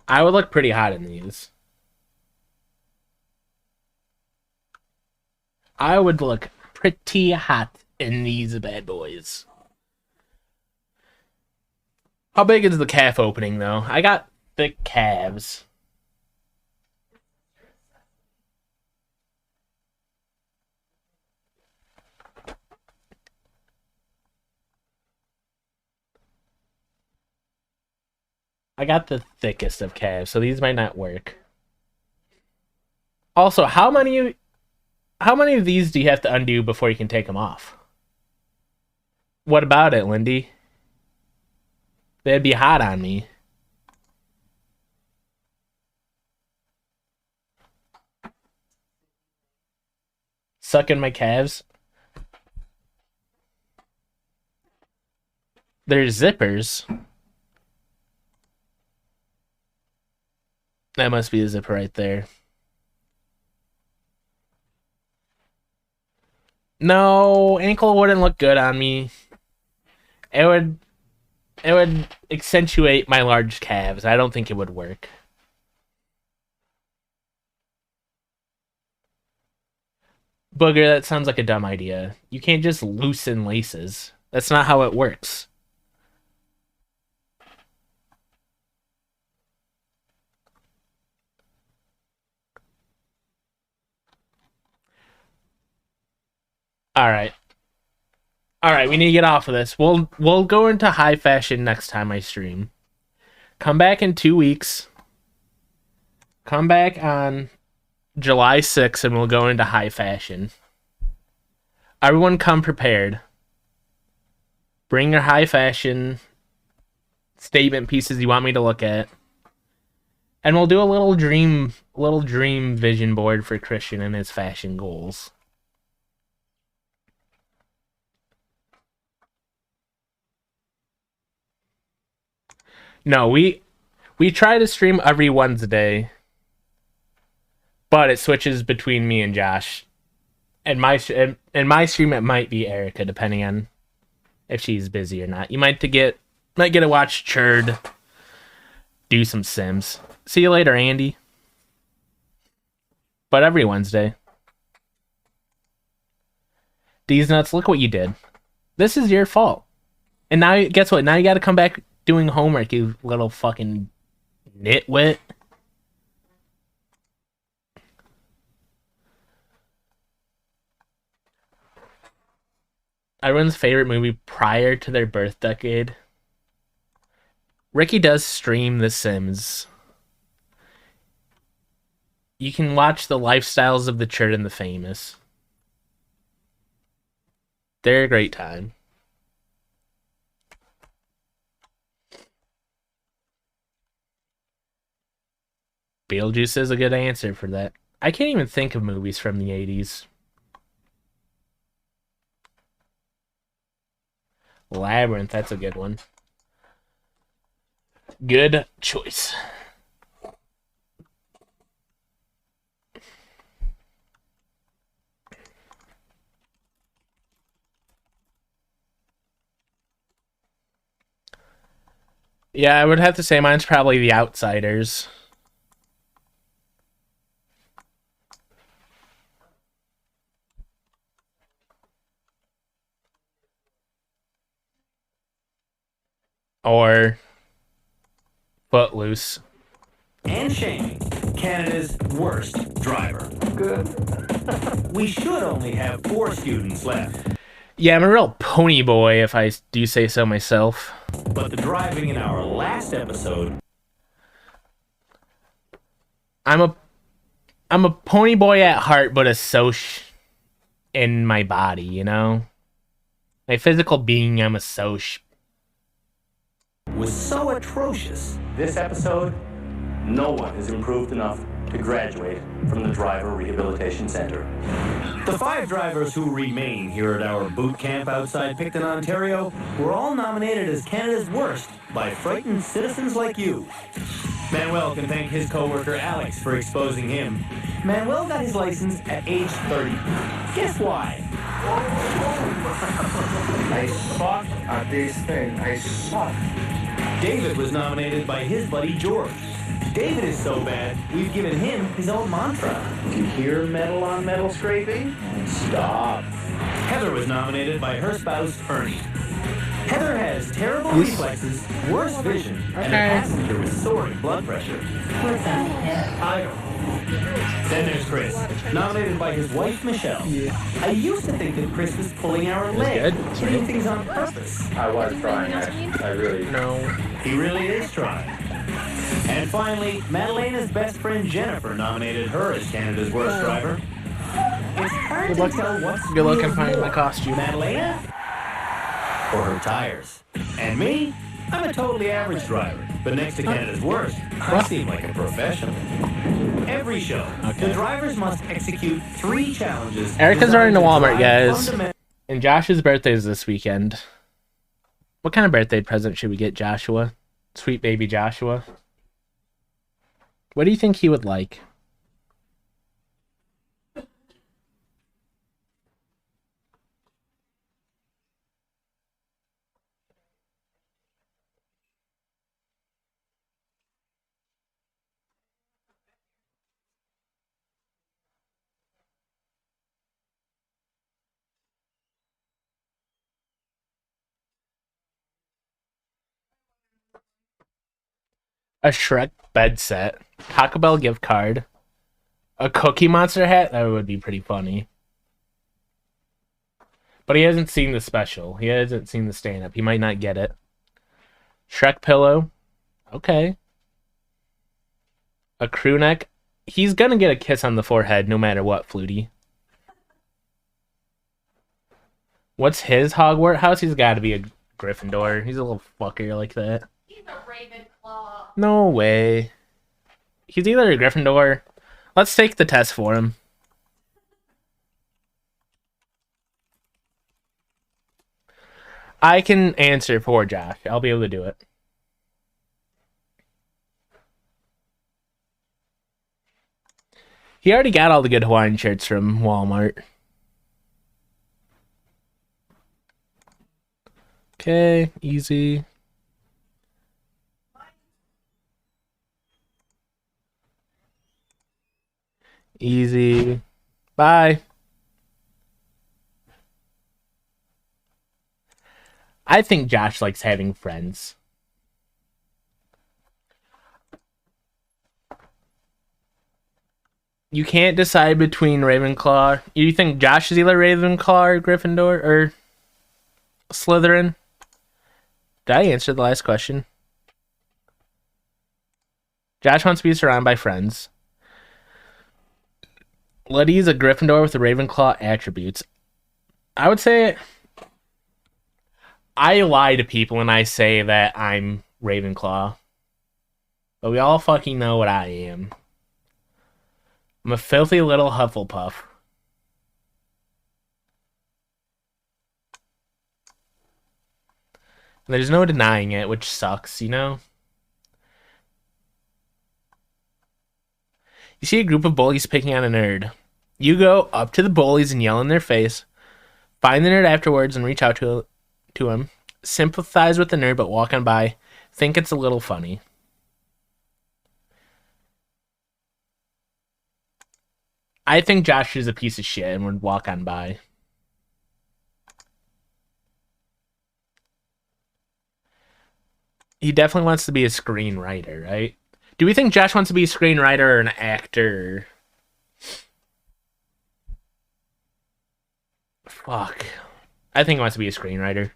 S1: I would look pretty hot in these. I would look pretty hot in these bad boys. How big is the calf opening, though? I got thick calves. I got the thickest of calves, so these might not work. Also, how many of these do you have to undo before you can take them off? What about it, Lindy? They'd be hot on me. Sucking my calves. They're zippers. That must be a zipper right there. No, ankle wouldn't look good on me. It would accentuate my large calves. I don't think it would work. Booger, that sounds like a dumb idea. You can't just loosen laces. That's not how it works. All right. All right, we need to get off of this. We'll go into high fashion next time I stream. Come back in 2 weeks. Come back on July 6th and we'll go into high fashion. Everyone come prepared. Bring your high fashion statement pieces you want me to look at. And we'll do a little dream vision board for Christian and his fashion goals. No, we try to stream every Wednesday, but it switches between me and Josh. And my stream it might be Erica, depending on if she's busy or not. You might get to watch Churd do some Sims. See you later, Andy. But every Wednesday. These nuts, look what you did. This is your fault. And now, guess what? Now you gotta come back doing homework, you little fucking nitwit. Everyone's favorite movie prior to their birth decade. Ricky does stream The Sims. You can watch the lifestyles of the Churd and the famous. They're a great time. Beetlejuice is a good answer for that. I can't even think of movies from the 80s. Labyrinth, that's a good one. Good choice. Yeah, I would have to say mine's probably The Outsiders. Or Footloose.
S5: And shaming. Canada's worst driver. Good. We should only have 4 students left.
S1: Yeah, I'm a real pony boy, if I do say so myself.
S5: But the driving in our last episode...
S1: I'm a pony boy at heart, but a soc in my body, you know? My physical being, I'm a soc.
S5: Was so atrocious.
S10: This episode, no one has improved enough to graduate from the Driver Rehabilitation Center.
S5: The 5 drivers who remain here at our boot camp outside Picton, Ontario, were all nominated as Canada's worst by frightened citizens like you. Manuel can thank his co-worker Alex for exposing him. Manuel got his license at age 30. Guess why?
S6: I suck at this thing. I suck.
S5: David was nominated by his buddy George. David is so bad, we've given him his own mantra.
S12: You hear metal on metal scraping? Stop.
S5: Heather was nominated by her spouse, Ernie. Heather has terrible reflexes, worse vision, and a passenger with soaring blood pressure.
S13: What's that?
S5: I don't know. Then there's Chris, nominated by his wife, Michelle. I used to think that Chris was pulling our leg, doing things on purpose.
S12: I was trying. I really...
S1: No.
S5: He really is trying. And finally, Madalena's best friend Jennifer nominated her as Canada's worst driver. It's hard to tell what's
S1: Good luck in finding my costume.
S5: Madalena or her tires. And me, I'm a totally average driver. But next to Canada's worst, I seem like a professional. Every show, the drivers must execute 3 challenges.
S1: Erica's running to Walmart, guys. And Josh's birthday is this weekend. What kind of birthday present should we get Joshua? Sweet baby Joshua. What do you think he would like? A Shrek bed set, Taco Bell gift card, a Cookie Monster hat. That would be pretty funny. But he hasn't seen the special. He hasn't seen the stand-up. He might not get it. Shrek pillow. Okay. A crew neck. He's gonna get a kiss on the forehead no matter what, Flutie. What's his Hogwarts house? He's got to be a Gryffindor. He's a little fucker like that.
S19: He's a Ravenclaw.
S1: No way. He's either a Gryffindor. Let's take the test for him. I can answer for Josh. I'll be able to do it. He already got all the good Hawaiian shirts from Walmart. Okay, easy. Easy. Bye. I think Josh likes having friends. You can't decide between Ravenclaw. You think Josh is either Ravenclaw or Gryffindor or Slytherin? Did I answer the last question? Josh wants to be surrounded by friends. Letty's a Gryffindor with the Ravenclaw attributes. I would say I lie to people when I say that I'm Ravenclaw. But we all fucking know what I am. I'm a filthy little Hufflepuff. And there's no denying it, which sucks, you know? You see a group of bullies picking on a nerd. You go up to the bullies and yell in their face. Find the nerd afterwards and reach out to him. Sympathize with the nerd but walk on by. Think it's a little funny. I think Josh is a piece of shit and would walk on by. He definitely wants to be a screenwriter, right? Do we think Josh wants to be a screenwriter or an actor? Fuck. I think he wants to be a screenwriter.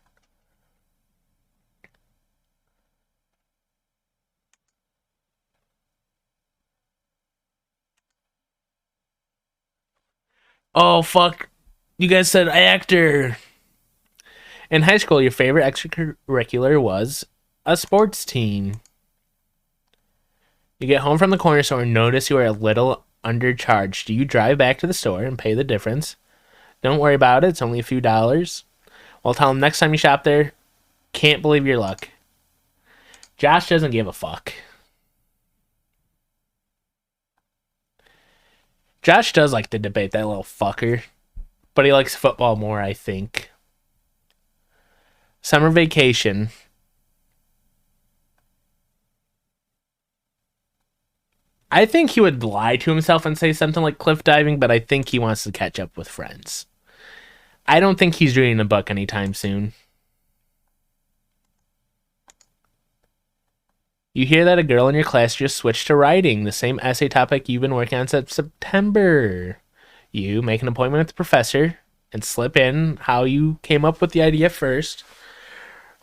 S1: Oh, fuck. You guys said actor. In high school, your favorite extracurricular was a sports team. You get home from the corner store and notice you are a little undercharged. Do you drive back to the store and pay the difference? Don't worry about it. It's only a few dollars. Well, tell them next time you shop there, can't believe your luck. Josh doesn't give a fuck. Josh does like to debate, that little fucker. But he likes football more, I think. Summer vacation. I think he would lie to himself and say something like cliff diving, but I think he wants to catch up with friends. I don't think he's reading a book anytime soon. You hear that a girl in your class just switched to writing the same essay topic you've been working on since September. You make an appointment with the professor and slip in how you came up with the idea first.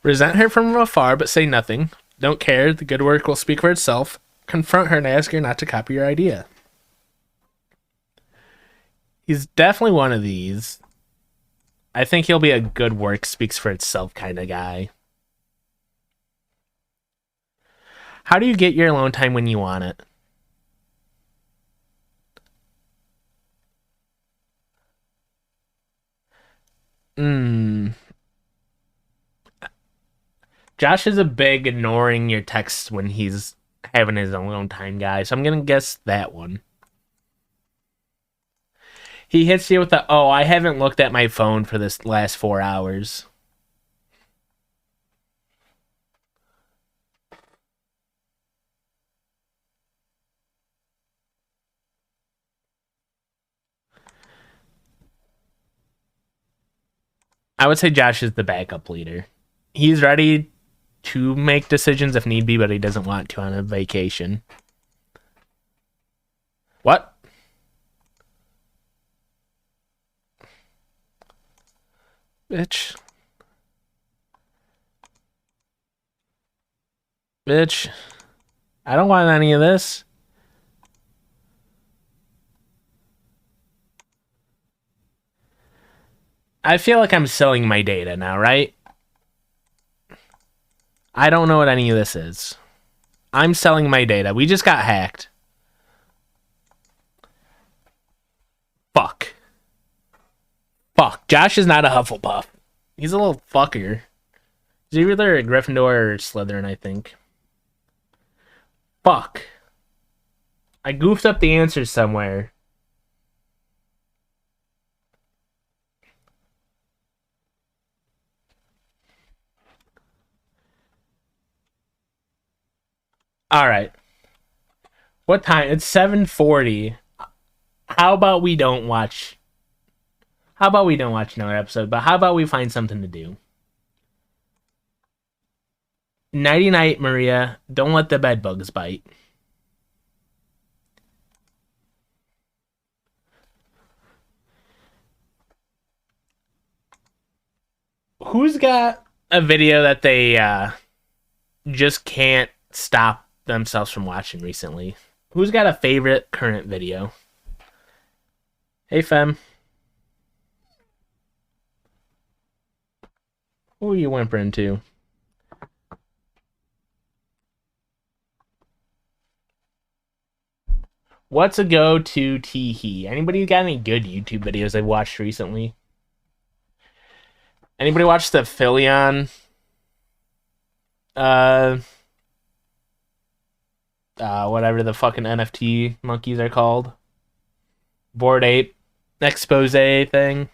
S1: Resent her from afar, but say nothing. Don't care. The good work will speak for itself. Confront her and ask her not to copy your idea. He's definitely one of these. I think he'll be a good work speaks for itself kind of guy. How do you get your alone time when you want it? Josh is a big ignoring your texts when he's having his alone time guy, so I'm gonna guess that one. He hits you with the, oh, I haven't looked at my phone for this last 4 hours. I would say Josh is the backup leader. He's ready to make decisions if need be, but he doesn't want to on a vacation. What? Bitch. Bitch. I don't want any of this. I feel like I'm selling my data now, right? I don't know what any of this is. I'm selling my data. We just got hacked. Fuck. Fuck. Josh is not a Hufflepuff. He's a little fucker. He's either a Gryffindor or Slytherin, I think. Fuck. I goofed up the answers somewhere. All right. What time? It's 7:40. How about we don't watch another episode, but how about we find something to do? Nighty night, Maria. Don't let the bed bugs bite. Who's got a video that they just can't stop themselves from watching recently? Who's got a favorite current video? Hey, Fem. Who are you whimpering to? What's a go-to teehee? Anybody got any good YouTube videos they've watched recently? Anybody watch the Philion? Whatever the fucking NFT monkeys are called. Bored Ape expose thing.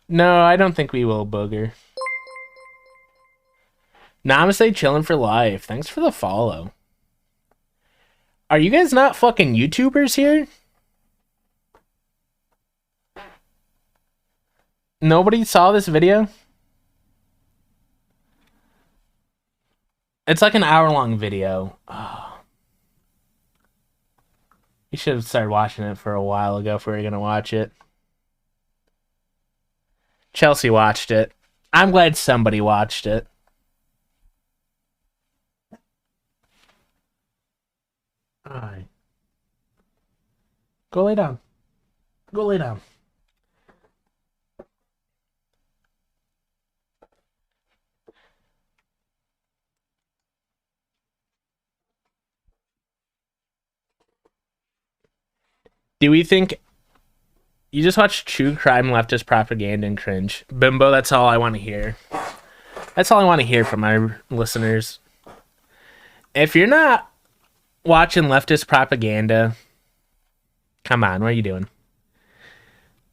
S1: No, I don't think we will, Booger. Namaste chilling for life. Thanks for the follow. Are you guys not fucking YouTubers here? Nobody saw this video? It's like an hour-long video. Oh. You should have started watching it for a while ago if we were going to watch it. Chelsea watched it. I'm glad somebody watched it. Alright. Go lay down. Go lay down. Do we think you just watch true crime, leftist propaganda, and cringe? Bimbo, that's all I want to hear. That's all I want to hear from my listeners. If you're not watching leftist propaganda, come on, what are you doing?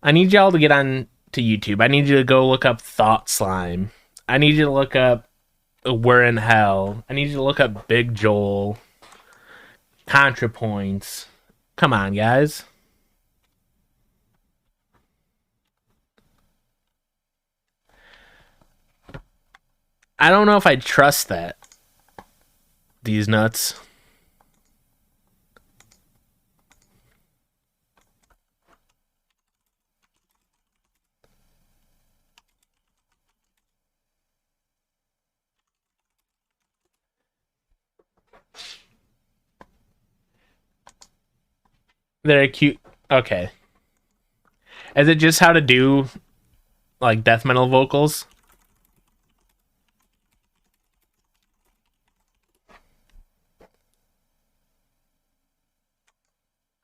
S1: I need y'all to get on to YouTube. I need you to go look up Thought Slime. I need you to look up We're in Hell. I need you to look up Big Joel. ContraPoints. Come on, guys. I don't know if I trust that. These nuts. They're cute. Okay. Is it just how to do like death metal vocals?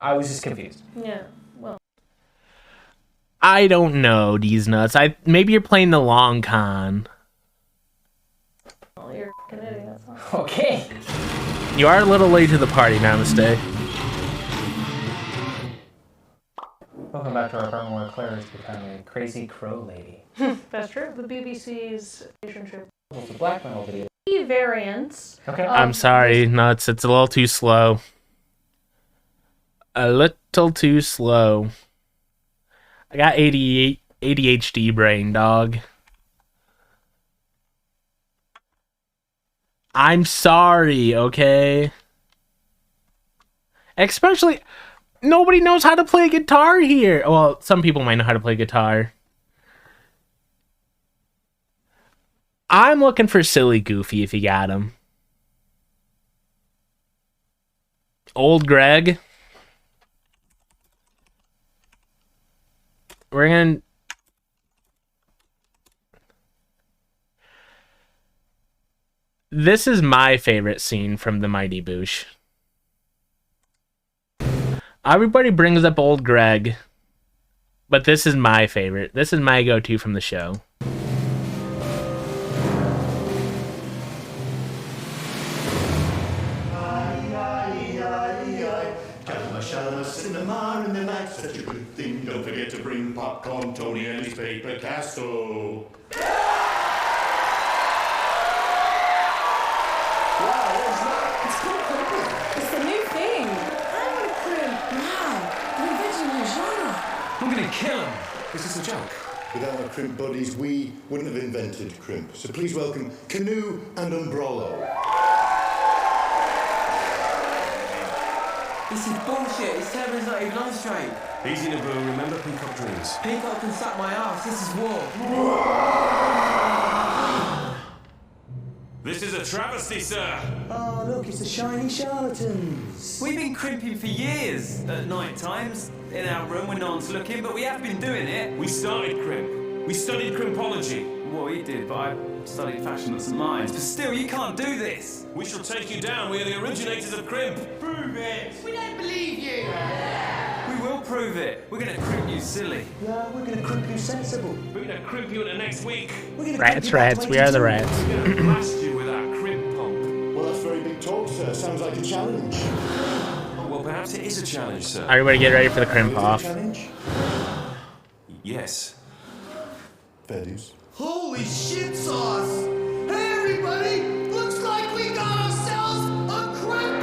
S11: I was just confused.
S3: Yeah, well.
S1: I don't know, these nuts. Maybe you're playing the long con.
S3: Oh, you're an idiot, that's all.
S11: Okay.
S1: You are a little late to the party, Namaste.
S11: Welcome back to our program where Claire has become a crazy crow lady.
S3: That's true. The BBC's Asian Trip.
S11: It's a black metal video.
S3: Variants.
S11: Okay.
S1: I'm sorry, nuts. It's a little too slow. A little too slow. I got ADHD brain, dog. I'm sorry, okay? Especially, nobody knows how to play guitar here. Well, some people might know how to play guitar. I'm looking for Silly Goofy if you got him. Old Greg. We're gonna... This is my favorite scene from The Mighty Boosh. Everybody brings up Old Greg, but this is my favorite. This is my go-to from the show.
S22: Such a good thing. Don't forget to bring popcorn, Tony, and his paper castle.
S23: It's the new thing. I'm gonna crimp. Wow, the invention of a genre.
S22: I'm gonna kill him. Is this a joke? Without our crimp buddies, we wouldn't have invented crimp. So please welcome Canoe and Umbrello.
S24: This is bullshit. His turban's not even on straight.
S22: Easy to brew. Remember Peacock dreams.
S24: Peacock can suck my ass. This is war.
S22: This is a travesty, sir.
S24: Oh, look, it's the shiny charlatans.
S25: We've been crimping for years at night times in our room when no one's looking, but we have been doing it.
S22: We started crimp. We studied crimpology.
S25: Well, he did, but I studied fashion at St. Martin's. But still, you can't do this.
S22: We shall take you down. We are the originators of crimp.
S25: Prove it.
S23: We don't believe you.
S25: We will prove it. We're going to crimp you silly.
S24: Yeah, we're going to crimp you sensible.
S22: We're going to crimp you in the next week.
S1: Rats, rats, we are the rats.
S22: We're going to blast you with our crimp pump. Well, that's very big talk, sir. Sounds like a challenge. Oh, well, perhaps it is a challenge, sir.
S1: Everybody get ready for the crimp off.
S22: Yes. Fair dues.
S23: Holy shit sauce! Hey, everybody! Looks like we got ourselves a crimp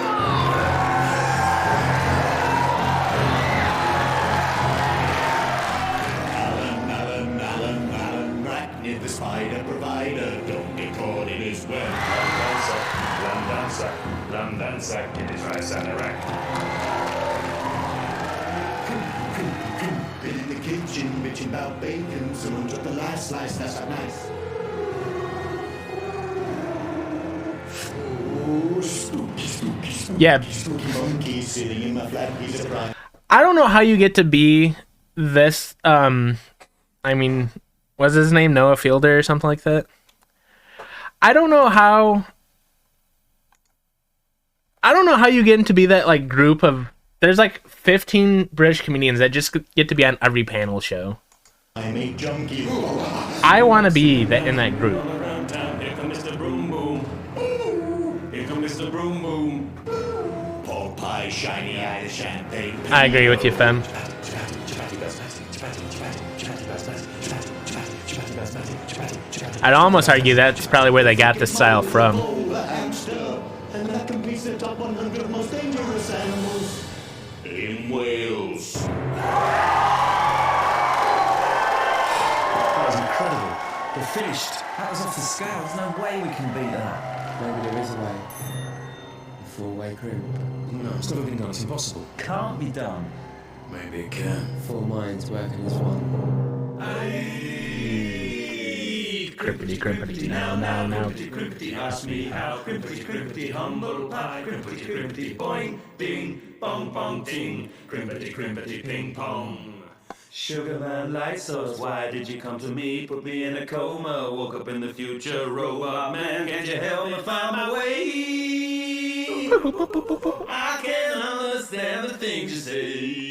S22: Alan, arachnid, the spider provider. Don't get caught in his web. bitching about bacon. Someone dropped the last slice, that's not nice. Oh, spooky
S1: Yeah.
S22: monkey sitting in my flat piece of pride.
S1: I don't know how you get to be this. I mean, was his name Noah Fielder or something like that? I don't know how. I don't know how you get into be that like group of. There's like 15 British comedians that just get to be on every panel show.
S22: I'm a junkie.
S1: I want to be in that group.
S25: Around town, here comes Mr. Broom Boom. Here comes Mr. Broom Boom. Pork pie, shiny eye, the champagne.
S1: I agree with you, Fem. I'd almost argue that's probably where they got the style from.
S22: And that completes the top 100 most dangerous animals in Wales.
S12: That was incredible. We're finished. That was off the scale. There's no way we can beat that.
S11: Maybe there is a way. A four-way crimp.
S12: No, it's never been done. It's impossible. Can't be done. Maybe it can.
S11: Four minds working as one.
S1: Crimpity, crimpity, now.
S25: Crimpity, crimpity, ask me how. Crimpity, crimpity, humble pie. Crimpity, crimpity, boing, ding, bong, bong, ting. Crimpity, crimpity, ping pong. Sugarman light source, why did you come to me? Put me in a coma, woke up in the future. Robot man, can't you help me find my way? I can't understand the things you say.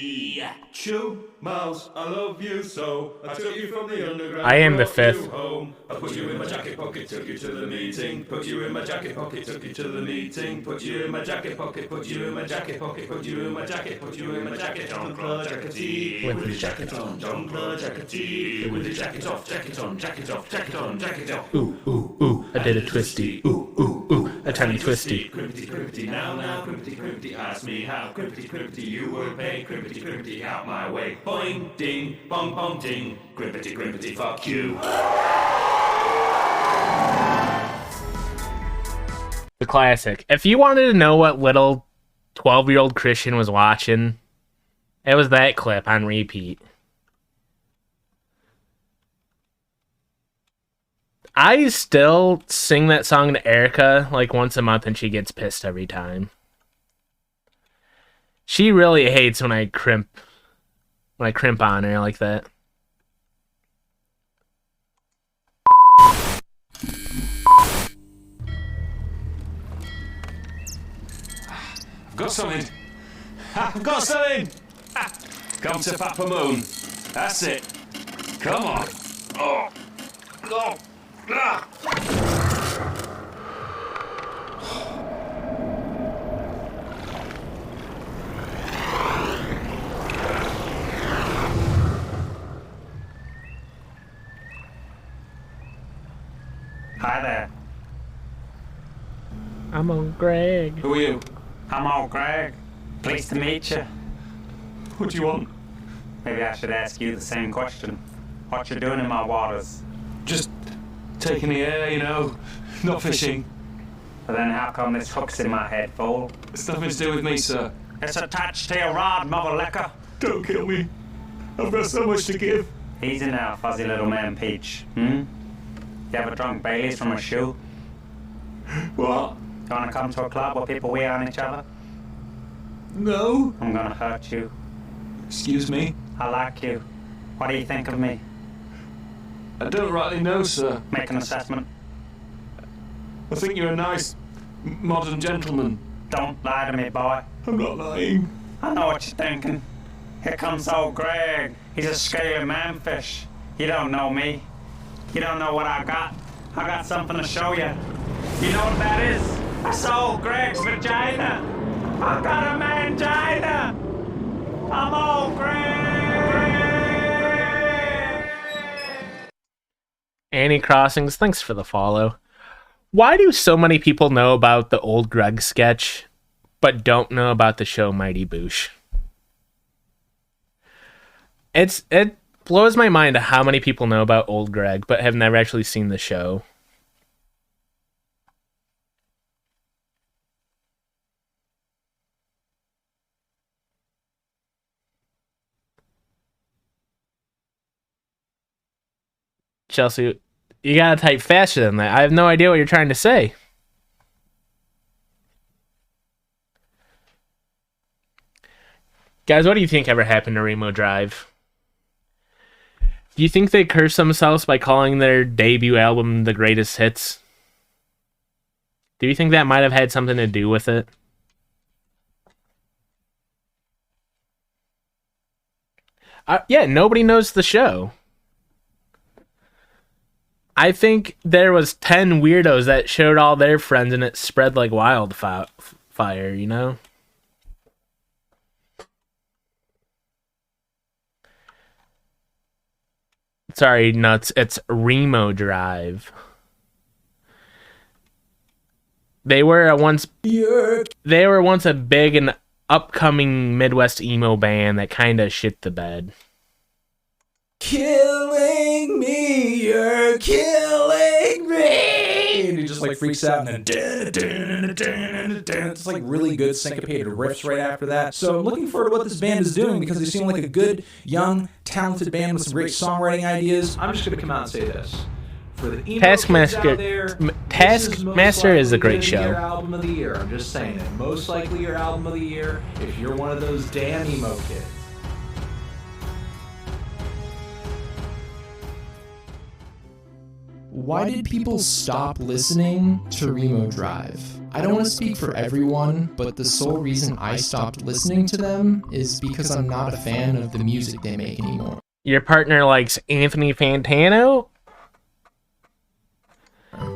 S25: Chew, mouse, I love you so. I took you from the underground.
S1: I am the
S25: brought
S1: fifth.
S25: you home. I put you in my jacket pocket, took you to the meeting. Put you in my jacket pocket, took you to the meeting. Put you in my jacket pocket, put you in my jacket pocket, put you in my jacket, put you in my jacket. Jean-Claude Jackety, with his jacket on. Jean-Claude Jackety, with his jacket off, jacket on, jacket off, jacket on, jacket off.
S1: Ooh, ooh, ooh, I did a twisty. Ooh, ooh, ooh, a tiny twisty.
S25: Crimpity, crimpity, now, crimpity, crimpity, ask me how. Crimpity, crimpity, you were paid. Crimpity, crimpity, out my way. Boing, ding, bong, bong, ding. Crimpity, crimpity, fuck you.
S1: The classic. If you wanted to know what little 12-year-old Christian was watching, it was that clip on repeat. I still sing that song to Erica like once a month and she gets pissed every time. She really hates when I crimp on her like that.
S25: I've got something. I've got something. Come to Papa Moon. That's it. Come on. Oh. Oh. Ah. Hi there.
S1: I'm old Greg.
S25: Who are you?
S8: I'm old Greg. Pleased to meet you.
S25: What do you want?
S8: Maybe I should ask you the same question. What you doing in my waters?
S25: Just taking the air, you know. Not fishing.
S8: But then how come this hook's in my head, fool?
S25: It's nothing to do with me, sir.
S8: It's attached to your rod, mother liquor.
S25: Don't kill me. I've got so much to give.
S8: Easy now, fuzzy little man Peach. You ever drunk Baileys from a shoe?
S25: What?
S8: You wanna come to a club where people wee on each other?
S25: No.
S8: I'm gonna hurt you.
S25: Excuse me?
S8: I like you. What do you think of me?
S25: I don't rightly know, sir.
S8: Make an assessment.
S25: I think you're a nice, modern gentleman.
S8: Don't lie to me, boy.
S25: I'm not lying.
S8: I know what you're thinking. Here comes old Greg. He's a scaly manfish. You don't know me. You don't know what I got. I got something to show you. You know what that is? That's old Greg's vagina. I got a mangina. I'm old Greg.
S1: Annie Crossings, thanks for the follow. Why do so many people know about the old Greg sketch, but don't know about the show Mighty Boosh? It blows my mind how many people know about old Greg, but have never actually seen the show. Chelsea, you gotta type faster than that. I have no idea what you're trying to say. Guys, what do you think ever happened to Remo Drive? Do you think they cursed themselves by calling their debut album The Greatest Hits? Do you think that might have had something to do with it? Yeah, nobody knows the show. I think there was 10 weirdos that showed all their friends and it spread like wildfire, you know? Sorry, nuts. It's Remo Drive. They were once a big and upcoming Midwest emo band that kind of shit the bed.
S14: Killing me, you're killing me. And he just like freaks out and then it's like really good syncopated riffs right after that. So I'm looking forward to what this band is doing because they seem like a good, young, talented band with some great songwriting ideas. I'm just going to come out and say this. For the emo
S1: Taskmaster,
S14: out there,
S1: Taskmaster is a great show.
S14: Your album of the year. I'm just saying it. Most likely your album of the year if you're one of those damn emo kids.
S15: Why did people stop listening to Remo Drive? I don't want to speak for everyone, but the sole reason I stopped listening to them is because I'm not a fan of the music they make anymore.
S1: Your partner likes Anthony Fantano?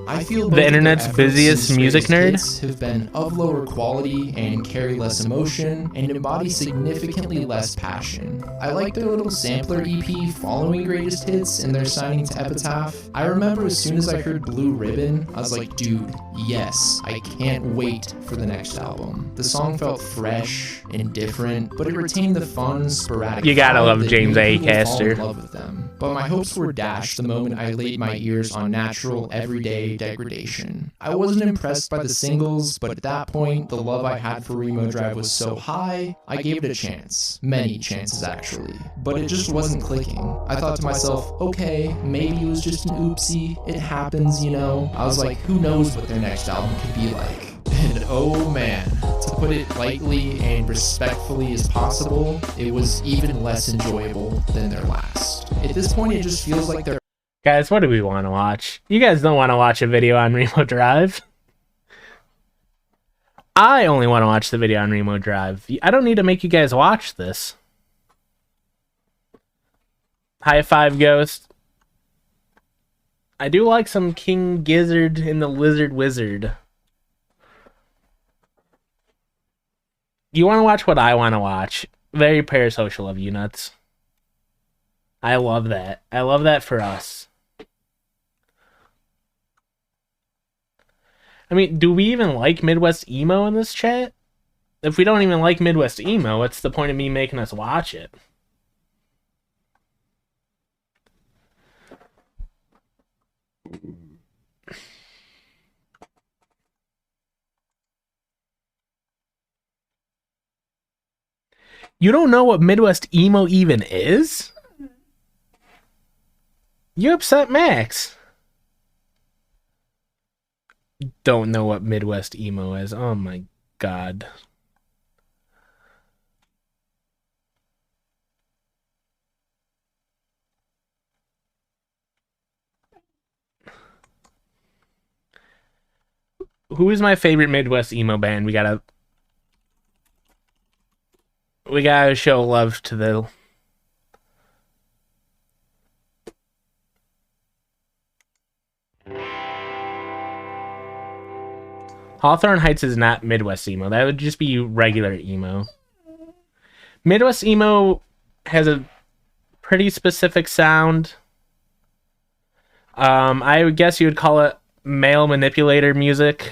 S15: I feel
S1: the internet's busiest music nerd
S15: have been of lower quality and carry less emotion and embody significantly less passion. I like their little sampler EP following Greatest Hits and their signing to Epitaph. I remember as soon as I heard Blue Ribbon, I was like, dude, yes, I can't wait for the next album. The song felt fresh and different, but it retained the fun, sporadic.
S1: You gotta love James A.
S15: Fall
S1: Caster.
S15: in love with them. But my hopes were dashed the moment I laid my ears on natural, everyday degradation. I wasn't impressed by the singles, but at that point, the love I had for Remo Drive was so high, I gave it a chance. Many chances, actually. But it just wasn't clicking. I thought to myself, okay, maybe it was just an oopsie. It happens, you know? I was like, who knows what their next album could be like? And oh man, to put it lightly and respectfully as possible, it was even less enjoyable than their last. At this point, it just feels like they're...
S1: Guys, what do we want to watch? You guys don't want to watch a video on Remo Drive. I only want to watch the video on Remo Drive. I don't need to make you guys watch this. High five, Ghost. I do like some King Gizzard and the Lizard Wizard. You want to watch what I want to watch? Very parasocial of you, nuts. I love that. I love that for us. I mean, do we even like Midwest emo in this chat? If we don't even like Midwest emo, what's the point of me making us watch it? You don't know what Midwest emo even is? You upset Max. Don't know what Midwest emo is. Oh my god. Who is my favorite Midwest emo band? We gotta show love to the... Hawthorne Heights is not Midwest emo. That would just be regular emo. Midwest emo has a pretty specific sound. I would guess you would call it male manipulator music.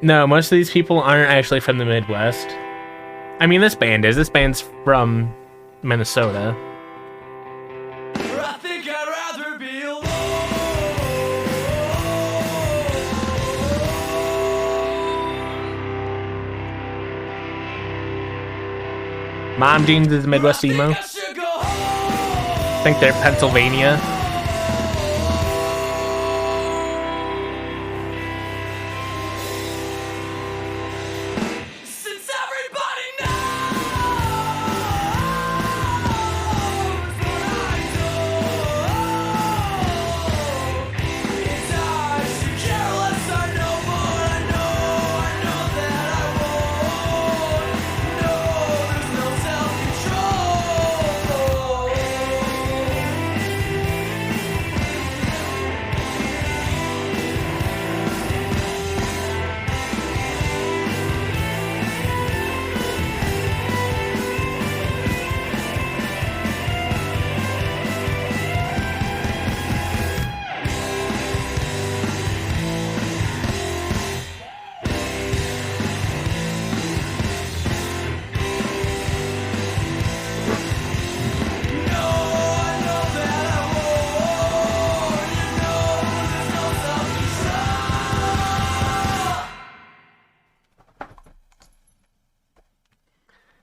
S1: No, most of these people aren't actually from the Midwest. I mean, this band is. This band's from Minnesota.
S25: I think I'd rather be alone.
S1: Mom Jeans is Midwest emo.
S25: I should go home.
S1: I think they're Pennsylvania.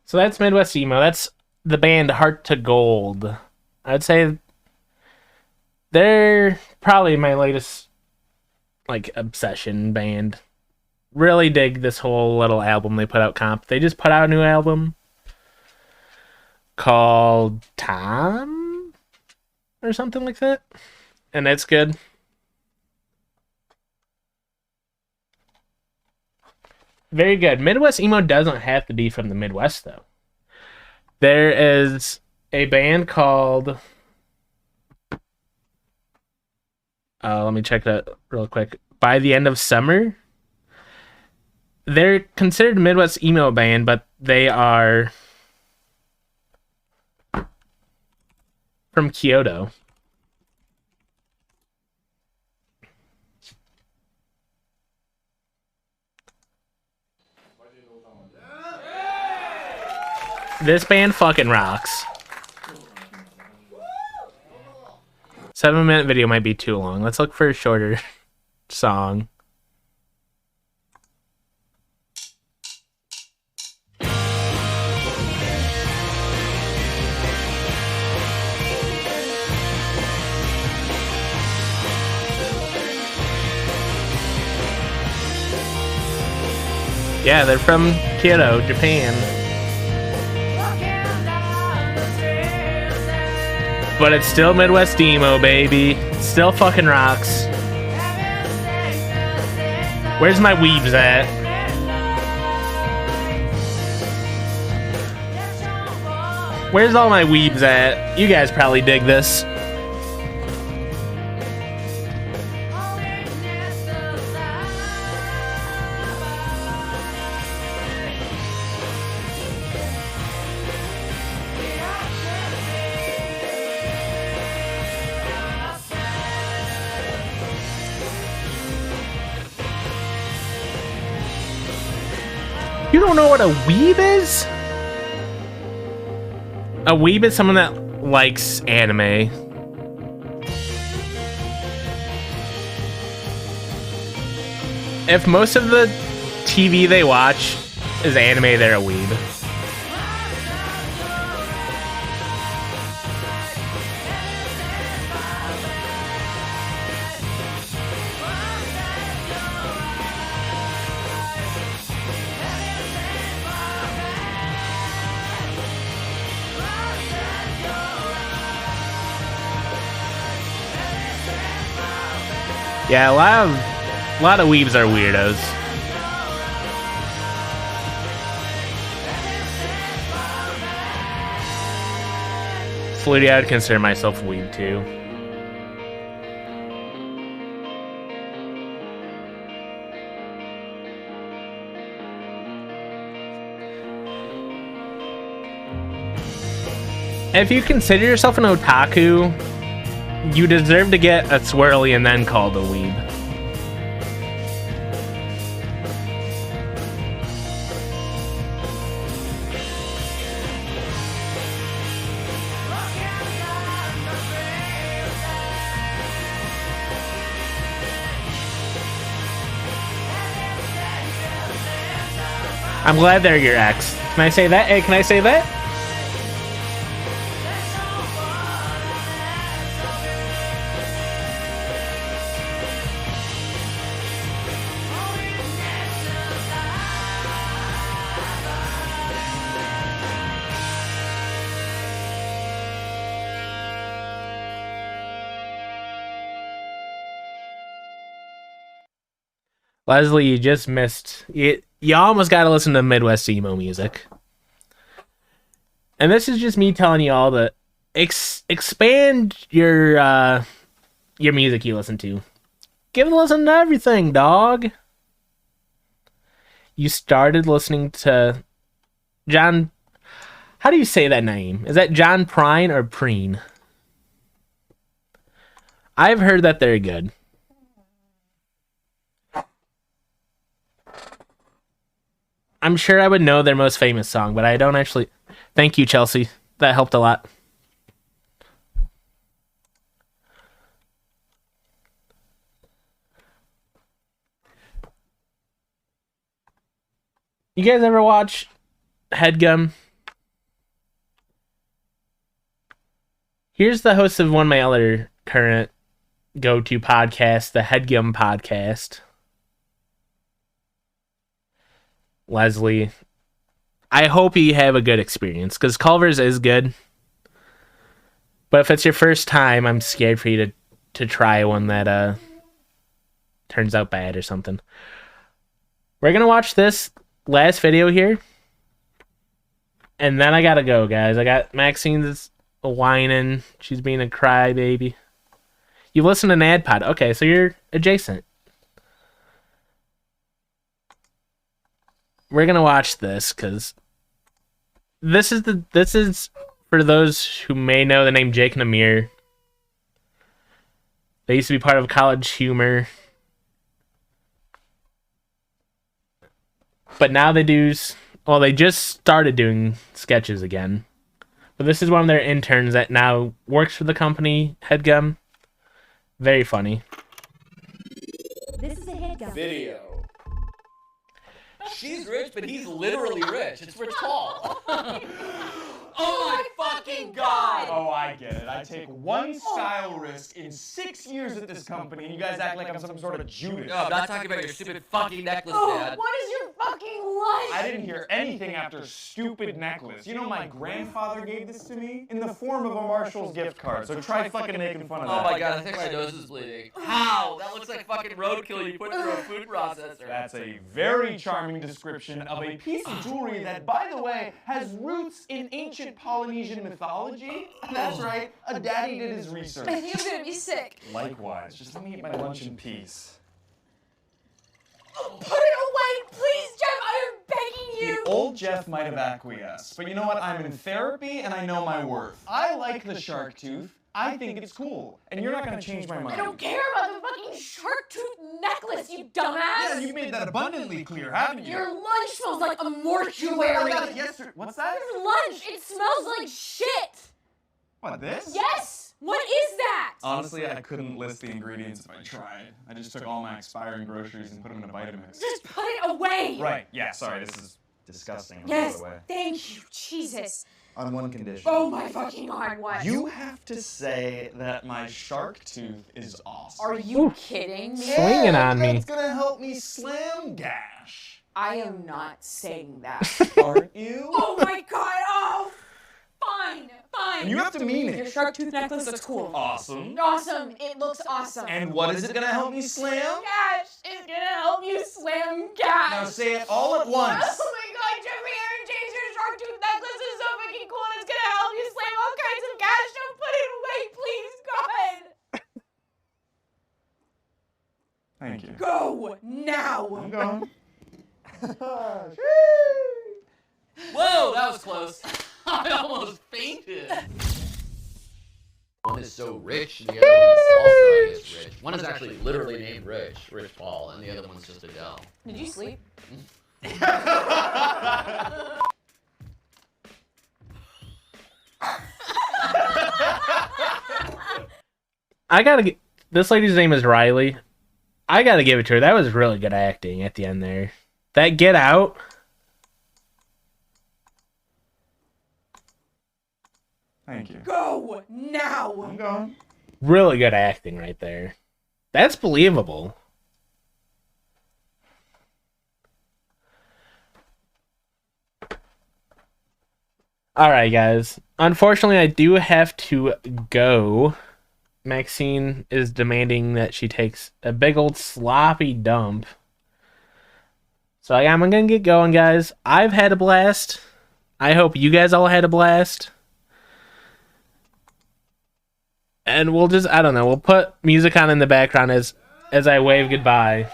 S1: So that's Midwest Emo. That's the band Heart to Gold. I'd say they're probably my latest, like, obsession band. Really dig this whole little album they put out, Comp. They just put out a new album called Tom or something like that. And it's good. Very good. Midwest Emo doesn't have to be from the Midwest, though. There is a band called... let me check that real quick. By the End of Summer. They're considered a Midwest Emo band, but they are from Kyoto. This band fucking rocks. 7-minute video might be too long. Let's look for a shorter song. Yeah, they're from Kyoto, Japan. But it's still Midwest Emo, baby. It still fucking rocks. Where's my weebs at? Where's all my weebs at? You guys probably dig this. You don't know what a weeb is? A weeb is someone that likes anime. If most of the TV they watch is anime, they're a weeb. Yeah, a lot of weebs are weirdos. Flutie, I would consider myself a weeb too. If you consider yourself an otaku, you deserve to get a swirly and then called a weeb. I'm glad they're your ex. Can I say that? Hey, can I say that? Leslie, you just missed. You almost got to listen to Midwest emo music. And this is just me telling you all to expand your music you listen to. Give it a listen to everything, dog. You started listening to John. How do you say that name? Is that John Prine or Preen? I've heard that they're good. I'm sure I would know their most famous song, but I don't actually. Thank you, Chelsea. That helped a lot. You guys ever watch Headgum? Here's the host of one of my other current go-to podcasts, the Headgum Podcast. Leslie, I hope you have a good experience, because Culver's is good. But if it's your first time, I'm scared for you to try one that turns out bad or something. We're going to watch this last video here. And then I gotta go, guys. I got Maxine's whining. She's being a crybaby. You listen to NADPOD. Okay, so you're adjacent. We're gonna watch this because this is for those who may know the name Jake and Amir. They used to be part of College Humor. But now they they just started doing sketches again. But this is one of their interns that now works for the company, Headgum. Very funny.
S4: This is a Headgum
S16: video. She's rich, but he's literally rich. It's Rich Paul.
S4: Oh my fucking god!
S16: Oh, I get it. I take one style risk in 6 years at this company, and you guys act like I'm some sort of Judas.
S4: No, I'm not talking about your stupid fucking necklace, Dad.
S16: What is your fucking life? I didn't hear anything after stupid necklace. You know, my grandfather gave this to me in the form of a Marshall's gift card, so try fucking making fun of that.
S4: Oh my god, I think my nose is bleeding. How? That looks like fucking roadkill you put through a food processor.
S16: That's a very charming description of a piece of jewelry that, by the way, has roots in ancient Polynesian mythology. That's right, a daddy did his research.
S4: I think I'm gonna be sick.
S16: Likewise, just let me eat my lunch in peace.
S4: Put it away, please, Jeff, I am begging you.
S16: The old Jeff might have acquiesced, but you know what? I'm in therapy and I know my worth. I like the shark tooth. I think it's cool, and you're not gonna change my mind.
S4: I don't care about the fucking shark tooth necklace, you dumbass!
S16: Yeah, you made that abundantly clear, haven't you?
S4: Your lunch smells like a mortuary!
S16: I got it yesterday. What's that?
S4: Your lunch, it smells like shit!
S16: What, this?
S4: Yes! What is that?
S16: Honestly, I couldn't list the ingredients if I tried. I just took all my expiring groceries and put them in a Vitamix.
S4: Just put it away!
S16: Right, yeah, sorry, this is disgusting.
S4: Yes,
S16: Put it away.
S4: thank you, Jesus.
S16: On one condition.
S4: Oh my fucking god, what?
S16: You have to say that my shark tooth is awesome.
S4: Are you kidding me?
S1: Swinging on me.
S16: That's gonna help me slam gash.
S4: I am not saying that.
S16: Aren't you?
S4: Oh my god, oh! Fine, fine.
S16: And you have to mean it.
S4: Your shark tooth necklace looks cool.
S16: Awesome.
S4: Awesome, it looks awesome.
S16: And what is it gonna help me slam?
S4: Gash, it's gonna help you slam gash.
S16: Now say it all at once.
S4: Oh my god, Jeffrey Aaron James, your shark tooth necklace is so fucking cool and it's gonna help you slam all kinds of gash. Don't put it away, please, God.
S16: Thank you.
S4: Go now.
S16: I'm going.
S4: Whoa, that was close. I almost fainted.
S17: One is so rich, and the other one is also, I guess, rich. One is actually literally named Rich Paul, and the other one's just Adele.
S4: Did you sleep?
S1: I gotta get. This lady's name is Riley. I gotta give it to her. That was really good acting at the end there. That Get Out.
S16: Thank you.
S4: Go now.
S16: I'm going.
S1: Really good acting right there. That's believable. Alright, guys. Unfortunately, I do have to go. Maxine is demanding that she takes a big old sloppy dump. So I'm gonna get going, guys. I've had a blast. I hope you guys all had a blast. And we'll just, I don't know, we'll put music on in the background as I wave goodbye.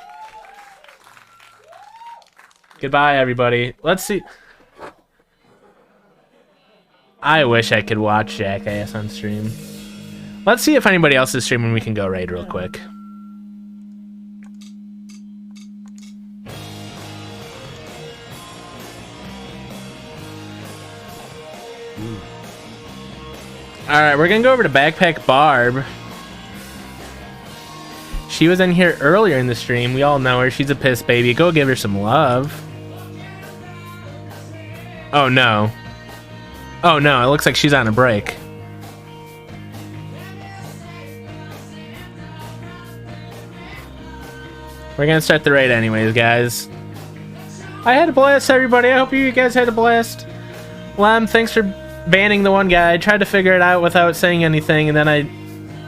S1: Goodbye, everybody. Let's see. I wish I could watch Jackass on stream. Let's see if anybody else is streaming. We can go raid real quick. Alright, we're gonna go over to Backpack Barb. She was in here earlier in the stream. We all know her. She's a piss baby. Go give her some love. Oh no. Oh no, it looks like she's on a break. We're gonna start the raid anyways, guys. I had a blast, everybody. I hope you guys had a blast. Lem, thanks for banning the one guy. I tried to figure it out without saying anything, and then I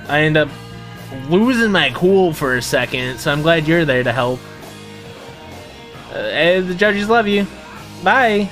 S1: end up losing my cool for a second, so I'm glad you're there to help. The judges love you. Bye.